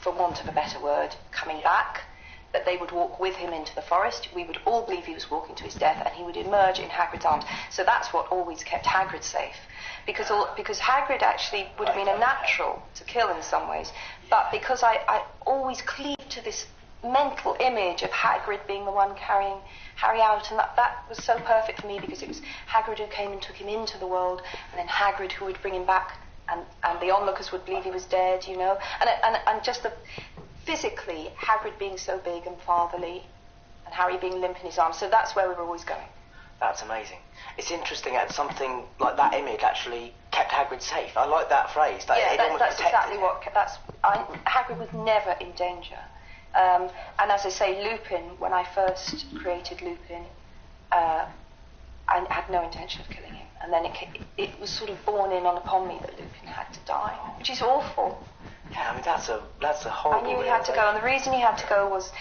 for want of a better word, coming back, that they would walk with him into the forest. We would all believe he was walking to his death, and he would emerge in Hagrid's arms. So that's what always kept Hagrid safe. Because Hagrid actually would have been a natural to kill in some ways, but because I always cleaved to this mental image of Hagrid being the one carrying Harry out, and that was so perfect for me, because it was Hagrid who came and took him into the world, and then Hagrid who would bring him back, and the onlookers would believe he was dead, and just physically Hagrid being so big and fatherly, and Harry being limp in his arms. So that's where we were always going. That's amazing. It's interesting that something like that image actually kept Hagrid safe. I like that phrase. That's exactly what. Hagrid was never in danger. And as I say, Lupin, when I first created Lupin, I had no intention of killing him. And then it was sort of borne in upon me that Lupin had to die, which is awful. Yeah, I mean, that's a horrible... I knew he had to go, and the reason he had to go was...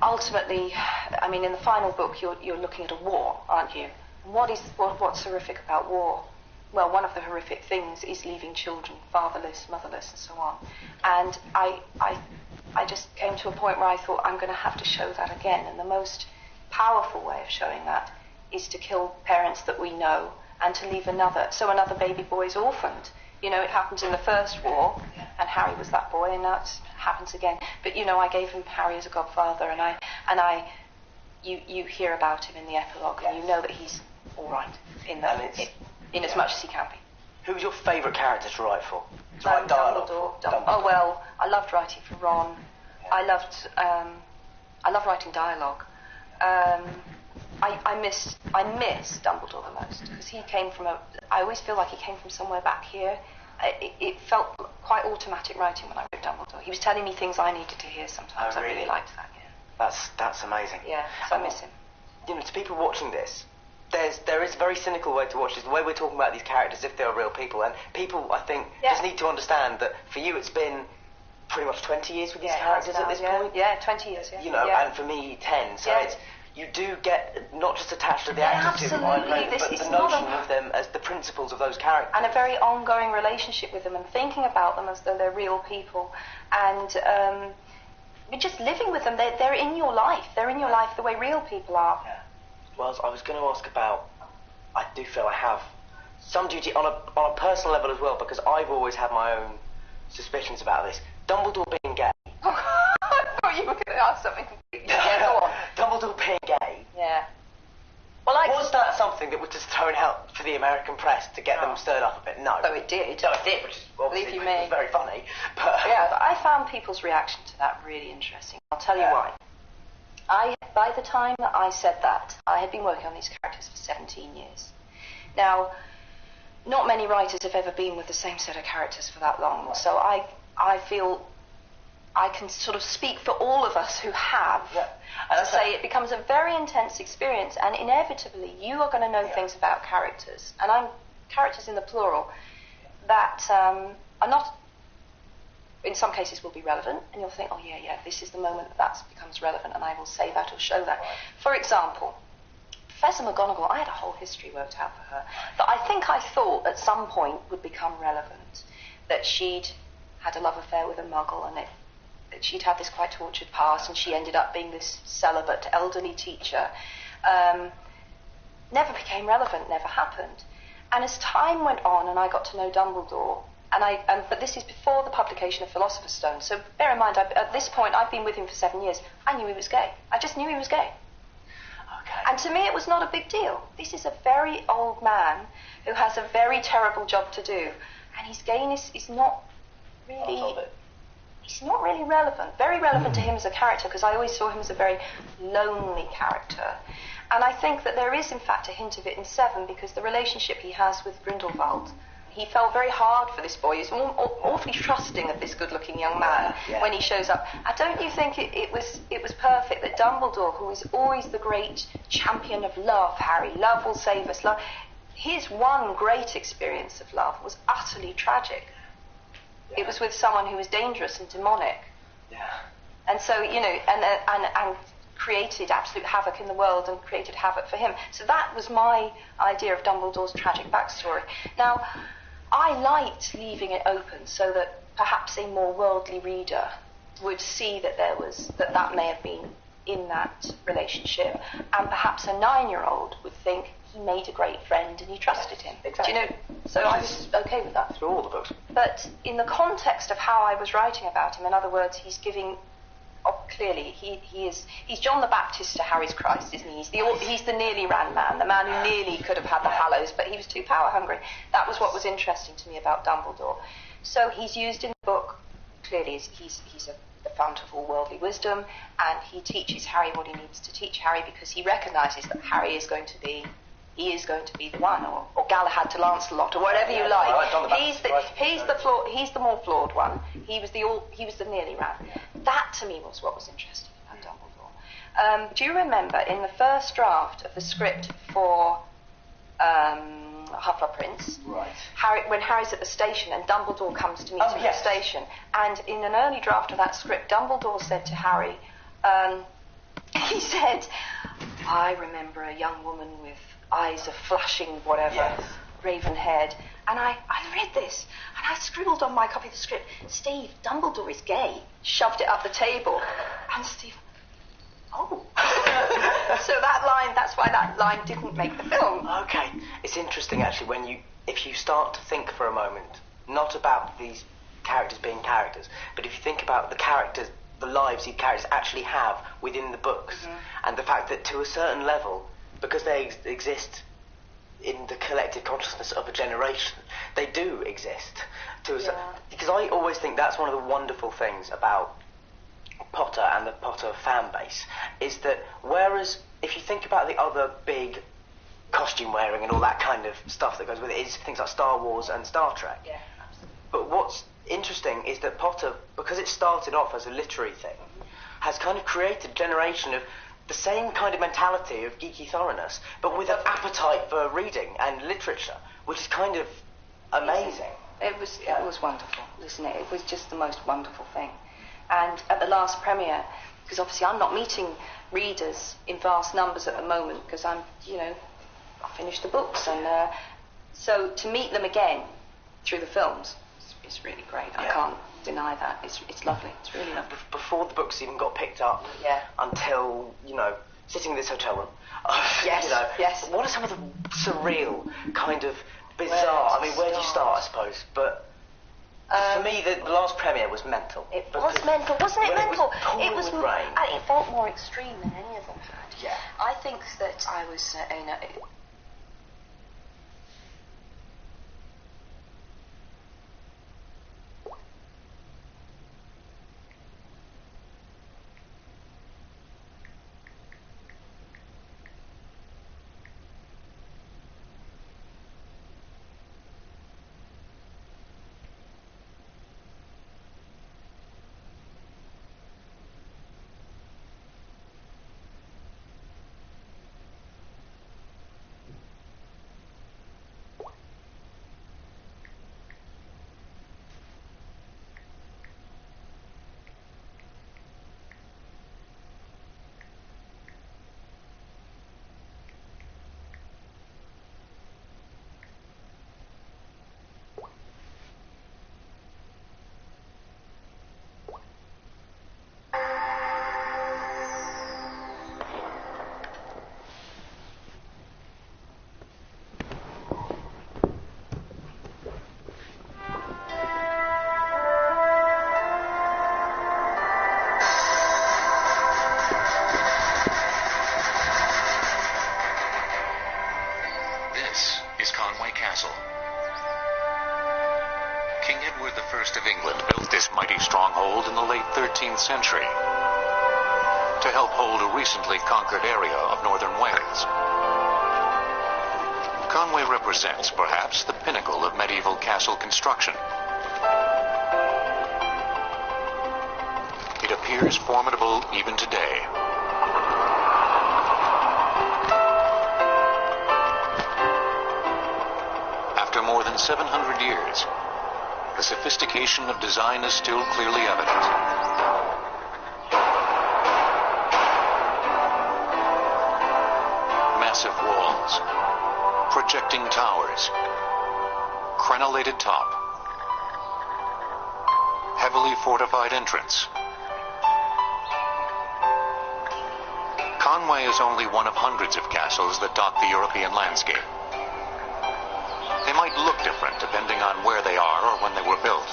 Ultimately, I mean, in the final book, you're looking at a war, aren't you? And what's horrific about war? Well, one of the horrific things is leaving children fatherless, motherless, and so on. And I just came to a point where I thought, I'm going to have to show that again. And the most powerful way of showing that is to kill parents that we know and to leave another baby boy is orphaned. It happened in the first war, and Harry was that boy, and now it happens again. But I gave him Harry as a godfather, and you hear about him in the epilogue, and you know that he's all right in as much as he can be. Who's your favourite character to write for? Dumbledore. Oh well, I loved writing for Ron. I loved writing dialogue. I miss Dumbledore the most, because he came from I always feel like he came from somewhere back here. It felt quite automatic writing when I wrote Dumbledore. He was telling me things I needed to hear sometimes. Oh, really? I really liked that, yeah. That's amazing. Yeah, so I miss him. To people watching this, there is a very cynical way to watch this, the way we're talking about these characters if they are real people, and people, I think, just need to understand that for you it's been pretty much 20 years with these characters at this point. Yeah, 20 years, yeah. And for me 10, so you do get not just attached to the actors who are playing, but the notion of them as the principles of those characters. And a very ongoing relationship with them, and thinking about them as though they're real people, and just living with them. They're in your life. They're in your life the way real people are. Yeah. Well, I was going to ask about, I do feel I have some duty on a personal level as well, because I've always had my own suspicions about this. Dumbledore being gay. I thought you were going to ask something completely. Yeah, go on. Dumbledore being gay. Yeah. Well, was that something that was just thrown out for the American press to get them stirred up a bit? No. So it did. No, it did, which is obviously was very funny. But yeah, but I found people's reaction to that really interesting. I'll tell you why. By the time that I said that, I had been working on these characters for 17 years. Now, not many writers have ever been with the same set of characters for that long, so I feel I can sort of speak for all of us who have, and say it becomes a very intense experience, and inevitably you are going to know things about characters, and I'm characters in the plural, that are not in some cases will be relevant, and you'll think, oh yeah, this is the moment that becomes relevant, and I will say that or show that. For example, Professor McGonagall, I had a whole history worked out for her that I thought at some point would become relevant, that she'd had a love affair with a muggle, and that she'd had this quite tortured past, and she ended up being this celibate elderly teacher. Never became relevant, never happened. And as time went on and I got to know Dumbledore, but this is before the publication of Philosopher's Stone, so bear in mind, at this point, I've been with him for 7 years. I knew he was gay. I just knew he was gay. Okay. And to me, it was not a big deal. This is a very old man who has a very terrible job to do, and his gayness is not really... He's not really relevant. Very relevant to him as a character, because I always saw him as a very lonely character. And I think that there is, in fact, a hint of it in 7, because the relationship he has with Grindelwald, he fell very hard for this boy. He's awfully trusting of this good-looking young man when he shows up. And don't you think it was perfect that Dumbledore, who is always the great champion of love, Harry, love will save us, love, his one great experience of love was utterly tragic. Yeah. It was with someone who was dangerous and demonic. Yeah. And so, you know, and created absolute havoc in the world and created havoc for him. So that was my idea of Dumbledore's tragic backstory. Now, I liked leaving it open so that perhaps a more worldly reader would see that that may have been in that relationship, and perhaps a 9-year-old would think he made a great friend and he trusted him. Exactly. Do you know? So I was okay with that. Through all the books. But in the context of how I was writing about him, in other words, he's giving... clearly, he's John the Baptist to Harry's Christ, isn't he? He's the nearly ran man, the man who nearly could have had the Hallows, but he was too power hungry. That was what was interesting to me about Dumbledore. So he's used in the book, clearly he's the fount of all worldly wisdom, and he teaches Harry what he needs to teach Harry, because he recognises that Harry is going to be the one, or Galahad to Lancelot, or whatever you like. He's the more flawed one. He was the nearly ran. That to me was what was interesting about Dumbledore. Do you remember in the first draft of the script for Half-Blood Prince, when Harry's at the station and Dumbledore comes to meet him at the station, and in an early draft of that script, Dumbledore said to Harry, he said, I remember a young woman with eyes of flashing whatever, raven-haired, and I read this, and I scribbled on my copy of the script, Steve, Dumbledore is gay, shoved it up the table, and Steve, oh. So that's why that line didn't make the film. Okay, it's interesting actually if you start to think for a moment, not about these characters being characters, but if you think about the characters, the lives these characters actually have within the books, and the fact that to a certain level, because they exist in the collective consciousness of a generation, they do exist. Because I always think that's one of the wonderful things about Potter and the Potter fan base, is that whereas if you think about the other big costume wearing and all that kind of stuff that goes with it, is things like Star Wars and Star Trek. Yeah, absolutely. But what's interesting is that Potter, because it started off as a literary thing, has kind of created a generation of the same kind of mentality of geeky thoroughness, but with an appetite for reading and literature, which is kind of amazing. It was wonderful, wasn't it? It was just the most wonderful thing. And at the last premiere, because obviously I'm not meeting readers in vast numbers at the moment, because I finished the books, and so to meet them again through the films is really great. I can't deny that. It's lovely. It's really lovely. Before the books even got picked up, until, sitting in this hotel room, yes. What are some of the surreal, kind of bizarre, where do you start, I suppose, but for me, the last premiere was mental. It was mental, wasn't it mental? It was rain. It felt more extreme than any of them had. Yeah. I think that I was castle. King Edward I of England built this mighty stronghold in the late 13th century to help hold a recently conquered area of northern Wales. Conway represents, perhaps, the pinnacle of medieval castle construction. It appears formidable even today. After more than 700 years, the sophistication of design is still clearly evident. Massive walls, projecting towers, crenellated top, heavily fortified entrance. Conway is only one of hundreds of castles that dot the European landscape. They might look different depending on where they are or when they were built.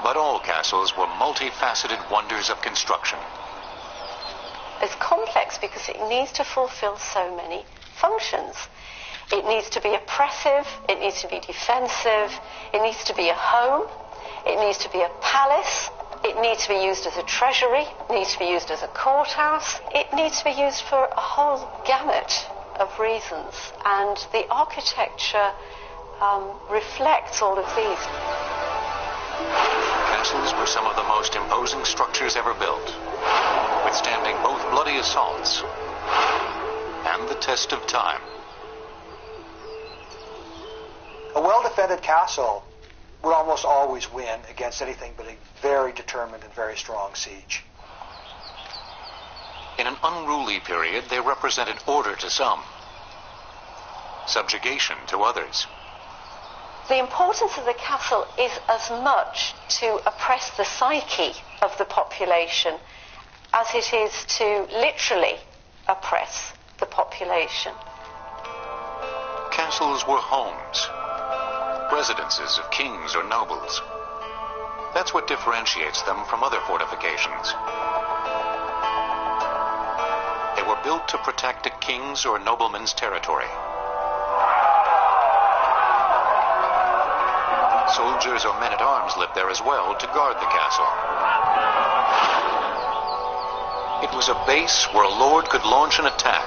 But all castles were multifaceted wonders of construction. It's complex because it needs to fulfill so many functions. It needs to be oppressive, it needs to be defensive, it needs to be a home, it needs to be a palace, it needs to be used as a treasury, it needs to be used as a courthouse, it needs to be used for a whole gamut of reasons, and the architecture reflects all of these. Castles were some of the most imposing structures ever built, withstanding both bloody assaults and the test of time. A well-defended castle would almost always win against anything but a very determined and very strong siege. In an unruly period, they represented order to some, subjugation to others. The importance of the castle is as much to oppress the psyche of the population as it is to literally oppress the population. Castles were homes, residences of kings or nobles. That's what differentiates them from other fortifications. They were built to protect a king's or nobleman's territory. Soldiers or men-at-arms lived there as well to guard the castle. It was a base where a lord could launch an attack